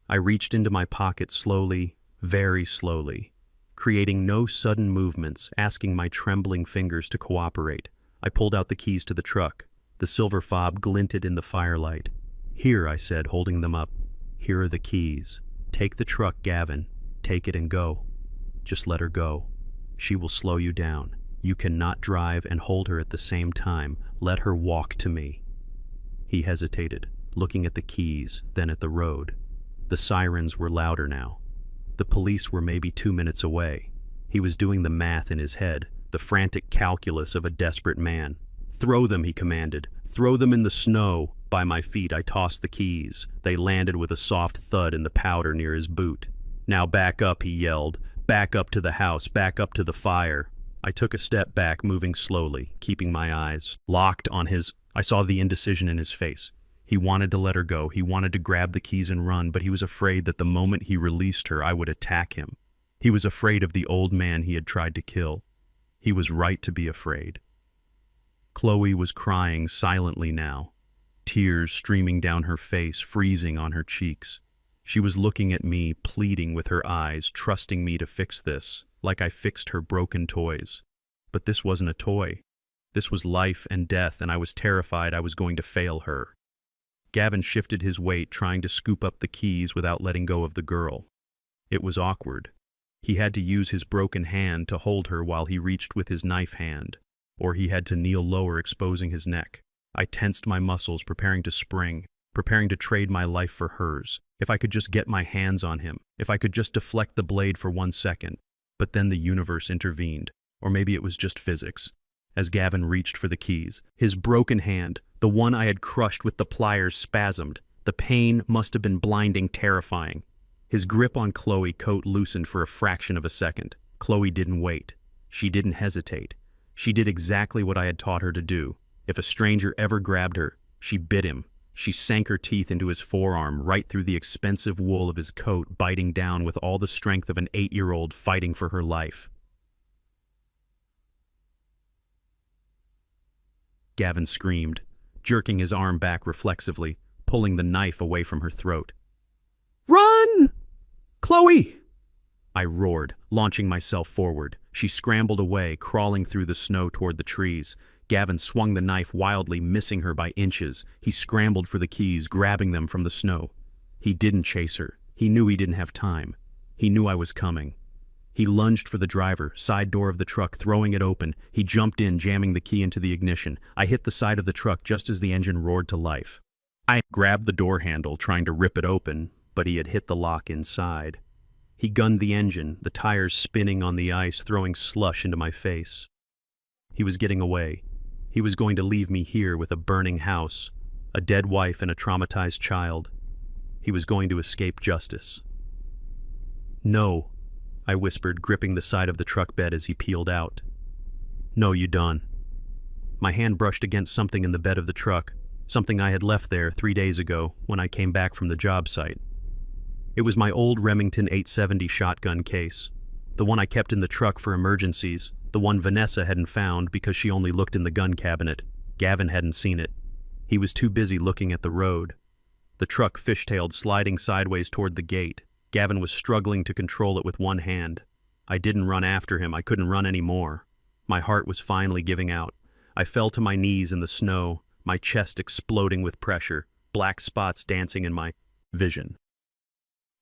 I reached into my pocket slowly, very slowly. creating no sudden movements, asking my trembling fingers to cooperate. I pulled out the keys to the truck. The silver fob glinted in the firelight. "Here," I said, holding them up. "Here are the keys. Take the truck, Gavin. Take it and go. Just let her go. She will slow you down. You cannot drive and hold her at the same time. Let her walk to me." He hesitated, looking at the keys, then at the road. The sirens were louder now. The police were maybe 2 minutes away. He was doing the math in his head, the frantic calculus of a desperate man. "Throw them," he commanded. "Throw them in the snow." By my feet, I tossed the keys. They landed with a soft thud in the powder near his boot. "Now back up," he yelled. "Back up to the house, back up to the fire." I took a step back, moving slowly, keeping my eyes locked on his. I saw the indecision in his face. He wanted to let her go. He wanted to grab the keys and run, but he was afraid that the moment he released her, I would attack him. He was afraid of the old man he had tried to kill. He was right to be afraid. Chloe was crying silently now, tears streaming down her face, freezing on her cheeks. She was looking at me, pleading with her eyes, trusting me to fix this, like I fixed her broken toys. But this wasn't a toy. This was life and death, and I was terrified I was going to fail her. Gavin shifted his weight, trying to scoop up the keys without letting go of the girl. It was awkward. He had to use his broken hand to hold her while he reached with his knife hand, or he had to kneel lower, exposing his neck. I tensed my muscles, preparing to spring, preparing to trade my life for hers. If I could just get my hands on him, if I could just deflect the blade for 1 second. But then the universe intervened, or maybe it was just physics. As Gavin reached for the keys, his broken hand, the one I had crushed with the pliers, spasmed. The pain must have been blinding, terrifying. His grip on Chloe's coat loosened for a fraction of a second. Chloe didn't wait. She didn't hesitate. She did exactly what I had taught her to do. If a stranger ever grabbed her, she bit him. She sank her teeth into his forearm, right through the expensive wool of his coat, biting down with all the strength of an 8-year-old fighting for her life. Gavin screamed, jerking his arm back reflexively, pulling the knife away from her throat. "Run! Chloe!" I roared, launching myself forward. She scrambled away, crawling through the snow toward the trees. Gavin swung the knife wildly, missing her by inches. He scrambled for the keys, grabbing them from the snow. He didn't chase her. He knew he didn't have time. He knew I was coming. He lunged for the driver, side door of the truck, throwing it open. He jumped in, jamming the key into the ignition. I hit the side of the truck just as the engine roared to life. I grabbed the door handle, trying to rip it open, but he had hit the lock inside. He gunned the engine, the tires spinning on the ice, throwing slush into my face. He was getting away. He was going to leave me here with a burning house, a dead wife and a traumatized child. He was going to escape justice. "No," I whispered, gripping the side of the truck bed as he peeled out. "No, you done." My hand brushed against something in the bed of the truck, something I had left there 3 days ago when I came back from the job site. It was my old Remington 870 shotgun case, the one I kept in the truck for emergencies, the one Vanessa hadn't found because she only looked in the gun cabinet. Gavin hadn't seen it. He was too busy looking at the road. The truck fishtailed, sliding sideways toward the gate. Gavin was struggling to control it with one hand. I didn't run after him. I couldn't run anymore. My heart was finally giving out. I fell to my knees in the snow, my chest exploding with pressure, black spots dancing in my vision.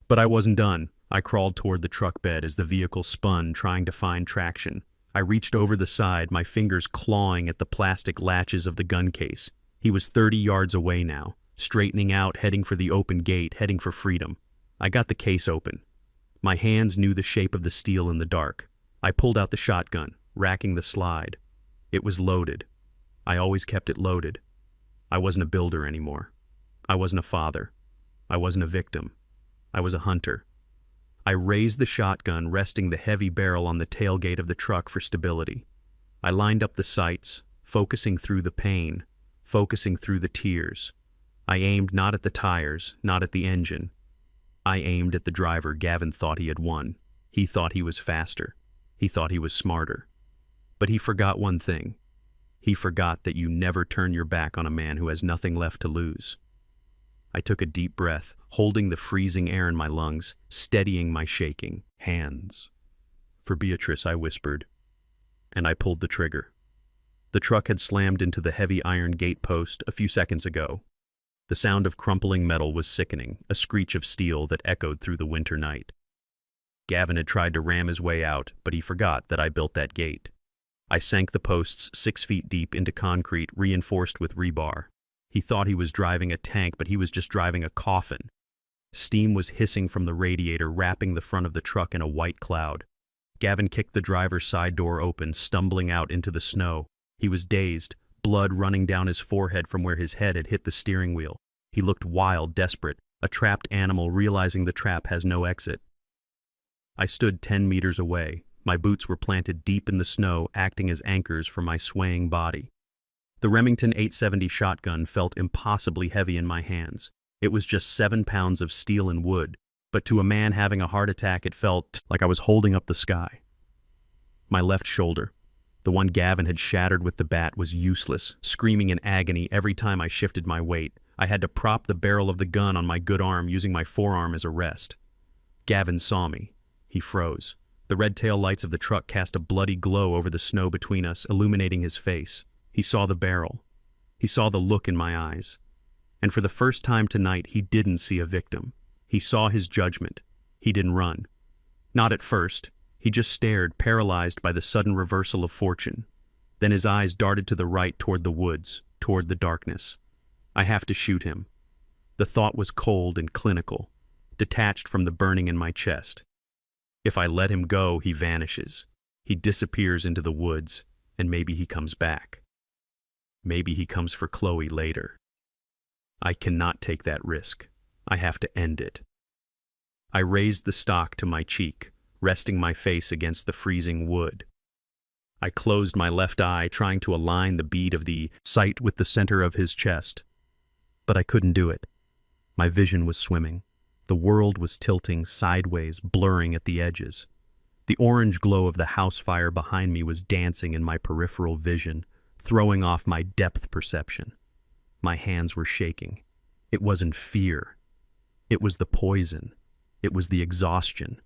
But I wasn't done. I crawled toward the truck bed as the vehicle spun, trying to find traction. I reached over the side, my fingers clawing at the plastic latches of the gun case. He was 30 yards away now, straightening out, heading for the open gate, heading for freedom. I got the case open. My hands knew the shape of the steel in the dark. I pulled out the shotgun, racking the slide. It was loaded. I always kept it loaded. I wasn't a builder anymore. I wasn't a father. I wasn't a victim. I was a hunter. I raised the shotgun, resting the heavy barrel on the tailgate of the truck for stability. I lined up the sights, focusing through the pain, focusing through the tears. I aimed not at the tires, not at the engine. I aimed at the driver. Gavin thought he had won. He thought he was faster. He thought he was smarter. But he forgot one thing. He forgot that you never turn your back on a man who has nothing left to lose. I took a deep breath, holding the freezing air in my lungs, steadying my shaking hands. For Beatrice, I whispered, and I pulled the trigger. The truck had slammed into the heavy iron gate post a few seconds ago. The sound of crumpling metal was sickening, a screech of steel that echoed through the winter night. Gavin had tried to ram his way out, but he forgot that I built that gate. I sank the posts 6 feet deep into concrete reinforced with rebar. He thought he was driving a tank, but he was just driving a coffin. Steam was hissing from the radiator, wrapping the front of the truck in a white cloud. Gavin kicked the driver's side door open, stumbling out into the snow. He was dazed, blood running down his forehead from where his head had hit the steering wheel. He looked wild, desperate, a trapped animal realizing the trap has no exit. I stood 10 meters away. My boots were planted deep in the snow, acting as anchors for my swaying body. The Remington 870 shotgun felt impossibly heavy in my hands. It was just 7 pounds of steel and wood, but to a man having a heart attack, it felt like I was holding up the sky. My left shoulder, the one Gavin had shattered with the bat, was useless, screaming in agony every time I shifted my weight. I had to prop the barrel of the gun on my good arm, using my forearm as a rest. Gavin saw me. He froze. The red tail lights of the truck cast a bloody glow over the snow between us, illuminating his face. He saw the barrel. He saw the look in my eyes. And for the first time tonight, he didn't see a victim. He saw his judgment. He didn't run. Not at first. He just stared, paralyzed by the sudden reversal of fortune. Then his eyes darted to the right, toward the woods, toward the darkness. I have to shoot him. The thought was cold and clinical, detached from the burning in my chest. If I let him go, he vanishes. He disappears into the woods, and maybe he comes back. Maybe he comes for Chloe later. I cannot take that risk. I have to end it. I raised the stock to my cheek, resting my face against the freezing wood. I closed my left eye, trying to align the bead of the sight with the center of his chest. But I couldn't do it. My vision was swimming. The world was tilting sideways, blurring at the edges. The orange glow of the house fire behind me was dancing in my peripheral vision, throwing off my depth perception. My hands were shaking. It wasn't fear. It was the poison. It was the exhaustion.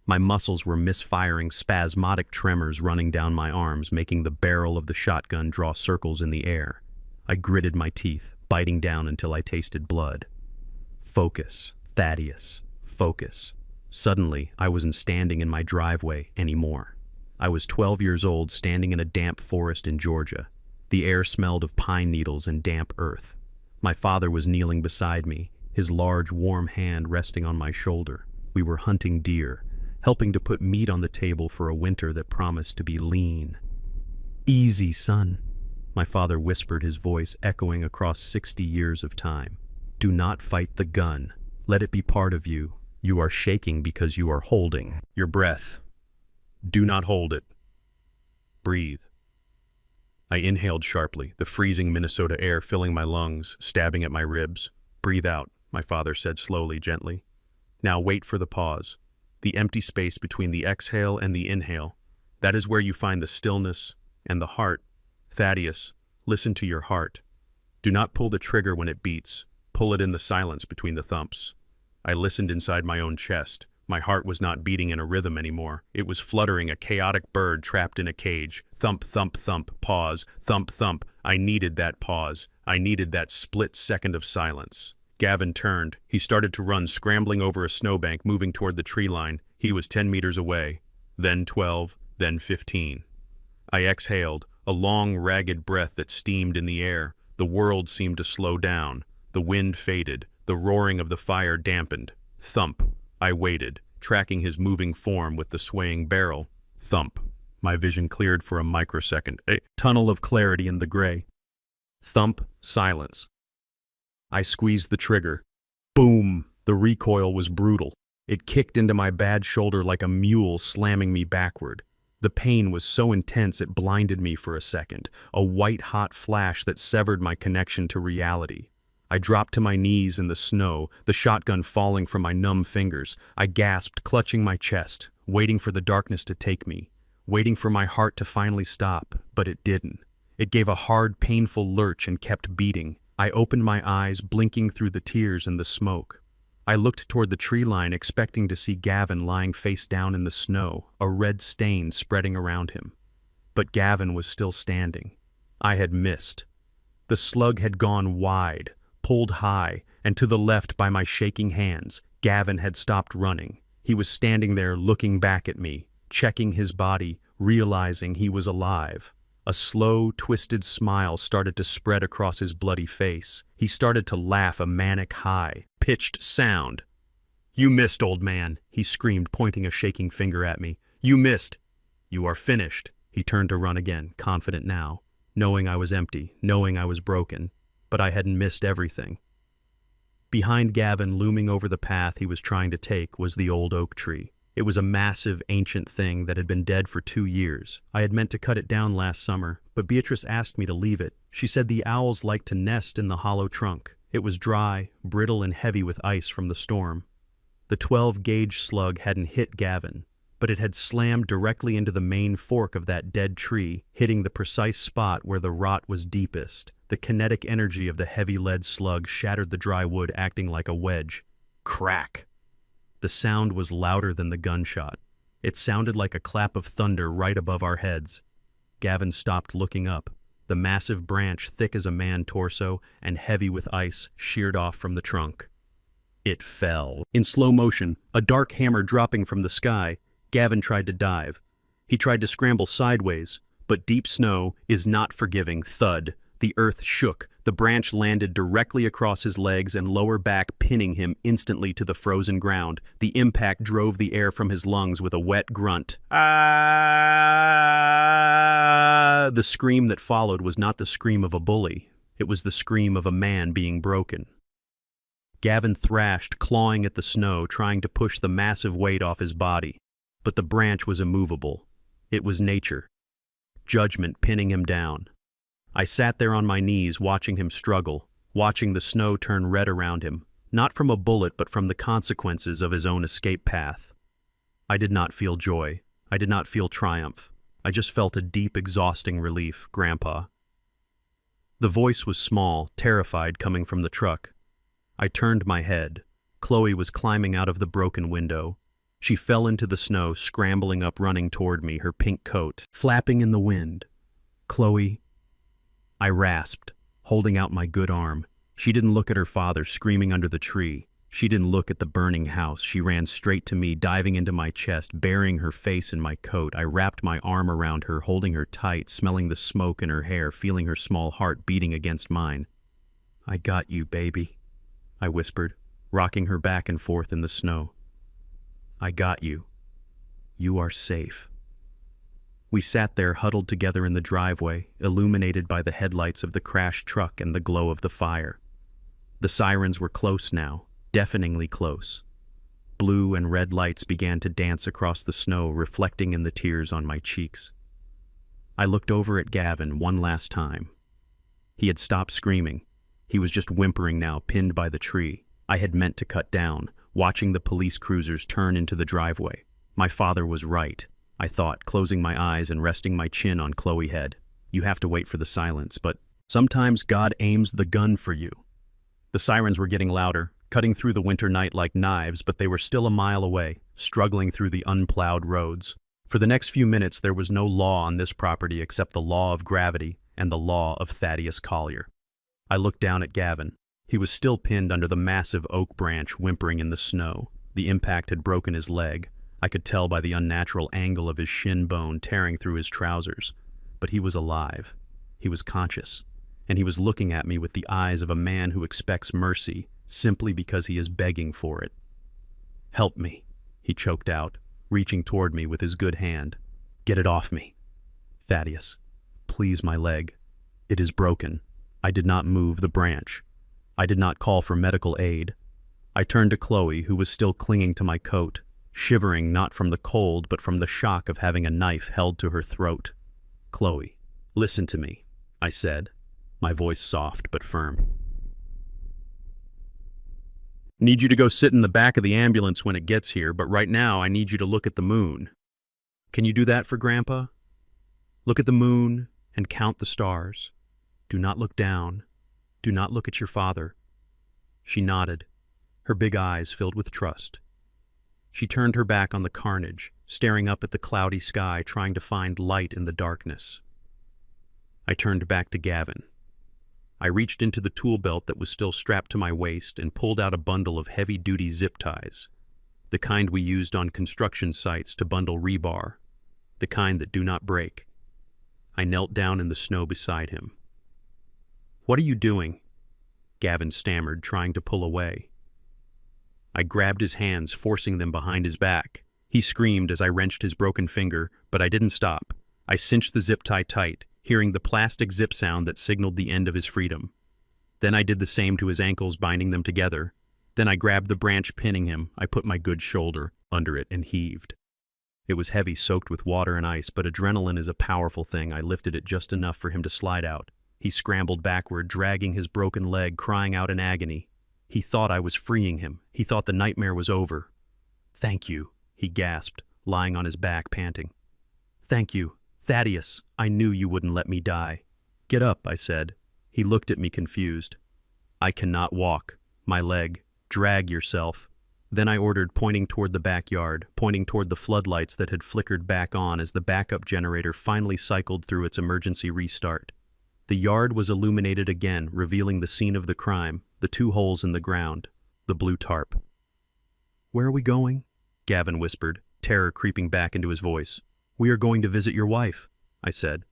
My muscles were misfiring, spasmodic tremors running down my arms, making the barrel of the shotgun draw circles in the air. I gritted my teeth, biting down until I tasted blood. Focus, Thaddeus, focus. Suddenly, I wasn't standing in my driveway anymore. I was 12 years old, standing in a damp forest in Georgia. The air smelled of pine needles and damp earth. My father was kneeling beside me, his large, warm hand resting on my shoulder. We were hunting deer, helping to put meat on the table for a winter that promised to be lean. "Easy, son," my father whispered, his voice echoing across 60 years of time. "Do not fight the gun. Let it be part of you. You are shaking because you are holding your breath. Do not hold it. Breathe." I inhaled sharply, the freezing Minnesota air filling my lungs, stabbing at my ribs. "Breathe out," my father said slowly, gently. "Now wait for the pause. The empty space between the exhale and the inhale. That is where you find the stillness and the heart. Thaddeus, listen to your heart. Do not pull the trigger when it beats. Pull it in the silence between the thumps." I listened inside my own chest. My heart was not beating in a rhythm anymore. It was fluttering, a chaotic bird trapped in a cage. Thump, thump, thump, pause, thump, thump. I needed that pause. I needed that split second of silence. Gavin turned. He started to run, scrambling over a snowbank, moving toward the tree line. He was 10 meters away, then 12, then 15. I exhaled, a long, ragged breath that steamed in the air. The world seemed to slow down. The wind faded. The roaring of the fire dampened. Thump. I waited, tracking his moving form with the swaying barrel. Thump. My vision cleared for a microsecond, a tunnel of clarity in the gray. Thump. Silence. I squeezed the trigger. Boom! The recoil was brutal. It kicked into my bad shoulder like a mule, slamming me backward. The pain was so intense it blinded me for a second, a white-hot flash that severed my connection to reality. I dropped to my knees in the snow, the shotgun falling from my numb fingers. I gasped, clutching my chest, waiting for the darkness to take me, waiting for my heart to finally stop, but it didn't. It gave a hard, painful lurch and kept beating. I opened my eyes, blinking through the tears and the smoke. I looked toward the tree line expecting to see Gavin lying face down in the snow, a red stain spreading around him. But Gavin was still standing. I had missed. The slug had gone wide, pulled high, and to the left by my shaking hands. Gavin had stopped running. He was standing there looking back at me, checking his body, realizing he was alive. A slow, twisted smile started to spread across his bloody face. He started to laugh a manic high, pitched sound. "You missed, old man," he screamed, pointing a shaking finger at me. "You missed. You are finished." He turned to run again, confident now, knowing I was empty, knowing I was broken, but I hadn't missed everything. Behind Gavin, looming over the path he was trying to take, was the old oak tree. It was a massive, ancient thing that had been dead for 2 years. I had meant to cut it down last summer, but Beatrice asked me to leave it. She said the owls liked to nest in the hollow trunk. It was dry, brittle, and heavy with ice from the storm. The 12-gauge slug hadn't hit Gavin, but it had slammed directly into the main fork of that dead tree, hitting the precise spot where the rot was deepest. The kinetic energy of the heavy lead slug shattered the dry wood, acting like a wedge. Crack! The sound was louder than the gunshot. It sounded like a clap of thunder right above our heads. Gavin stopped looking up. The massive branch, thick as a man's torso and heavy with ice, sheared off from the trunk. It fell. In slow motion, a dark hammer dropping from the sky, Gavin tried to dive. He tried to scramble sideways, but deep snow is not forgiving. Thud. The earth shook. The branch landed directly across his legs and lower back, pinning him instantly to the frozen ground. The impact drove the air from his lungs with a wet grunt. Ah! The scream that followed was not the scream of a bully. It was the scream of a man being broken. Gavin thrashed, clawing at the snow, trying to push the massive weight off his body. But the branch was immovable. It was nature. Judgment pinning him down. I sat there on my knees watching him struggle, watching the snow turn red around him, not from a bullet but from the consequences of his own escape path. I did not feel joy. I did not feel triumph. I just felt a deep, exhausting relief, Grandpa. The voice was small, terrified, coming from the truck. I turned my head. Chloe was climbing out of the broken window. She fell into the snow, scrambling up, running toward me, her pink coat flapping in the wind. "Chloe," I rasped, holding out my good arm. She didn't look at her father screaming under the tree. She didn't look at the burning house. She ran straight to me, diving into my chest, burying her face in my coat. I wrapped my arm around her, holding her tight, smelling the smoke in her hair, feeling her small heart beating against mine. "I got you, baby," I whispered, rocking her back and forth in the snow. "I got you. You are safe." We sat there huddled together in the driveway, illuminated by the headlights of the crashed truck and the glow of the fire. The sirens were close now, deafeningly close. Blue and red lights began to dance across the snow, reflecting in the tears on my cheeks. I looked over at Gavin one last time. He had stopped screaming. He was just whimpering now, pinned by the tree. I had meant to cut down, watching the police cruisers turn into the driveway. My father was right, I thought, closing my eyes and resting my chin on Chloe's head. You have to wait for the silence, but sometimes God aims the gun for you. The sirens were getting louder, cutting through the winter night like knives, but they were still a mile away, struggling through the unplowed roads. For the next few minutes, there was no law on this property except the law of gravity and the law of Thaddeus Collier. I looked down at Gavin. He was still pinned under the massive oak branch, whimpering in the snow. The impact had broken his leg. I could tell by the unnatural angle of his shin bone tearing through his trousers. But he was alive. He was conscious. And he was looking at me with the eyes of a man who expects mercy simply because he is begging for it. "Help me," he choked out, reaching toward me with his good hand. "Get it off me. Thaddeus, please, my leg. It is broken." I did not move the branch. I did not call for medical aid. I turned to Chloe, who was still clinging to my coat, shivering not from the cold but from the shock of having a knife held to her throat. "Chloe, listen to me," I said, my voice soft but firm. "Need you to go sit in the back of the ambulance when it gets here, but right now I need you to look at the moon. Can you do that for Grandpa? Look at the moon and count the stars. Do not look down. Do not look at your father." She nodded. her big eyes filled with trust. She turned her back on the carnage, staring up at the cloudy sky, trying to find light in the darkness. I turned back to Gavin. I reached into the tool belt that was still strapped to my waist and pulled out a bundle of heavy-duty zip ties, the kind we used on construction sites to bundle rebar, the kind that do not break. I knelt down in the snow beside him. "What are you doing?" Gavin stammered, trying to pull away. I grabbed his hands, forcing them behind his back. He screamed as I wrenched his broken finger, but I didn't stop. I cinched the zip tie tight, hearing the plastic zip sound that signaled the end of his freedom. Then I did the same to his ankles, binding them together. Then I grabbed the branch pinning him. I put my good shoulder under it and heaved. It was heavy, soaked with water and ice, but adrenaline is a powerful thing. I lifted it just enough for him to slide out. He scrambled backward, dragging his broken leg, crying out in agony. He thought I was freeing him. He thought the nightmare was over. "Thank you," he gasped, lying on his back, panting. "Thank you, Thaddeus. I knew you wouldn't let me die." "Get up," I said. He looked at me confused. "I cannot walk. My leg. Drag yourself." Then I ordered, pointing toward the backyard, pointing toward the floodlights that had flickered back on as the backup generator finally cycled through its emergency restart. The yard was illuminated again, revealing the scene of the crime, the 2 holes in the ground, the blue tarp. "Where are we going?" Gavin whispered, terror creeping back into his voice. "We are going to visit your wife," I said.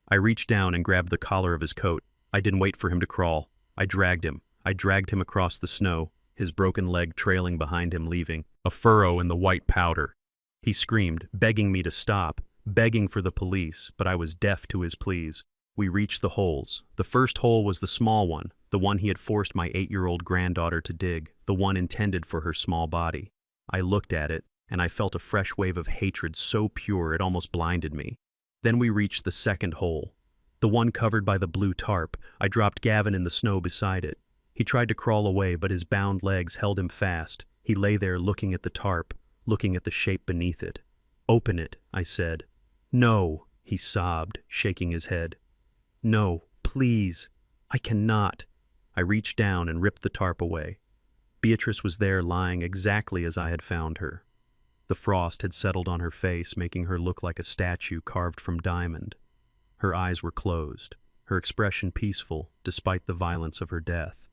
I reached down and grabbed the collar of his coat. I didn't wait for him to crawl. I dragged him across the snow, his broken leg trailing behind him, leaving a furrow in the white powder. He screamed, begging me to stop, begging for the police, but I was deaf to his pleas. We reached the holes. The first hole was the small one, the one he had forced my 8-year-old granddaughter to dig, the one intended for her small body. I looked at it, and I felt a fresh wave of hatred so pure it almost blinded me. Then we reached the second hole, the one covered by the blue tarp. I dropped Gavin in the snow beside it. He tried to crawl away, but his bound legs held him fast. He lay there looking at the tarp, looking at the shape beneath it. "Open it," I said. "No," he sobbed, shaking his head. "No, please. I cannot." I reached down and ripped the tarp away. Beatrice was there, lying exactly as I had found her. The frost had settled on her face, making her look like a statue carved from diamond. Her eyes were closed, her expression peaceful, despite the violence of her death.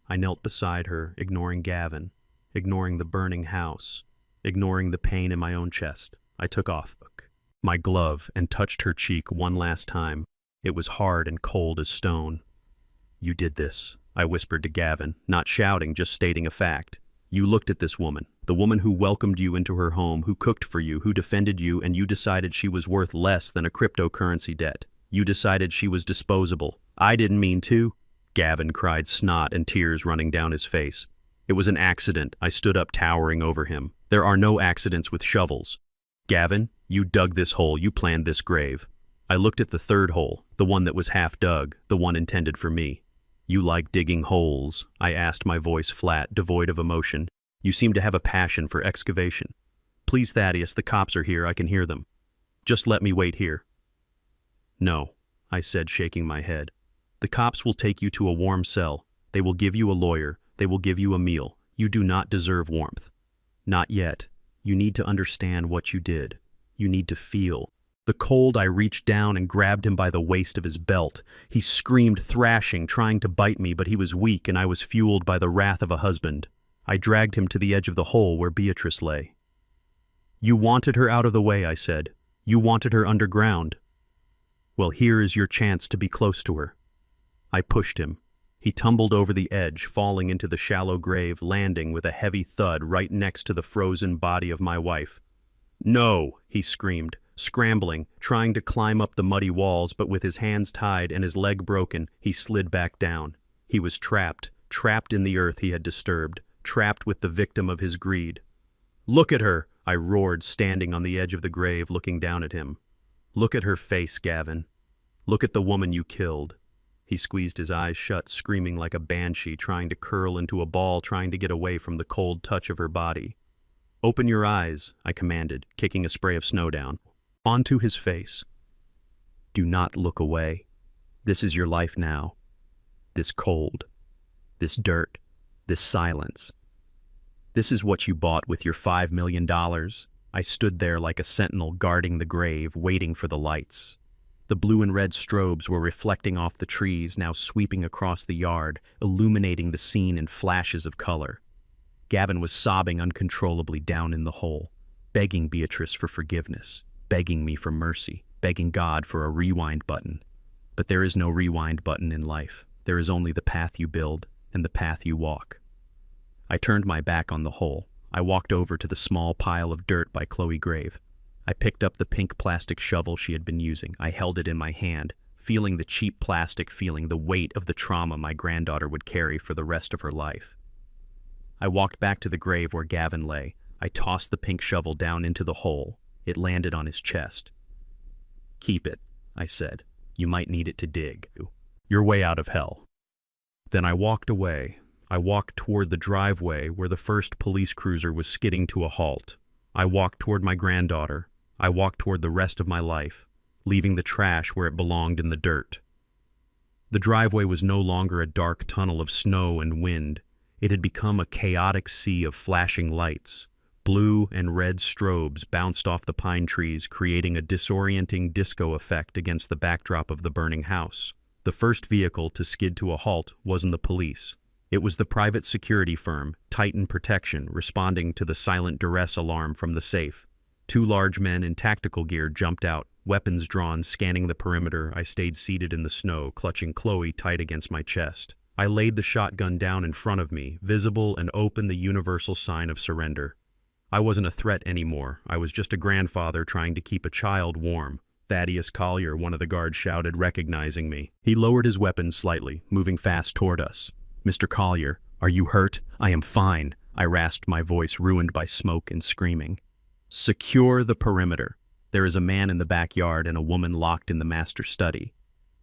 I knelt beside her, ignoring Gavin, ignoring the burning house, ignoring the pain in my own chest. I took off my glove and touched her cheek one last time. It was hard and cold as stone. "You did this," I whispered to Gavin, not shouting, just stating a fact. "You looked at this woman, the woman who welcomed you into her home, who cooked for you, who defended you, and you decided she was worth less than a cryptocurrency debt. You decided she was disposable. I didn't mean to." Gavin cried, snot and tears running down his face. "It was an accident." I stood up, towering over him. "There are no accidents with shovels. Gavin, you dug this hole, you planned this grave." I looked at the third hole, the one that was half dug, the one intended for me. "You like digging holes?" I asked, my voice flat, devoid of emotion. "You seem to have a passion for excavation." "Please, Thaddeus, the cops are here, I can hear them. Just let me wait here." "No," I said, shaking my head. "The cops will take you to a warm cell. They will give you a lawyer. They will give you a meal. You do not deserve warmth. Not yet. You need to understand what you did. You need to feel." The cold, I reached down and grabbed him by the waist of his belt. He screamed, thrashing, trying to bite me, but he was weak and I was fueled by the wrath of a husband. I dragged him to the edge of the hole where Beatrice lay. "You wanted her out of the way," I said. "You wanted her underground. Well, here is your chance to be close to her." I pushed him. He tumbled over the edge, falling into the shallow grave, landing with a heavy thud right next to the frozen body of my wife. "No!" he screamed, scrambling, trying to climb up the muddy walls, but with his hands tied and his leg broken, he slid back down. He was trapped in the earth he had disturbed, trapped with the victim of his greed. "Look at her!" I roared, standing on the edge of the grave, looking down at him. "Look at her face, Gavin. Look at the woman you killed." He squeezed his eyes shut, screaming like a banshee, trying to curl into a ball, trying to get away from the cold touch of her body. "Open your eyes," I commanded, kicking a spray of snow down onto his face. "Do not look away. This is your life now. This cold, this dirt, this silence. This is what you bought with your $5 million. I stood there like a sentinel guarding the grave, waiting for the lights. The blue and red strobes were reflecting off the trees, now sweeping across the yard, illuminating the scene in flashes of color. Gavin was sobbing uncontrollably down in the hole, begging Beatrice for forgiveness, begging me for mercy, begging God for a rewind button. But there is no rewind button in life. There is only the path you build and the path you walk. I turned my back on the hole. I walked over to the small pile of dirt by Chloe's grave. I picked up the pink plastic shovel she had been using. I held it in my hand, feeling the cheap plastic, feeling the weight of the trauma my granddaughter would carry for the rest of her life. I walked back to the grave where Gavin lay. I tossed the pink shovel down into the hole. It landed on his chest. "Keep it," I said. "You might need it to dig. You're way out of hell." Then I walked away. I walked toward the driveway where the first police cruiser was skidding to a halt. I walked toward my granddaughter. I walked toward the rest of my life, leaving the trash where it belonged in the dirt. The driveway was no longer a dark tunnel of snow and wind. It had become a chaotic sea of flashing lights. Blue and red strobes bounced off the pine trees, creating a disorienting disco effect against the backdrop of the burning house. The first vehicle to skid to a halt wasn't the police. It was the private security firm, Titan Protection, responding to the silent duress alarm from the safe. Two large men in tactical gear jumped out, weapons drawn, scanning the perimeter. I stayed seated in the snow, clutching Chloe tight against my chest. I laid the shotgun down in front of me, visible and open, the universal sign of surrender. I wasn't a threat anymore. I was just a grandfather trying to keep a child warm. "Thaddeus Collier," one of the guards shouted, recognizing me. He lowered his weapon slightly, moving fast toward us. "Mr. Collier, are you hurt?" "I am fine," I rasped, my voice ruined by smoke and screaming. "Secure the perimeter. There is a man in the backyard and a woman locked in the master study.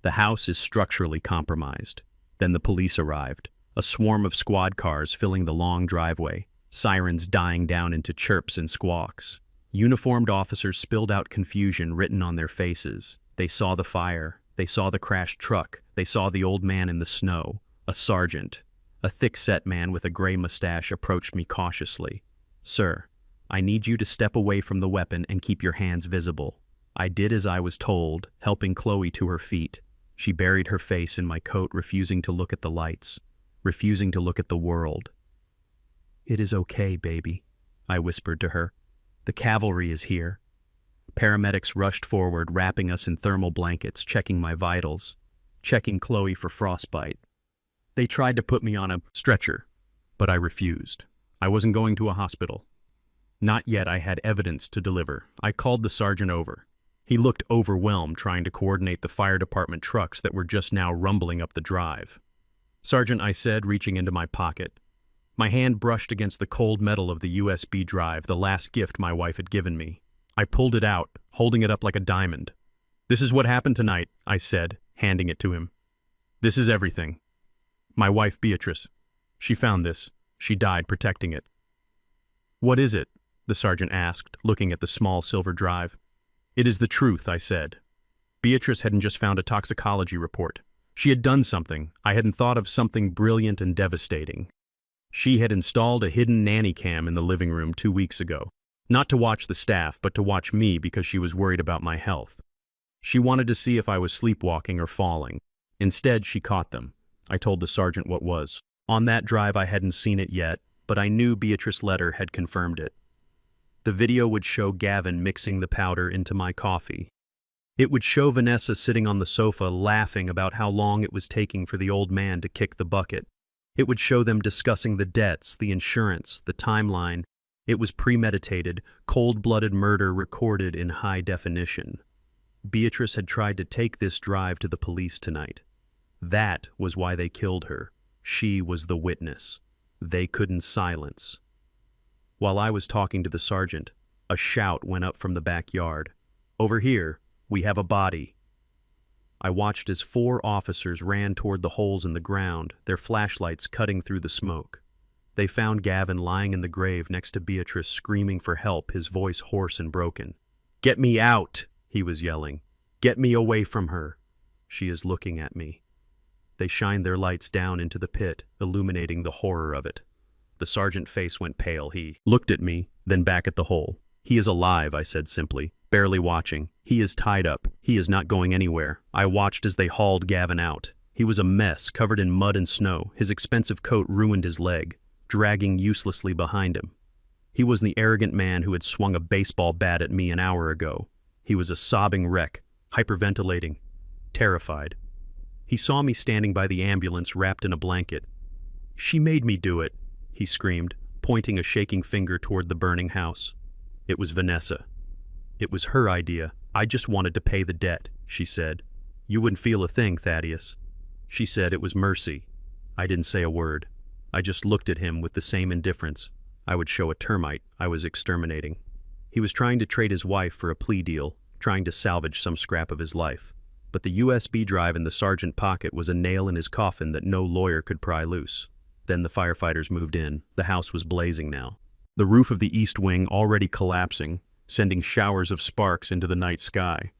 The house is structurally compromised." Then the police arrived, a swarm of squad cars filling the long driveway, sirens dying down into chirps and squawks. Uniformed officers spilled out confusion written on their faces. They saw the fire. They saw the crashed truck. They saw the old man in the snow. A sergeant, a thick-set man with a gray mustache, approached me cautiously. "Sir, I need you to step away from the weapon and keep your hands visible." I did as I was told, helping Chloe to her feet. She buried her face in my coat, refusing to look at the lights, refusing to look at the world. "It is okay, baby," I whispered to her. "The cavalry is here." Paramedics rushed forward, wrapping us in thermal blankets, checking my vitals, checking Chloe for frostbite. They tried to put me on a stretcher, but I refused. I wasn't going to a hospital. Not yet. I had evidence to deliver. I called the sergeant over. He looked overwhelmed, trying to coordinate the fire department trucks that were just now rumbling up the drive. "Sergeant," I said, reaching into my pocket. My hand brushed against the cold metal of the USB drive, the last gift my wife had given me. I pulled it out, holding it up like a diamond. "This is what happened tonight," I said, handing it to him. "This is everything. My wife, Beatrice. She found this. She died protecting it." "What is it?" the sergeant asked, looking at the small silver drive. "It is the truth," I said. Beatrice hadn't just found a toxicology report. She had done something. I hadn't thought of something brilliant and devastating. She had installed a hidden nanny cam in the living room 2 weeks ago. Not to watch the staff, but to watch me because she was worried about my health. She wanted to see if I was sleepwalking or falling. Instead, she caught them. I told the sergeant what was. On that drive, I hadn't seen it yet, but I knew Beatrice's letter had confirmed it. The video would show Gavin mixing the powder into my coffee. It would show Vanessa sitting on the sofa laughing about how long it was taking for the old man to kick the bucket. It would show them discussing the debts, the insurance, the timeline. It was premeditated, cold-blooded murder recorded in high definition. Beatrice had tried to take this drive to the police tonight. That was why they killed her. She was the witness. They couldn't silence. While I was talking to the sergeant, a shout went up from the backyard. "Over here, we have a body." I watched as 4 officers ran toward the holes in the ground, their flashlights cutting through the smoke. They found Gavin lying in the grave next to Beatrice, screaming for help, his voice hoarse and broken. "Get me out!" he was yelling. "Get me away from her. She is looking at me." They shined their lights down into the pit, illuminating the horror of it. The sergeant's face went pale. He looked at me, then back at the hole. "He is alive," I said simply, barely watching. "He is tied up. He is not going anywhere." I watched as they hauled Gavin out. He was a mess, covered in mud and snow. His expensive coat ruined his leg, dragging uselessly behind him. He was the arrogant man who had swung a baseball bat at me an hour ago. He was a sobbing wreck, hyperventilating, terrified. He saw me standing by the ambulance wrapped in a blanket. "She made me do it," he screamed, pointing a shaking finger toward the burning house. It was Vanessa. "It was her idea. I just wanted to pay the debt," she said. "You wouldn't feel a thing, Thaddeus." She said it was mercy. I didn't say a word. I just looked at him with the same indifference I would show a termite I was exterminating. He was trying to trade his wife for a plea deal, trying to salvage some scrap of his life. But the USB drive in the sergeant's pocket was a nail in his coffin that no lawyer could pry loose. Then the firefighters moved in. The house was blazing now. The roof of the east wing already collapsing, sending showers of sparks into the night sky.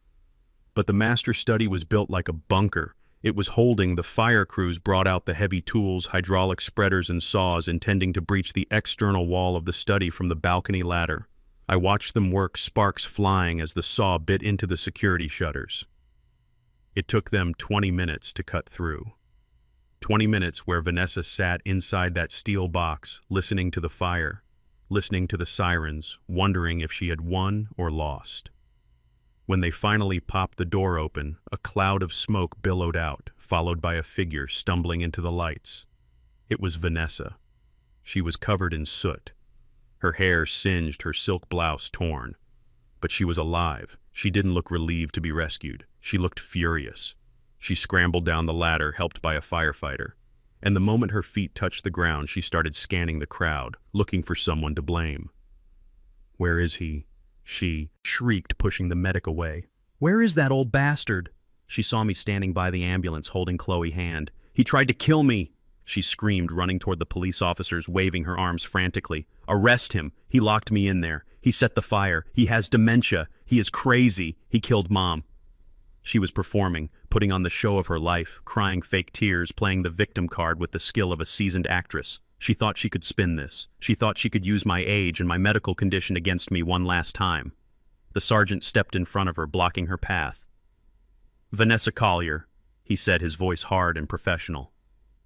But the master study was built like a bunker. It was holding. The fire crews brought out the heavy tools, hydraulic spreaders and saws, intending to breach the external wall of the study from the balcony ladder. I watched them work, sparks flying as the saw bit into the security shutters. It took them 20 minutes to cut through. 20 minutes where Vanessa sat inside that steel box, listening to the fire, listening to the sirens, wondering if she had won or lost. When they finally popped the door open, a cloud of smoke billowed out, followed by a figure stumbling into the lights. It was Vanessa. She was covered in soot. Her hair singed, her silk blouse torn. But she was alive. She didn't look relieved to be rescued. She looked furious. She scrambled down the ladder, helped by a firefighter. And the moment her feet touched the ground, she started scanning the crowd, looking for someone to blame. "Where is he?" she shrieked, pushing the medic away. "Where is that old bastard?" She saw me standing by the ambulance, holding Chloe's hand. "He tried to kill me!" she screamed, running toward the police officers, waving her arms frantically. "Arrest him! He locked me in there. He set the fire. He has dementia. He is crazy. He killed Mom." She was performing, putting on the show of her life, crying fake tears, playing the victim card with the skill of a seasoned actress. She thought she could spin this. She thought she could use my age and my medical condition against me one last time. The sergeant stepped in front of her, blocking her path. "Vanessa Collier," he said, his voice hard and professional.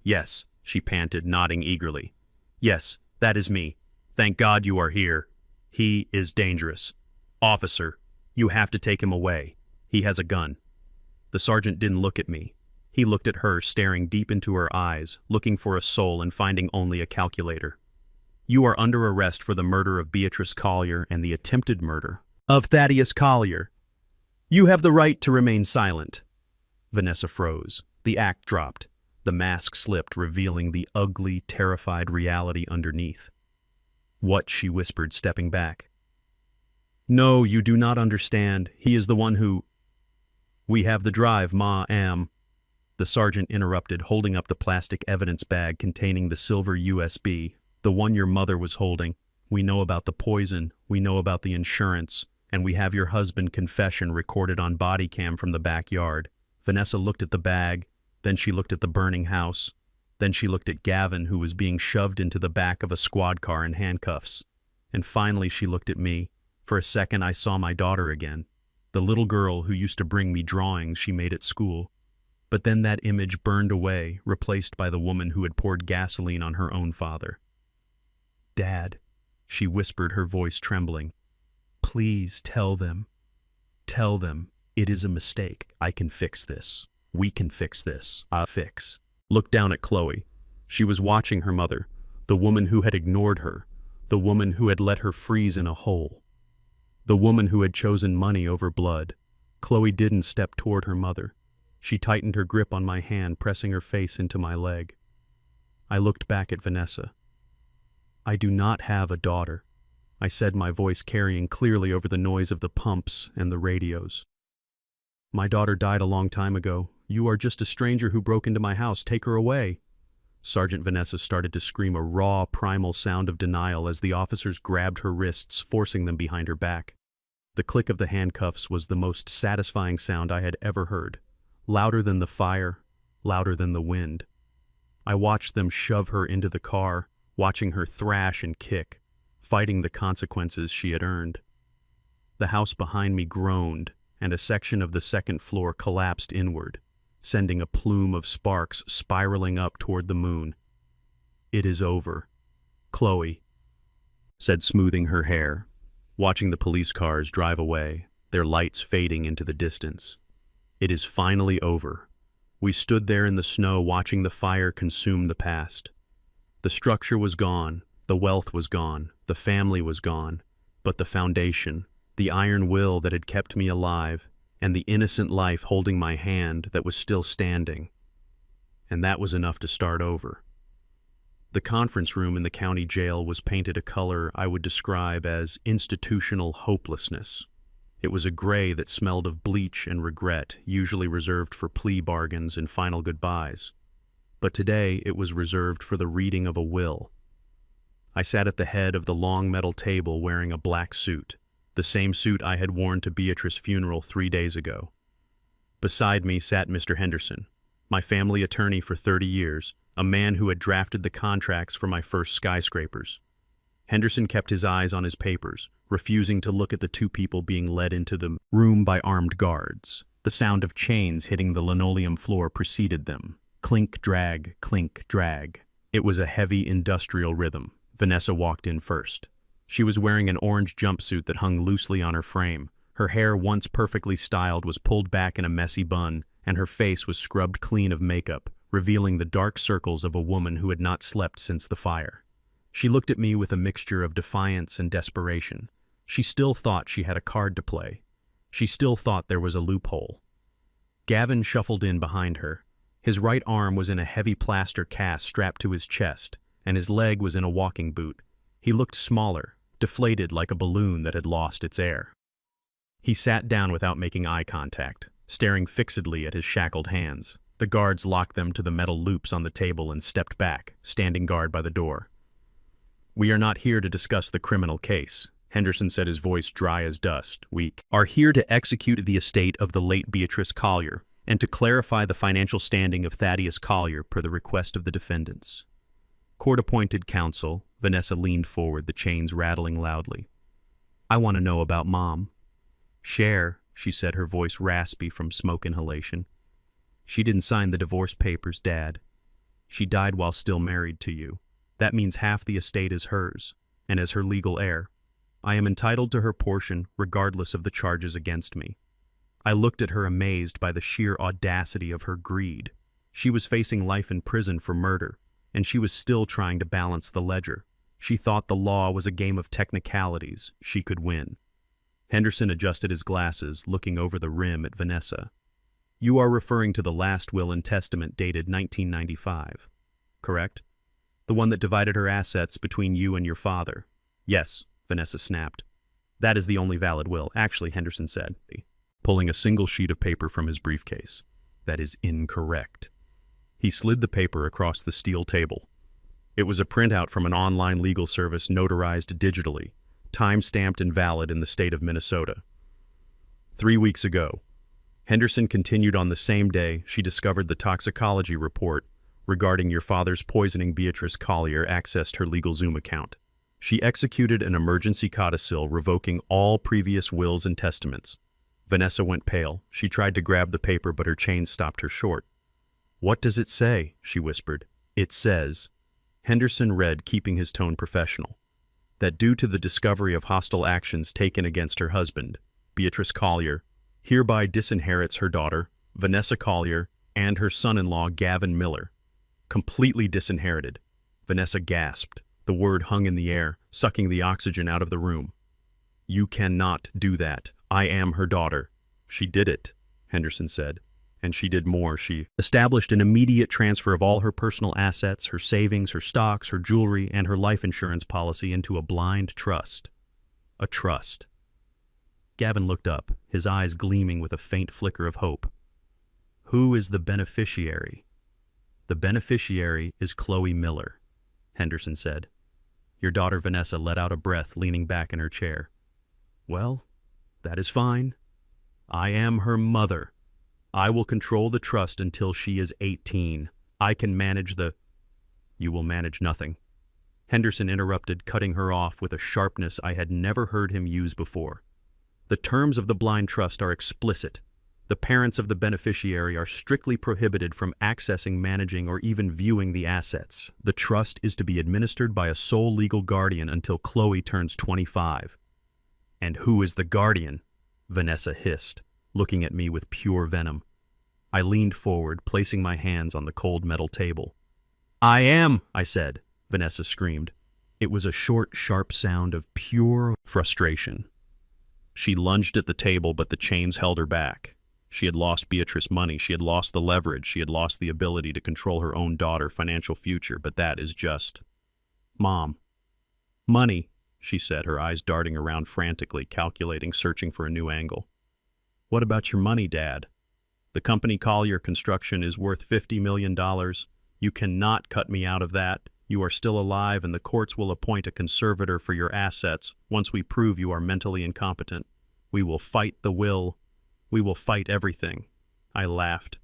"Yes," she panted, nodding eagerly. "Yes, that is me. Thank God you are here. He is dangerous. Officer, you have to take him away. He has a gun." The sergeant didn't look at me. He looked at her, staring deep into her eyes, looking for a soul and finding only a calculator. "You are under arrest for the murder of Beatrice Collier and the attempted murder of Thaddeus Collier. You have the right to remain silent." Vanessa froze. The act dropped. The mask slipped, revealing the ugly, terrified reality underneath. "What?" she whispered, stepping back. "No, you do not understand. He is the one who—" "We have the drive, ma-am." The sergeant interrupted, holding up the plastic evidence bag containing the silver USB, "the one your mother was holding. We know about the poison, we know about the insurance, and we have your husband's confession recorded on body cam from the backyard." Vanessa looked at the bag, then she looked at the burning house, then she looked at Gavin, who was being shoved into the back of a squad car in handcuffs. And finally she looked at me. For a second I saw my daughter again, the little girl who used to bring me drawings she made at school. But then that image burned away, replaced by the woman who had poured gasoline on her own father. "Dad," she whispered, her voice trembling, "please tell them. Tell them it is a mistake. I can fix this. We can fix this. I'll fix." Looked down at Chloe. She was watching her mother, the woman who had ignored her, the woman who had let her freeze in a hole, the woman who had chosen money over blood. Chloe didn't step toward her mother. She tightened her grip on my hand, pressing her face into my leg. I looked back at Vanessa. "I do not have a daughter," I said, my voice carrying clearly over the noise of the pumps and the radios. "My daughter died a long time ago. You are just a stranger who broke into my house. Take her away." Sergeant Vanessa started to scream, a raw, primal sound of denial as the officers grabbed her wrists, forcing them behind her back. The click of the handcuffs was the most satisfying sound I had ever heard. Louder than the fire, louder than the wind. I watched them shove her into the car, watching her thrash and kick, fighting the consequences she had earned. The house behind me groaned, and a section of the second floor collapsed inward, sending a plume of sparks spiraling up toward the moon. "It is over," Chloe said, smoothing her hair, watching the police cars drive away, their lights fading into the distance. "It is finally over." We stood there in the snow watching the fire consume the past. The structure was gone, the wealth was gone, the family was gone, but the foundation, the iron will that had kept me alive, and the innocent life holding my hand that was still standing. And that was enough to start over. The conference room in the county jail was painted a color I would describe as institutional hopelessness. It was a gray that smelled of bleach and regret, usually reserved for plea bargains and final goodbyes. But today it was reserved for the reading of a will. I sat at the head of the long metal table wearing a black suit, the same suit I had worn to Beatrice's funeral 3 days ago. Beside me sat Mr. Henderson, my family attorney for 30 years, a man who had drafted the contracts for my first skyscrapers. Henderson kept his eyes on his papers, refusing to look at the two people being led into the room by armed guards. The sound of chains hitting the linoleum floor preceded them. Clink, drag, clink, drag. It was a heavy industrial rhythm. Vanessa walked in first. She was wearing an orange jumpsuit that hung loosely on her frame. Her hair, once perfectly styled, was pulled back in a messy bun, and her face was scrubbed clean of makeup, revealing the dark circles of a woman who had not slept since the fire. She looked at me with a mixture of defiance and desperation. She still thought she had a card to play. She still thought there was a loophole. Gavin shuffled in behind her. His right arm was in a heavy plaster cast strapped to his chest, and his leg was in a walking boot. He looked smaller, deflated like a balloon that had lost its air. He sat down without making eye contact, staring fixedly at his shackled hands. The guards locked them to the metal loops on the table and stepped back, standing guard by the door. "We are not here to discuss the criminal case," Henderson said, his voice dry as dust. "We are here to execute the estate of the late Beatrice Collier and to clarify the financial standing of Thaddeus Collier per the request of the defendants." Court-appointed counsel, Vanessa leaned forward, the chains rattling loudly. "I want to know about Mom." "Share," she said, her voice raspy from smoke inhalation. "She didn't sign the divorce papers, Dad. She died while still married to you. That means half the estate is hers, and as her legal heir, I am entitled to her portion regardless of the charges against me." I looked at her amazed by the sheer audacity of her greed. She was facing life in prison for murder, and she was still trying to balance the ledger. She thought the law was a game of technicalities she could win. Henderson adjusted his glasses, looking over the rim at Vanessa. "You are referring to the last will and testament dated 1995, correct? The one that divided her assets between you and your father." "Yes," Vanessa snapped. "That is the only valid will, actually," Henderson said, pulling a single sheet of paper from his briefcase. "That is incorrect." He slid the paper across the steel table. It was a printout from an online legal service notarized digitally, time-stamped and valid in the state of Minnesota. 3 weeks ago, Henderson continued, on the same day she discovered the toxicology report regarding your father's poisoning, Beatrice Collier accessed her LegalZoom account. She executed an emergency codicil revoking all previous wills and testaments. Vanessa went pale. She tried to grab the paper, but her chains stopped her short. "What does it say?" she whispered. "It says," Henderson read, keeping his tone professional, "that due to the discovery of hostile actions taken against her husband, Beatrice Collier, hereby disinherits her daughter, Vanessa Collier, and her son-in-law, Gavin Miller." Completely disinherited. Vanessa gasped. The word hung in the air, sucking the oxygen out of the room. "You cannot do that. I am her daughter." "She did it," Henderson said. "And she did more. She established an immediate transfer of all her personal assets, her savings, her stocks, her jewelry, and her life insurance policy into a blind trust." A trust. Gavin looked up, his eyes gleaming with a faint flicker of hope. "Who is the beneficiary?" "The beneficiary is Chloe Miller," Henderson said. Your daughter Vanessa let out a breath, leaning back in her chair. "Well, that is fine. I am her mother. I will control the trust until she is 18. I can manage the—" "You will manage nothing." Henderson interrupted, cutting her off with a sharpness I had never heard him use before. The terms of the blind trust are explicit. The parents of the beneficiary are strictly prohibited from accessing, managing, or even viewing the assets. The trust is to be administered by a sole legal guardian until Chloe turns 25. And who is the guardian? Vanessa hissed, looking at me with pure venom. I leaned forward, placing my hands on the cold metal table. I am, I said, Vanessa screamed. It was a short, sharp sound of pure frustration. She lunged at the table, but the chains held her back. She had lost Beatrice money, she had lost the leverage, she had lost the ability to control her own daughter's financial future, but that is just... Mom. Money, she said, her eyes darting around frantically, calculating, searching for a new angle. What about your money, Dad? The company Collier Construction is worth $50 million. You cannot cut me out of that. You are still alive, and the courts will appoint a conservator for your assets once we prove you are mentally incompetent. We will fight the will. We will fight everything. I laughed.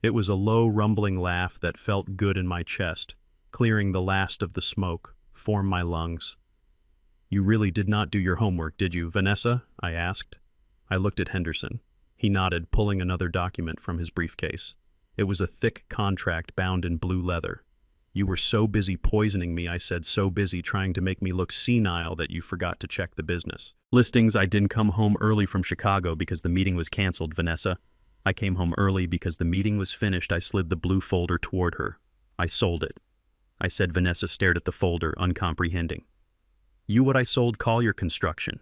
It was a low, rumbling laugh that felt good in my chest, clearing the last of the smoke, from my lungs. You really did not do your homework, did you, Vanessa? I asked. I looked at Henderson. He nodded, pulling another document from his briefcase. It was a thick contract bound in blue leather. You were so busy poisoning me, I said, so busy trying to make me look senile that you forgot to check the business. Listings, I didn't come home early from Chicago because the meeting was canceled, Vanessa. I came home early because the meeting was finished. I slid the blue folder toward her. I sold it. I said. Vanessa stared at the folder, uncomprehending. You what I sold Collier Construction,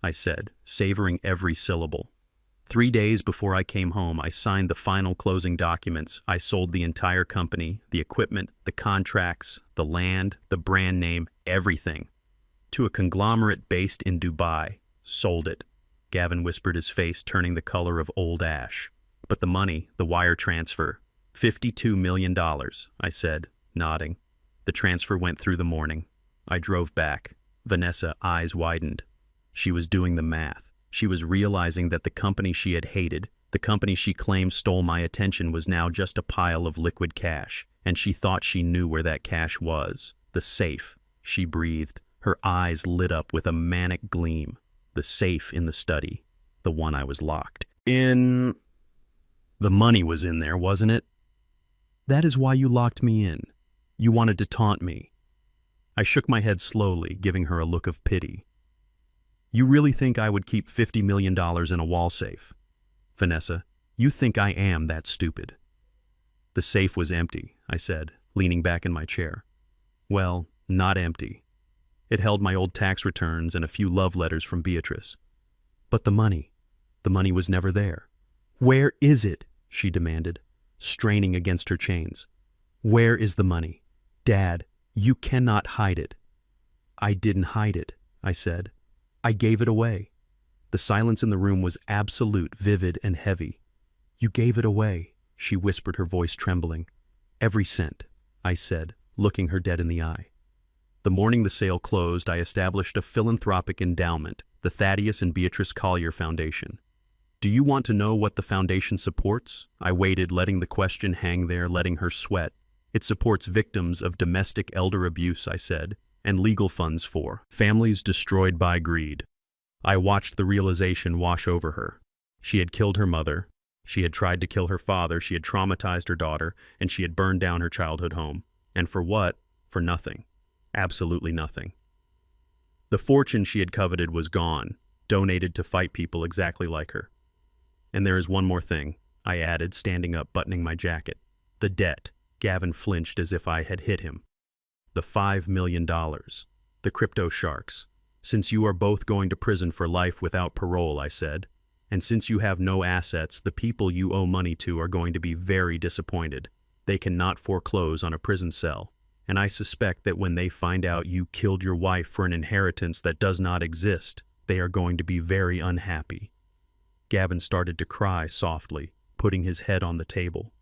I said, savoring every syllable. 3 days before I came home, I signed the final closing documents. I sold the entire company, the equipment, the contracts, the land, the brand name, everything. To a conglomerate based in Dubai. Sold it. Gavin whispered, his face turning the color of old ash. But the money, the wire transfer. $52 million, I said, nodding. The transfer went through the morning. I drove back. Vanessa, eyes widened. She was doing the math. She was realizing that the company she had hated, the company she claimed stole my attention, was now just a pile of liquid cash, and she thought she knew where that cash was. The safe. She breathed. Her eyes lit up with a manic gleam. The safe in the study. The one I was locked in. The money was in there, wasn't it? That is why you locked me in. You wanted to taunt me. I shook my head slowly, giving her a look of pity. You really think I would keep $50 million in a wall safe? Vanessa, you think I am that stupid? The safe was empty, I said, leaning back in my chair. Well, not empty. It held my old tax returns and a few love letters from Beatrice. But the money was never there. Where is it? She demanded, straining against her chains. Where is the money? Dad, you cannot hide it. I didn't hide it, I said. I gave it away. The silence in the room was absolute, vivid, and heavy. You gave it away, she whispered, her voice trembling. Every cent, I said, looking her dead in the eye. The morning the sale closed, I established a philanthropic endowment, the Thaddeus and Beatrice Collier Foundation. Do you want to know what the foundation supports? I waited, letting the question hang there, letting her sweat. It supports victims of domestic elder abuse, I said, and legal funds for families destroyed by greed. I watched the realization wash over her. She had killed her mother, she had tried to kill her father, she had traumatized her daughter, and she had burned down her childhood home. And for what? For nothing. Absolutely nothing. The fortune she had coveted was gone, donated to fight people exactly like her. And there is one more thing, I added, standing up, buttoning my jacket. The debt. Gavin flinched as if I had hit him. The $5 million. The crypto sharks. Since you are both going to prison for life without parole, I said, and since you have no assets, the people you owe money to are going to be very disappointed. They cannot foreclose on a prison cell, and I suspect that when they find out you killed your wife for an inheritance that does not exist, they are going to be very unhappy. Gavin started to cry softly, putting his head on the table.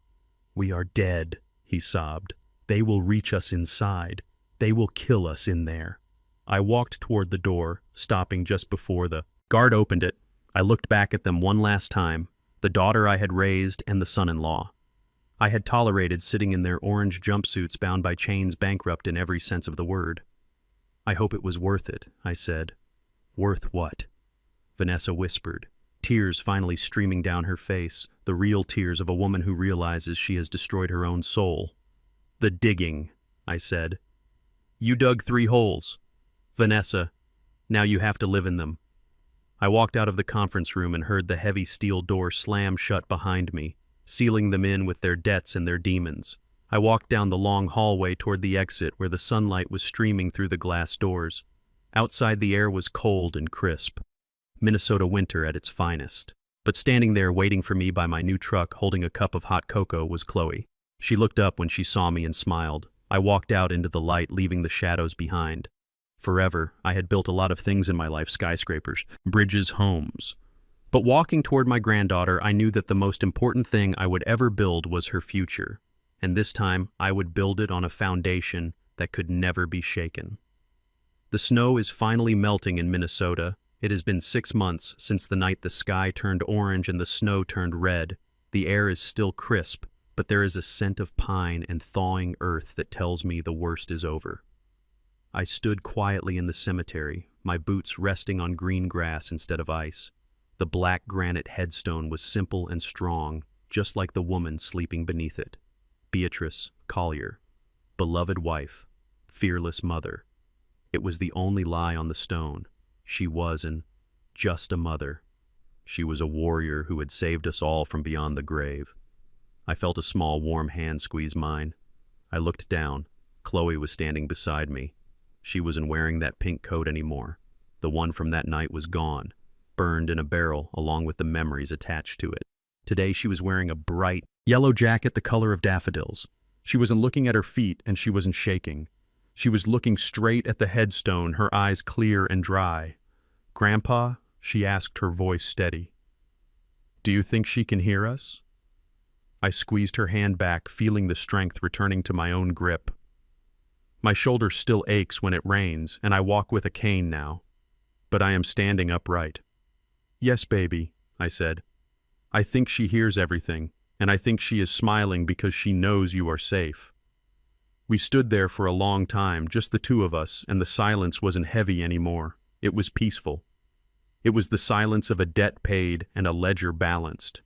We are dead, he sobbed. They will reach us inside. They will kill us in there. I walked toward the door, stopping just before the guard opened it. I looked back at them one last time, the daughter I had raised and the son-in-law. I had tolerated sitting in their orange jumpsuits bound by chains, bankrupt in every sense of the word. I hope it was worth it, I said. Worth what? Vanessa whispered, tears finally streaming down her face, the real tears of a woman who realizes she has destroyed her own soul. The digging, I said. You dug 3 holes. Vanessa, now you have to live in them. I walked out of the conference room and heard the heavy steel door slam shut behind me, sealing them in with their debts and their demons. I walked down the long hallway toward the exit where the sunlight was streaming through the glass doors. Outside the air was cold and crisp. Minnesota winter at its finest. But standing there waiting for me by my new truck holding a cup of hot cocoa was Chloe. She looked up when she saw me and smiled. I walked out into the light, leaving the shadows behind. Forever, I had built a lot of things in my life, skyscrapers, bridges, homes. But walking toward my granddaughter, I knew that the most important thing I would ever build was her future. And this time, I would build it on a foundation that could never be shaken. The snow is finally melting in Minnesota. It has been 6 months since the night the sky turned orange and the snow turned red. The air is still crisp, but there is a scent of pine and thawing earth that tells me the worst is over. I stood quietly in the cemetery, my boots resting on green grass instead of ice. The black granite headstone was simple and strong, just like the woman sleeping beneath it. Beatrice Collier, beloved wife, fearless mother. It was the only lie on the stone. She wasn't just a mother. She was a warrior who had saved us all from beyond the grave. I felt a small warm hand squeeze mine. I looked down. Chloe was standing beside me. She wasn't wearing that pink coat anymore. The one from that night was gone, burned in a barrel along with the memories attached to it. Today she was wearing a bright yellow jacket the color of daffodils. She wasn't looking at her feet and she wasn't shaking. She was looking straight at the headstone, her eyes clear and dry. "Grandpa?" she asked, her voice steady. "Do you think she can hear us?" I squeezed her hand back, feeling the strength returning to my own grip. My shoulder still aches when it rains, and I walk with a cane now. But I am standing upright. "Yes, baby," I said. "I think she hears everything, and I think she is smiling because she knows you are safe." We stood there for a long time, just the two of us, and the silence wasn't heavy anymore. It was peaceful. It was the silence of a debt paid and a ledger balanced.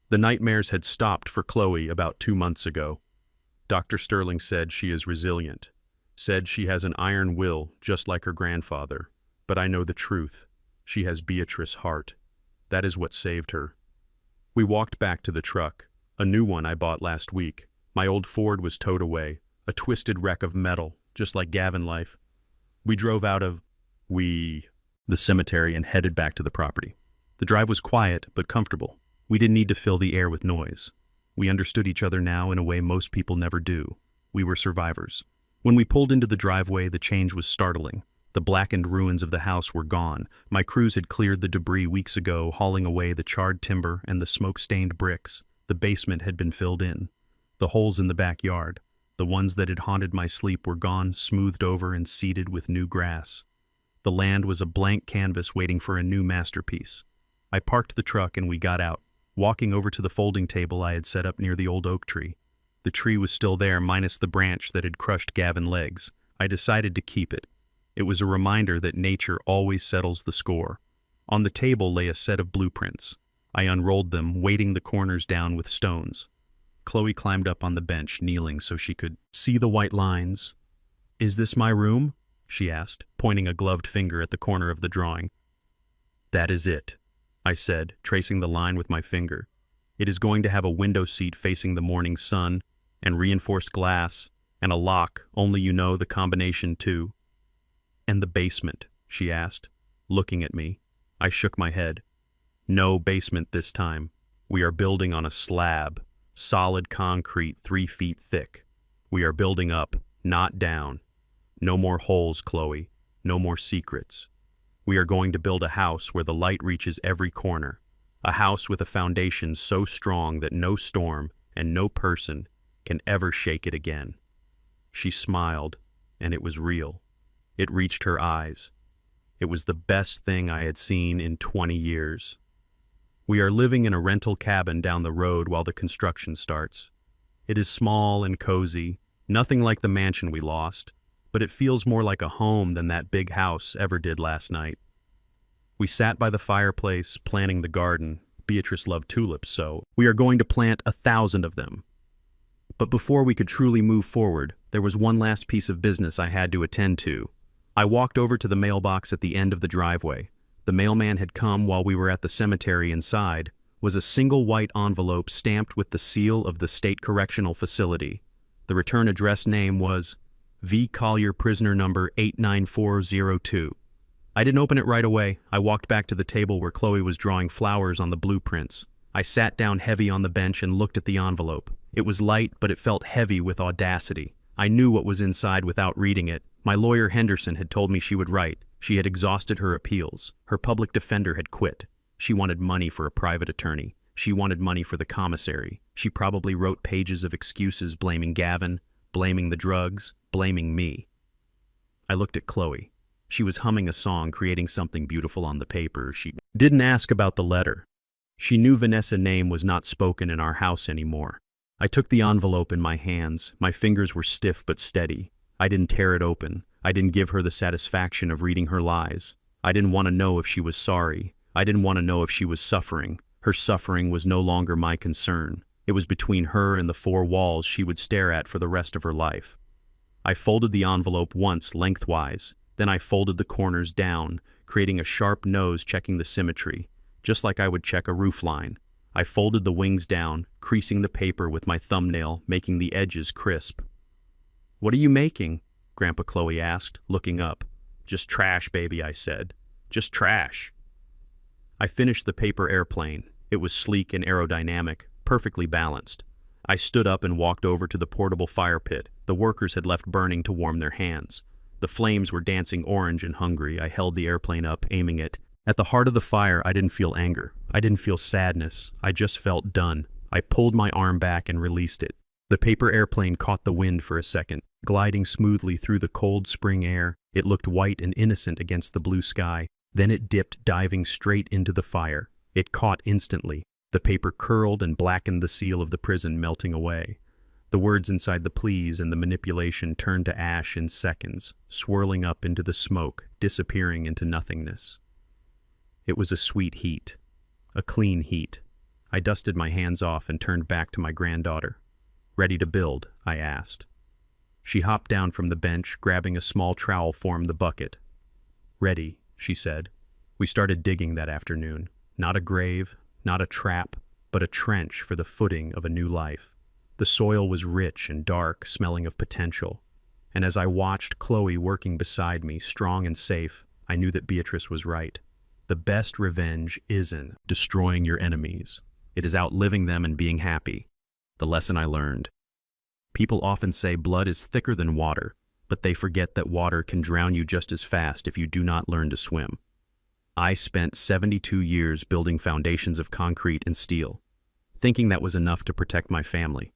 The nightmares had stopped for Chloe about 2 months ago. Dr. Sterling said she is resilient, said she has an iron will just like her grandfather. But I know the truth. She has Beatrice's heart. That is what saved her. We walked back to the truck, a new one I bought last week. My old Ford was towed away, a twisted wreck of metal, just like Gavin life. We drove out of the cemetery and headed back to the property. The drive was quiet but comfortable. We didn't need to fill the air with noise. We understood each other now in a way most people never do. We were survivors. When we pulled into the driveway, the change was startling. The blackened ruins of the house were gone. My crews had cleared the debris weeks ago, hauling away the charred timber and the smoke-stained bricks. The basement had been filled in. The holes in the backyard, the ones that had haunted my sleep, were gone, smoothed over and seeded with new grass. The land was a blank canvas waiting for a new masterpiece. I parked the truck and we got out, walking over to the folding table I had set up near the old oak tree. The tree was still there, minus the branch that had crushed Gavin's legs. I decided to keep it. It was a reminder that nature always settles the score. On the table lay a set of blueprints. I unrolled them, weighting the corners down with stones. Chloe climbed up on the bench, kneeling so she could see the white lines. "Is this my room?" she asked, pointing a gloved finger at the corner of the drawing. "That is it," I said, tracing the line with my finger. "It is going to have a window seat facing the morning sun, and reinforced glass, and a lock, only you know the combination too." "And the basement?" she asked, looking at me. I shook my head. "No basement this time. We are building on a slab, solid concrete 3 feet thick. We are building up, not down. No more holes, Chloe. No more secrets. We are going to build a house where the light reaches every corner. A house with a foundation so strong that no storm and no person can ever shake it again." She smiled, and it was real. It reached her eyes. It was the best thing I had seen in 20 years. We are living in a rental cabin down the road while the construction starts. It is small and cozy, nothing like the mansion we lost, but it feels more like a home than that big house ever did last night. We sat by the fireplace, planning the garden. Beatrice loved tulips, so we are going to plant 1,000 of them. But before we could truly move forward, there was one last piece of business I had to attend to. I walked over to the mailbox at the end of the driveway. The mailman had come while we were at the cemetery. Inside was a single white envelope stamped with the seal of the State Correctional Facility. The return address name was V. Collier, prisoner number 89402. I didn't open it right away. I walked back to the table where Chloe was drawing flowers on the blueprints. I sat down heavy on the bench and looked at the envelope. It was light, but it felt heavy with audacity. I knew what was inside without reading it. My lawyer Henderson had told me she would write. She had exhausted her appeals. Her public defender had quit. She wanted money for a private attorney. She wanted money for the commissary. She probably wrote pages of excuses blaming Gavin, blaming the drugs, blaming me. I looked at Chloe. She was humming a song, creating something beautiful on the paper. She didn't ask about the letter. She knew Vanessa's name was not spoken in our house anymore. I took the envelope in my hands. My fingers were stiff but steady. I didn't tear it open. I didn't give her the satisfaction of reading her lies. I didn't want to know if she was sorry. I didn't want to know if she was suffering. Her suffering was no longer my concern. It was between her and the 4 walls she would stare at for the rest of her life. I folded the envelope once lengthwise. Then I folded the corners down, creating a sharp nose checking the symmetry, just like I would check a roofline. I folded the wings down, creasing the paper with my thumbnail, making the edges crisp. "What are you making?" Grandpa Chloe asked, looking up. "Just trash, baby," I said. "Just trash." I finished the paper airplane. It was sleek and aerodynamic, perfectly balanced. I stood up and walked over to the portable fire pit. The workers had left burning to warm their hands. The flames were dancing orange and hungry. I held the airplane up, aiming it. At the heart of the fire, I didn't feel anger. I didn't feel sadness. I just felt done. I pulled my arm back and released it. The paper airplane caught the wind for a second, gliding smoothly through the cold spring air. It looked white and innocent against the blue sky. Then it dipped, diving straight into the fire. It caught instantly. The paper curled and blackened the seal of the prison, melting away. The words inside the pleas and the manipulation turned to ash in seconds, swirling up into the smoke, disappearing into nothingness. It was a sweet heat, a clean heat. I dusted my hands off and turned back to my granddaughter. "Ready to build?" I asked. She hopped down from the bench, grabbing a small trowel from the bucket. "Ready," she said. We started digging that afternoon. Not a grave, not a trap, but a trench for the footing of a new life. The soil was rich and dark, smelling of potential. And as I watched Chloe working beside me, strong and safe, I knew that Beatrice was right. The best revenge isn't destroying your enemies. It is outliving them and being happy. The lesson I learned. People often say blood is thicker than water, but they forget that water can drown you just as fast if you do not learn to swim. I spent 72 years building foundations of concrete and steel, thinking that was enough to protect my family.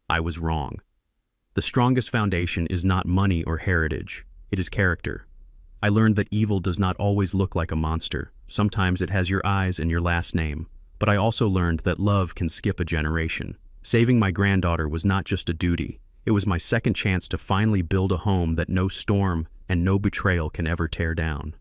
I was wrong. The strongest foundation is not money or heritage. It is character. I learned that evil does not always look like a monster. Sometimes it has your eyes and your last name. But I also learned that love can skip a generation. Saving my granddaughter was not just a duty. It was my second chance to finally build a home that no storm and no betrayal can ever tear down.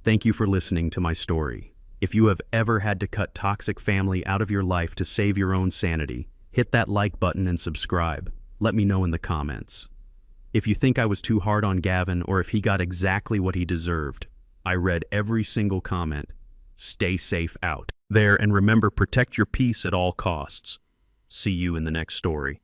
Thank you for listening to my story. If you have ever had to cut toxic family out of your life to save your own sanity, hit that like button and subscribe. Let me know in the comments. If you think I was too hard on Gavin or if he got exactly what he deserved, I read every single comment. Stay safe out there and remember, protect your peace at all costs. See you in the next story.